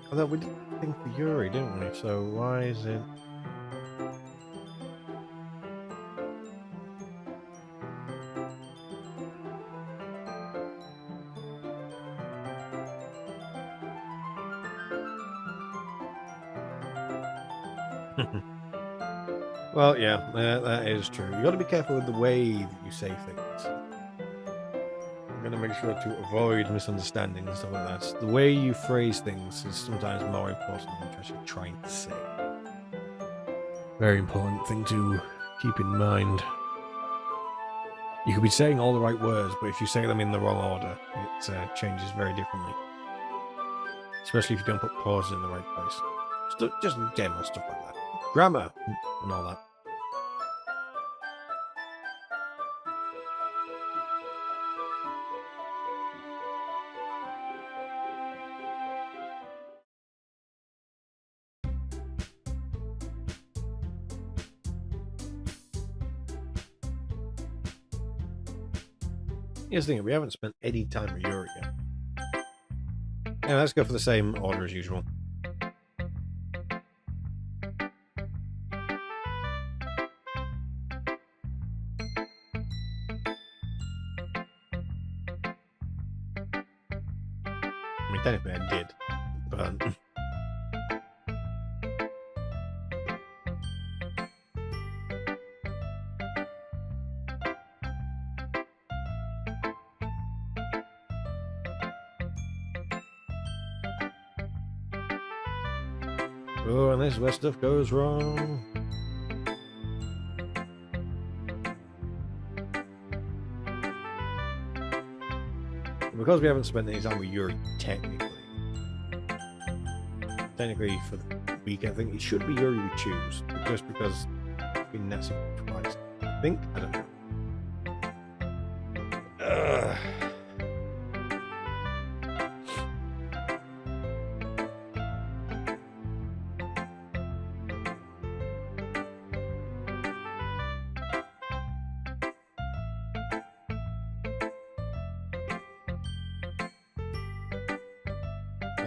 Although we did think for Yuri, didn't we? So why is it... Well, yeah, that is true. You got to be careful with the way that you say things. I'm going to make sure to avoid misunderstandings and stuff like that. The way you phrase things is sometimes more important than what you're actually trying to say. Very important thing to keep in mind. You could be saying all the right words, but if you say them in the wrong order, it changes very differently. Especially if you don't put pauses in the right place. Just general stuff like that. Grammar and all that. Here's the thing, we haven't spent any time with Yuri yet. Yeah, let's go for the same order as usual. mean, technically I did, but... Oh, and this is where stuff goes wrong. Because we haven't spent any time with Yuri, technically for the week, I think it should be Yuri we choose, just because it's been Nazi twice. I think? I don't know.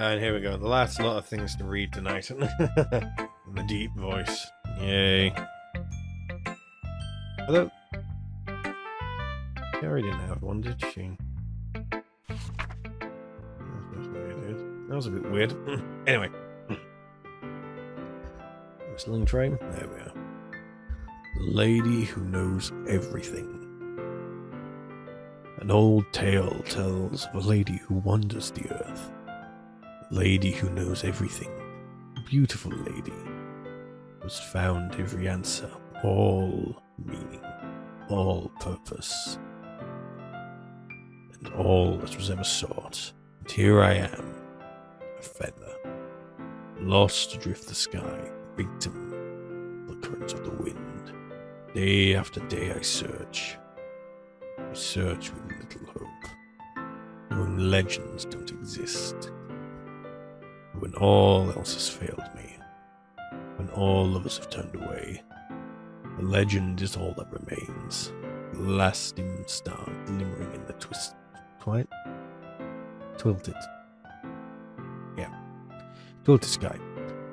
And here we go. The last lot of things to read tonight. The deep voice. Yay. Although, Carrie didn't have one, did she? That was a bit weird. Anyway. Whistling train. There we are. The lady who knows everything. An old tale tells of a lady who wanders the earth. Lady who knows everything, a beautiful lady, was found every answer, all meaning, all purpose, and all that was ever sought. And here I am, a feather, lost adrift the sky, victim of the currents of the wind. Day after day I search with little hope, knowing legends don't exist. When all else has failed me, when all of us have turned away, the legend is all that remains, the last dim star glimmering in the tilted sky,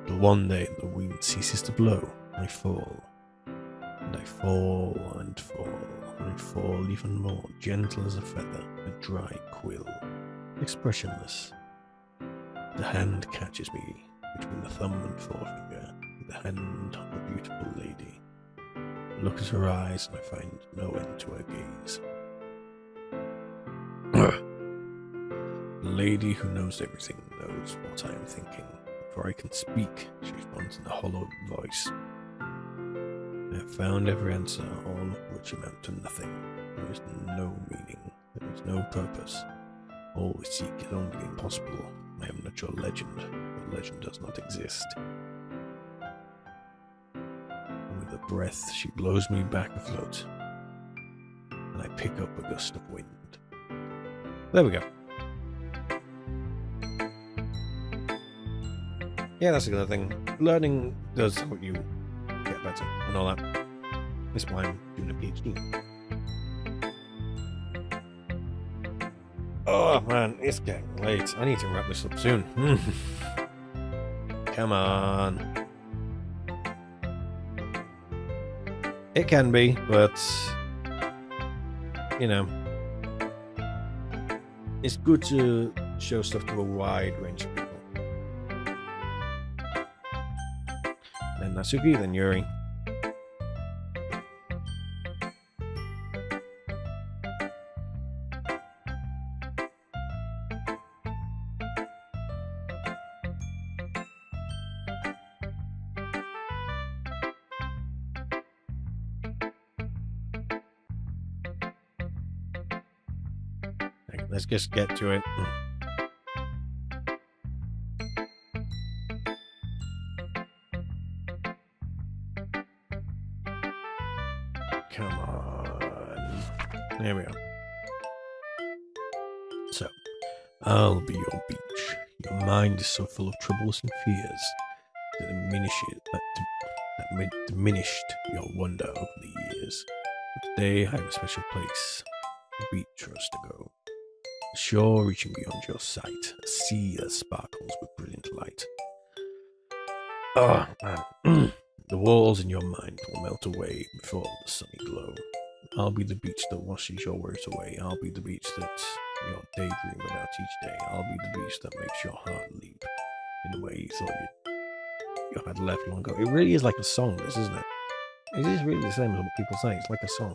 till one day the wind ceases to blow, I fall, and I fall, and fall, and I fall even more, gentle as a feather, a dry quill, expressionless. The hand catches me between the thumb and forefinger, the hand of a beautiful lady. I look at her eyes and I find no end to her gaze. The lady who knows everything knows what I am thinking. Before I can speak, she responds in a hollow voice. I have found every answer, all of which amount to nothing. There is no meaning, there is no purpose. All we seek is only the impossible. I am not your legend, but legend does not exist. With a breath, she blows me back afloat, and I pick up a gust of wind. There we go. Yeah, that's a good thing. Learning does help you get better and all that. That's why I'm doing a PhD. Oh man, it's getting late. I need to wrap this up soon. Come on. It can be, but you know, it's good to show stuff to a wide range of people. Then Natsuki, then Yuri. Let's just get to it. Come on. There we are. So, I'll be your beach. Your mind is so full of troubles and fears that diminished your wonder over the years. But today I have a special place, a beach for us to go. A shore reaching beyond your sight, a sea that sparkles with brilliant light. Oh, man. The walls in your mind will melt away before the sunny glow. I'll be the beach that washes your worries away. I'll be the beach that You're daydreaming about each day. I'll be the beast that makes your heart leap in a way you thought you had left long ago. It really is like a song, this, isn't it? It is really the same as what people say. It's like a song.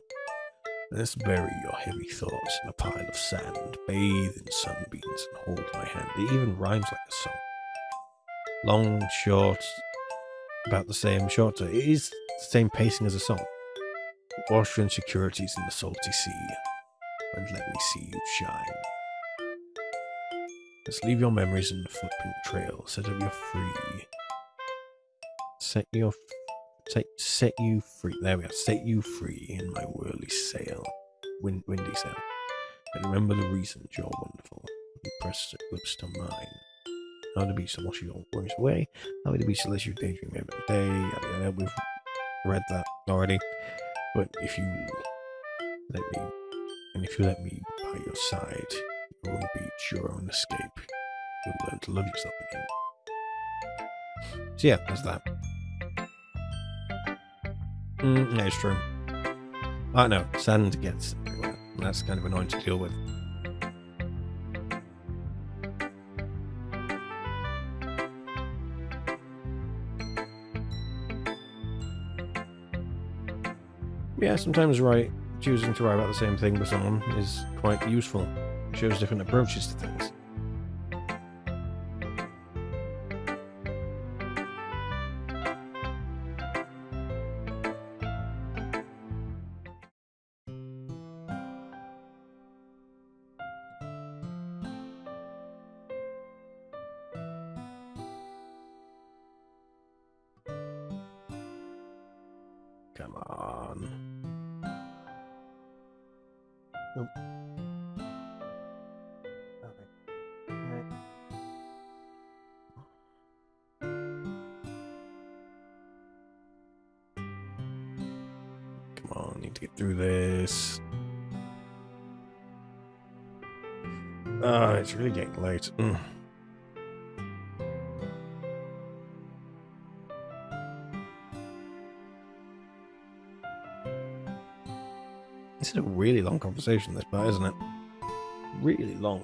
Let's bury your heavy thoughts in a pile of sand, bathe in sunbeams, and hold my hand. It even rhymes like a song. Long, short, about the same, shorter. It is the same pacing as a song. Wash your insecurities in the salty sea, and let me see you shine. Let's leave your memories in the footprint trail. Set you free. Set you free. There we are. Set you free in my whirly sail, windy sail. And remember the reasons you're wonderful. You press your lips to mine. How the beach to wash your worries away. How the beach to let you daydream every day. Yeah, we've read that already. But if you let me by your side, your own beach, your own escape, you'll learn to love yourself again. So yeah, there's that. Yeah, it's true. I know, sand gets everywhere, and that's kind of annoying to deal with. Yeah, sometimes choosing to write about the same thing with someone is quite useful. It shows different approaches to things. Come on. Nope. Okay. Come on, need to get through this. It's really getting late. This is a really long conversation, this part, isn't it? Really long.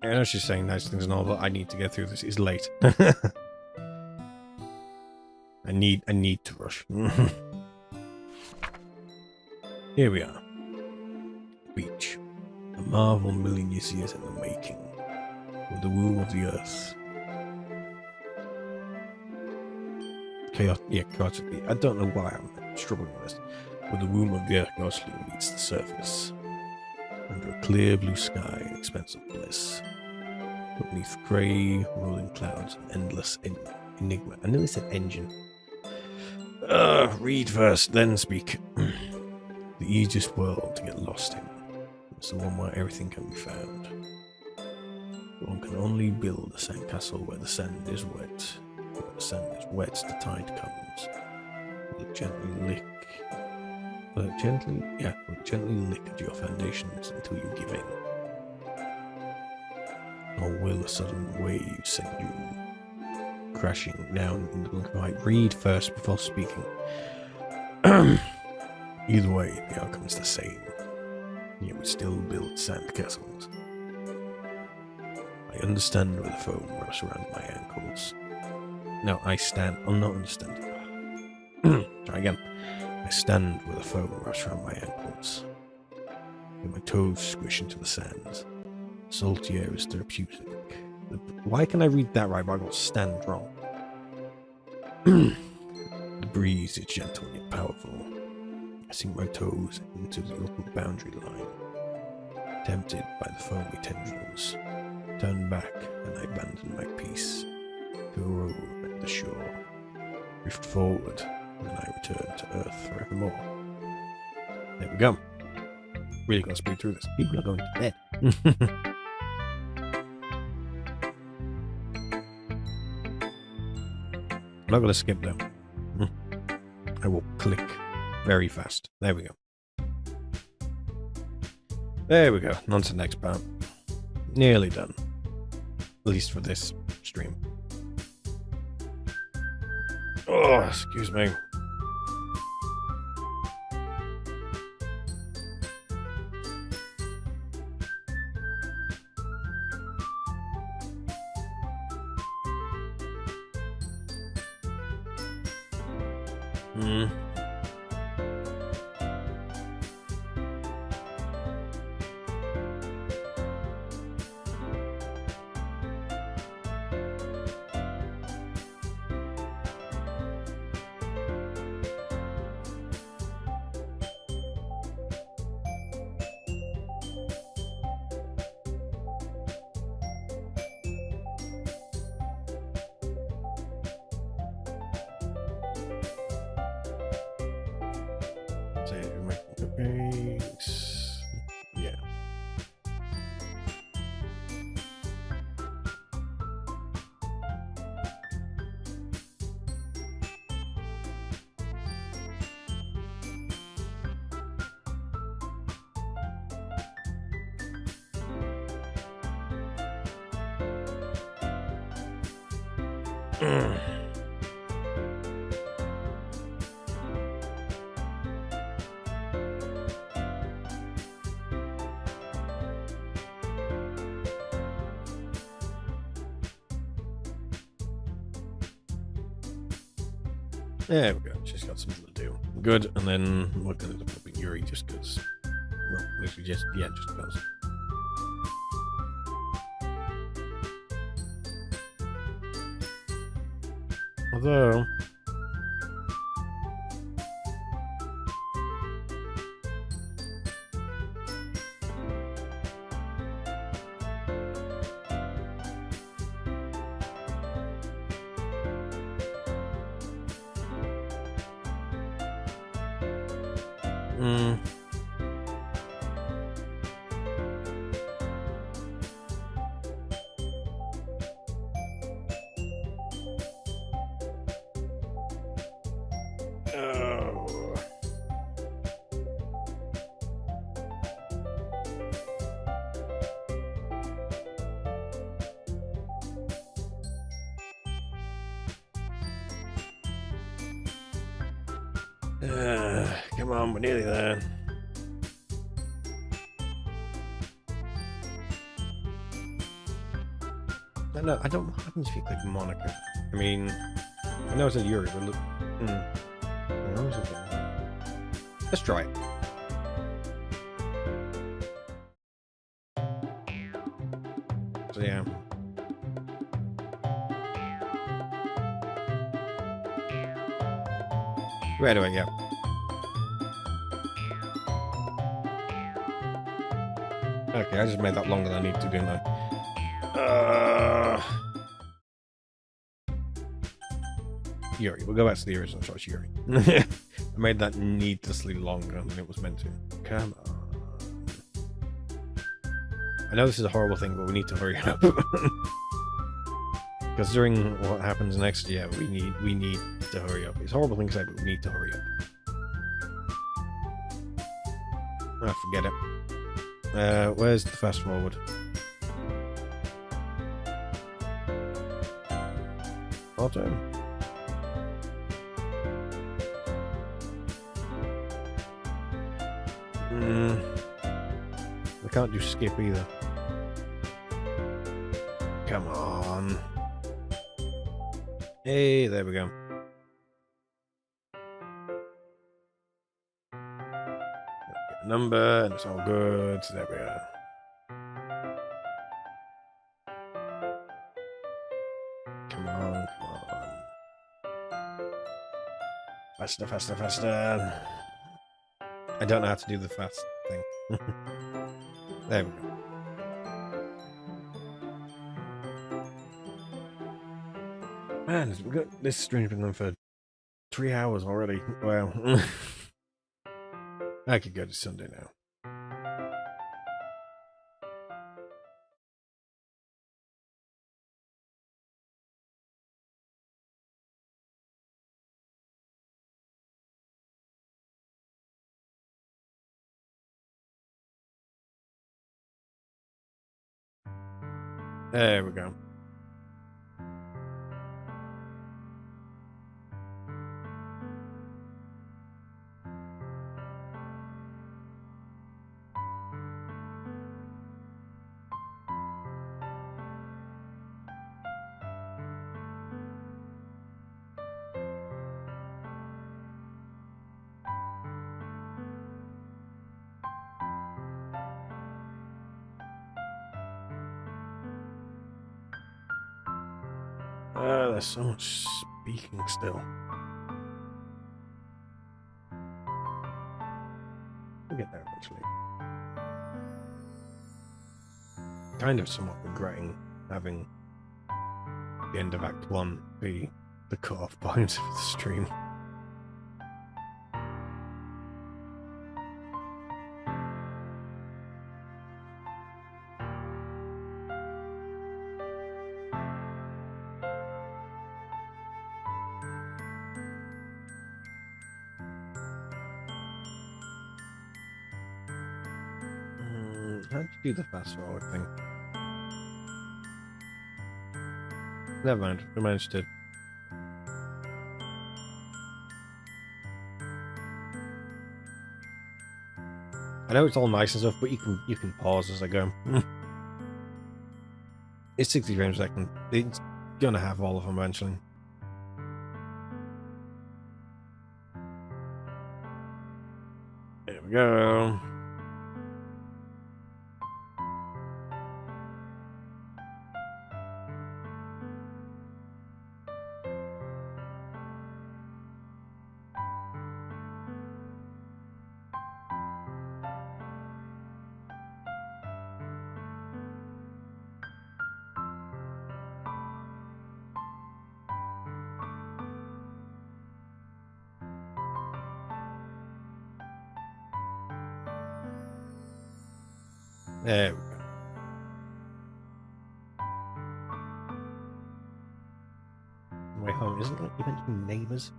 I know she's saying nice things and all, but I need to get through this. It's late. I need to rush. Here we are. Beach. A marvel million years in the making. With the womb of the earth. Chaotically. I don't know why I'm struggling with this. With the womb of the earth chaotically meets the surface. Under a clear blue sky, an expanse of bliss. Beneath grey, rolling clouds, an endless enigma. I nearly said engine. Read first, then speak. The easiest world to get lost in. It's the one where everything can be found. One can only build a sandcastle where the sand is wet. Where the sand is wet, the tide comes. Will it gently lick at your foundations until you give in? Or will a sudden wave send you crashing down in the blink of light? Read first before speaking. Either way, the outcome is the same. You would still build sandcastles. I understand where the foam wraps around my ankles. No, I stand. I'm not understanding. Try again. I stand where the foam wraps around my ankles. With my toes squish into the sands. Salty air is therapeutic. Why can I read that right, but I got stand wrong? The breeze is gentle yet powerful. I sink my toes into the upper boundary line. Tempted by the foamy tendrils. Turn back and I abandon my peace. To a roll at the shore. Drift forward and I return to earth forevermore. There we go. Really gotta speed through this. People are going to bed. I'm not gonna skip them. I will click very fast. There we go. There we go. On to the next part. Nearly done. At least for this stream. Oh, excuse me. Hmm. So, make the base. Yeah. There we go. She's got something to do. Good, and then we're going to put Yuri just because. Well, literally just because. Although. Hmm. Oh. Come on, we're nearly there. No, I don't. What happens if you click Monica? I mean, I know it said Yuri, but look. Where is it going? Let's try it. So yeah. Right away, yeah. Okay, I just made that longer than I need to, didn't I? Yuri. We'll go back to the original choice, Yuri. I made that needlessly longer than it was meant to. Come on. I know this is a horrible thing, but we need to hurry up. Considering what happens next, yeah, we need to hurry up. It's a horrible thing to say, but we need to hurry up. Ah, forget it. Where's the fast forward? Auto. I can't do skip either. Come on. Hey, there we go. Get a number, and it's all good. So there we are. Come on, come on. Faster, faster, faster. I don't know how to do the fast thing. There we go. Man, we've got this stream's been going for 3 hours already. Wow. I could go to Sunday now. There we go. There's so much speaking still. We'll get there eventually. Kind of somewhat regretting having the end of Act 1 be the cut-off point of the stream. How'd you do the fast forward thing? Never mind, we managed to. I know it's all nice and stuff, but you can pause as I go. It's 60 frames a second. It's gonna have all of them eventually. There we go. There we go. Way home isn't like you meant to be neighbours.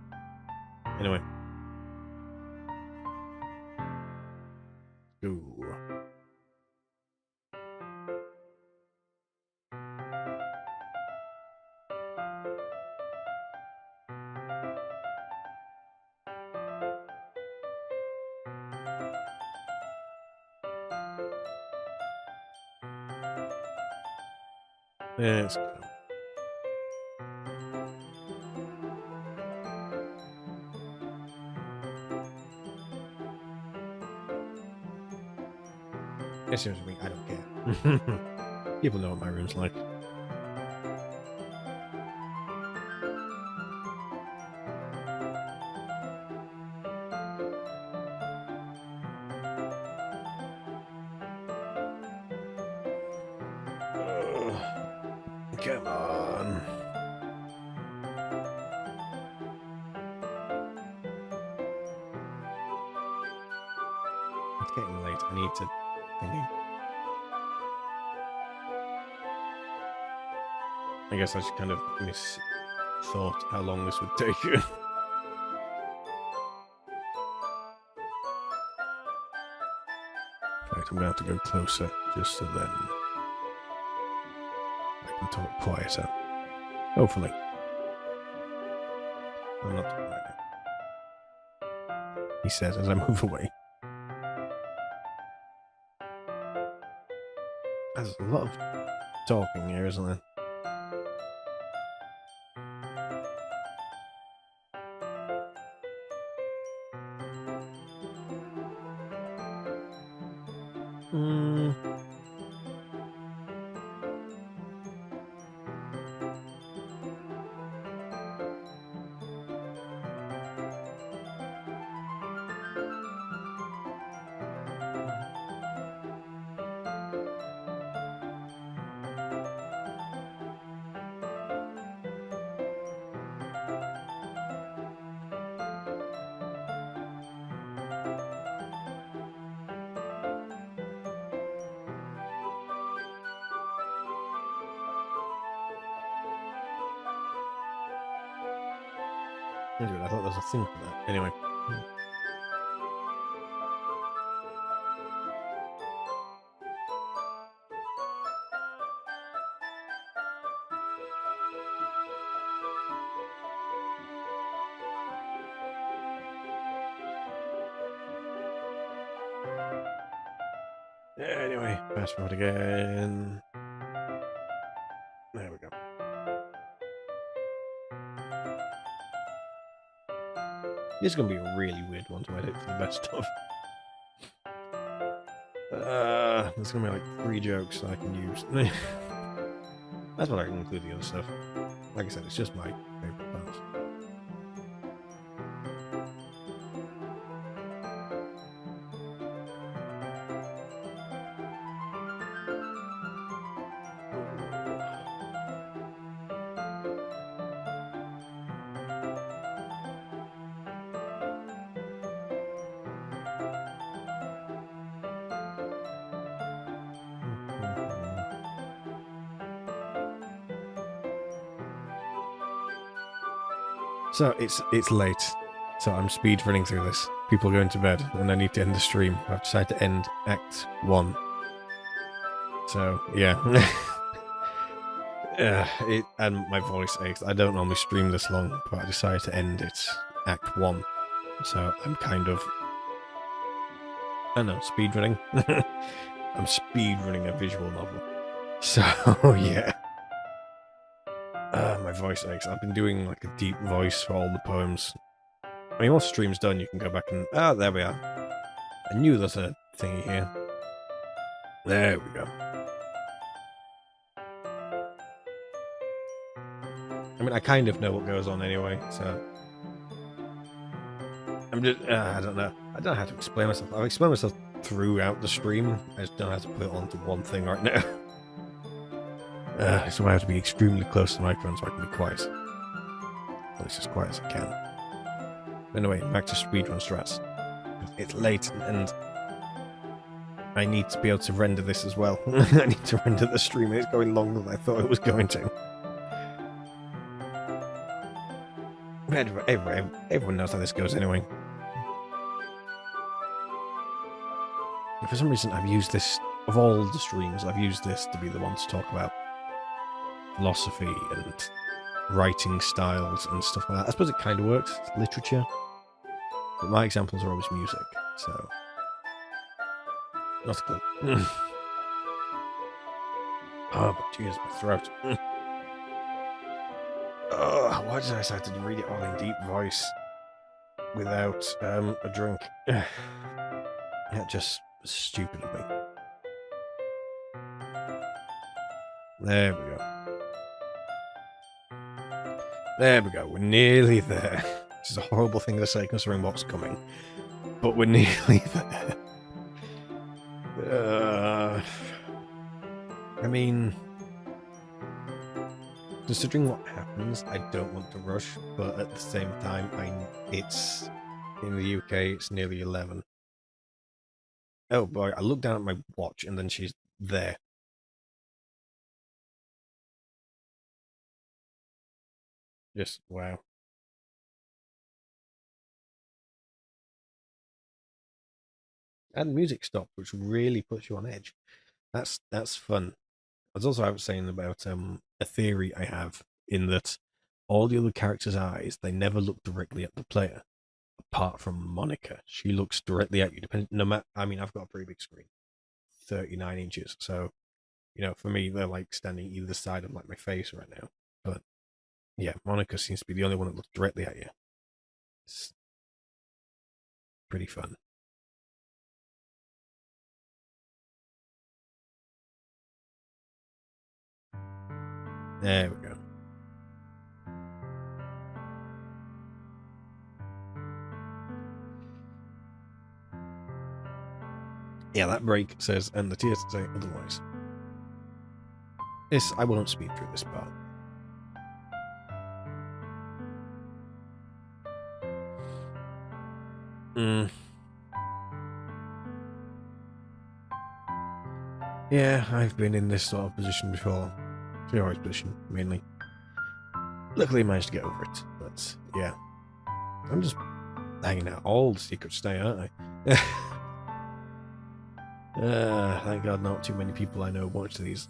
Anyway. Ooh. Let's go. Excuse me, I don't care. People know what my room's like. Come on. It's getting late. I need to thingy. I guess I just kind of thought how long this would take. In fact, I'm going to have to go closer just so then I can talk quieter. Hopefully. I'm not talking right now. He says as I move away. There's a lot of talking here, isn't there? I thought there was a thing for that. Anyway. Anyway, fast forward again. There we go. This is going to be a really weird one to edit for the best of. There's going to be like 3 jokes that I can use. That's what I can include the other stuff. Like I said, it's just my favorite parts. So it's late. So I'm speed running through this. People are going to bed, and I need to end the stream. I've decided to end Act 1. So, yeah. And my voice aches. I don't normally stream this long, but I decided to end it Act 1. So I'm kind of... I don't know, speed running. I'm speed running a visual novel. So, yeah. My voice aches. I've been doing like a deep voice for all the poems. I mean, once the stream's done, you can go back and... Ah, there we are. I knew there's a thingy here. There we go. I mean, I kind of know what goes on anyway, so... I'm just... I don't know. I don't know how to explain myself. I've explained myself throughout the stream. I just don't know how to put it onto one thing right now. So I have to be extremely close to the microphone so I can be quiet. At least as quiet as I can. Anyway, back to speedrun strats. It's late and I need to be able to render this as well. I need to render the stream. It's going longer than I thought it was going to. Everyone knows how this goes anyway. And for some reason, I've used this, of all the streams, I've used this to be the one to talk about philosophy and writing styles and stuff like that. I suppose it kind of works. It's literature. But my examples are always music, so... Not a clue. Oh, but jeez, my throat. Why did I decide to read it all in deep voice without a drink? That just was stupid of me. There we go. There we go. We're nearly there. This is a horrible thing to say considering what's coming, but we're nearly there. I mean, considering what happens, I don't want to rush, but at the same time, it's in the UK, it's nearly 11. Oh boy, I looked down at my watch and then she's there. Just wow. And music stopped, which really puts you on edge. That's fun. I was also saying about a theory I have in that all the other characters' eyes, they never look directly at the player, apart from Monica. She looks directly at you. No matter. I mean, I've got a pretty big screen, 39 inches. So, for me, they're like standing either side of like my face right now. But yeah, Monica seems to be the only one that looks directly at you. It's pretty fun. There we go. Yeah, that break says, and the tears say otherwise. This, I won't speed through this part. Yeah, I've been in this sort of position before. Theorized position, mainly. Luckily, I managed to get over it, but yeah. I'm just hanging out. All the secrets stay, aren't I? Thank God not too many people I know watch these.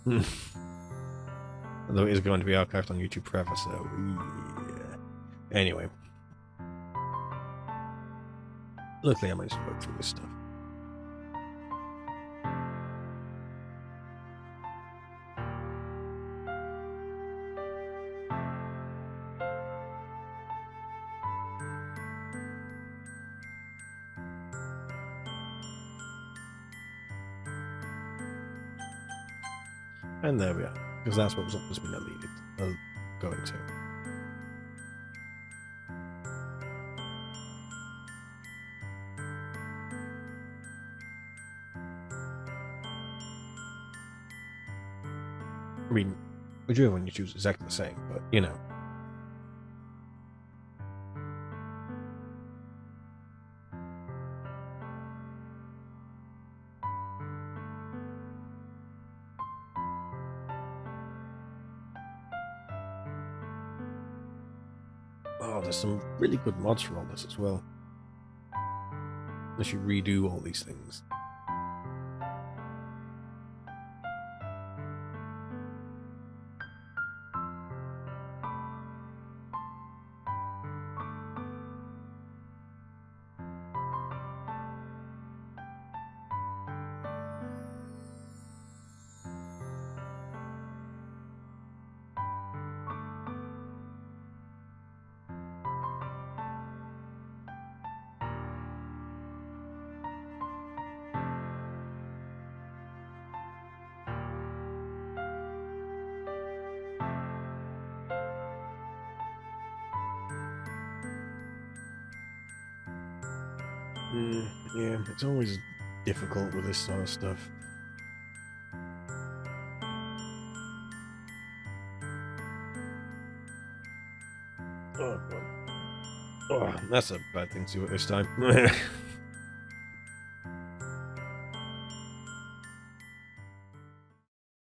Although it is going to be archived on YouTube forever, so yeah. Anyway. Luckily, I managed to work through this stuff. And there we are. because that's what was supposed to be going to. I mean, whichever one you choose is exactly the same, but you know. Oh, there's some really good mods for all this as well. Unless you redo all these things. Yeah, it's always difficult with this sort of stuff. Oh, God. Oh, that's a bad thing to do at this time.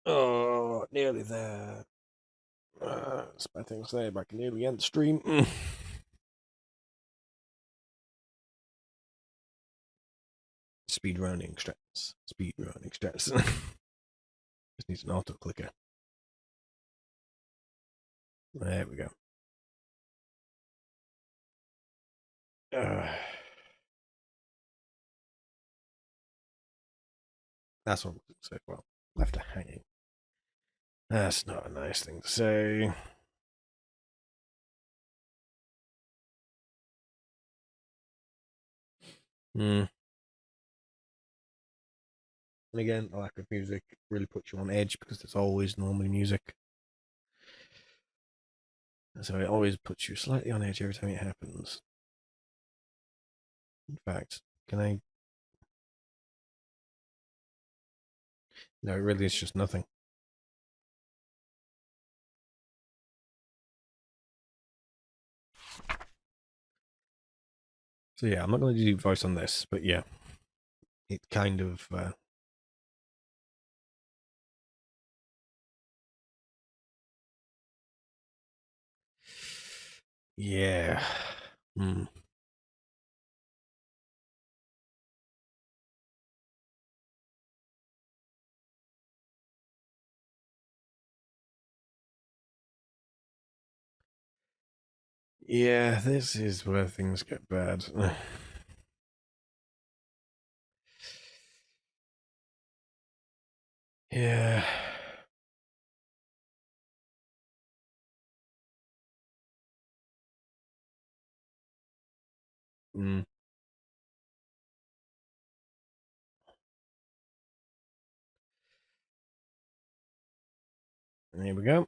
Oh, nearly there. It's a bad thing to say, but I can nearly end the stream. Speedrunning strats. Speedrunning strats. Just needs an auto clicker. There we go. That's what I'm going to say. Well, left her hanging. That's not a nice thing to say. And again, the lack of music really puts you on edge because there's always normally music. So it always puts you slightly on edge every time it happens. In fact, can I... No, it really is just nothing. So yeah, I'm not going to do voice on this, but yeah, it kind of... yeah. Yeah, this is where things get bad. Yeah. Here we go.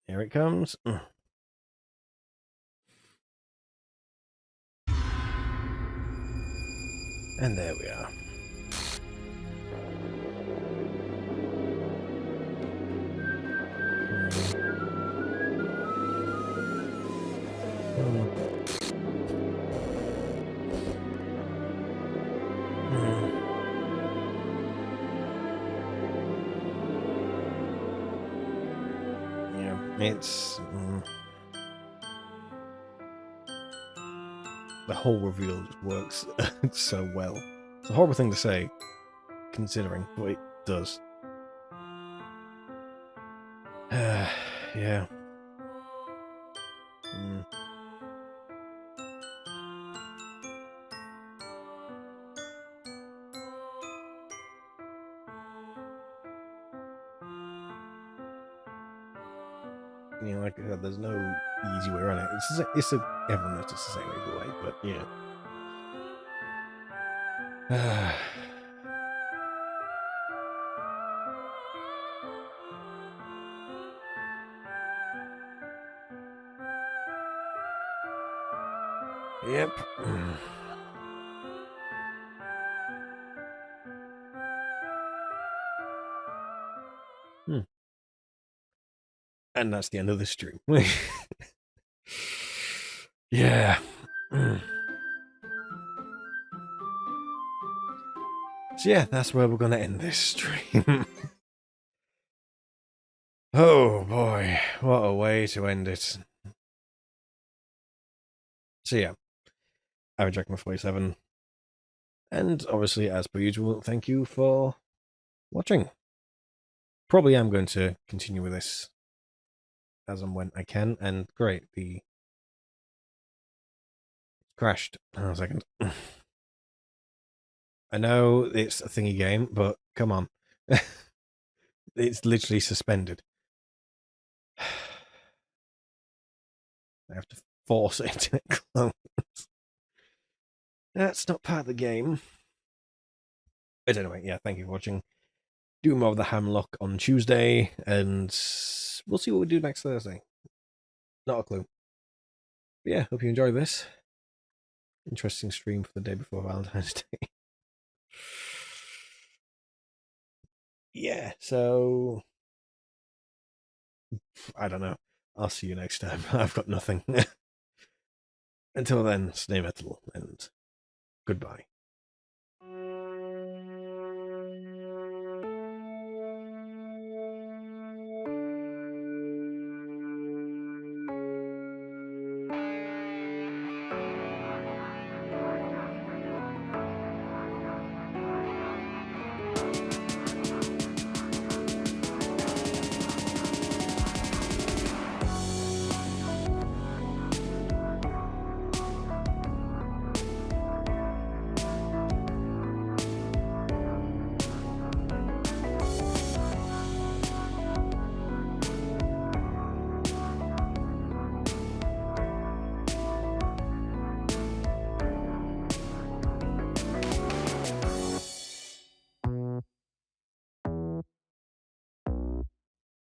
Here it comes. And there we are. Yeah, it's... the whole reveal just works so well. It's a horrible thing to say, considering, but it does. Yeah. You know, like I said, there's no easy way around it. Everyone knows it's the same either way, but yeah. Yep. Hmm. And that's the end of the stream. Yeah. So yeah, that's where we're gonna end this stream. Oh boy, what a way to end it. So yeah, I'm Jackman47. And obviously, as per usual, thank you for watching. Probably am going to continue with this as and when I can. And great, the crashed. Hang on a second. I know it's a thingy game, but come on. It's literally suspended. I have to force it to close. That's not part of the game. But anyway, yeah, thank you for watching. Do more of the Hamlock on Tuesday, and we'll see what we do next Thursday. Not a clue. But yeah, hope you enjoy this. Interesting stream for the day before Valentine's Day. Yeah, so I don't know. I'll see you next time. I've got nothing. Until then, stay metal and goodbye.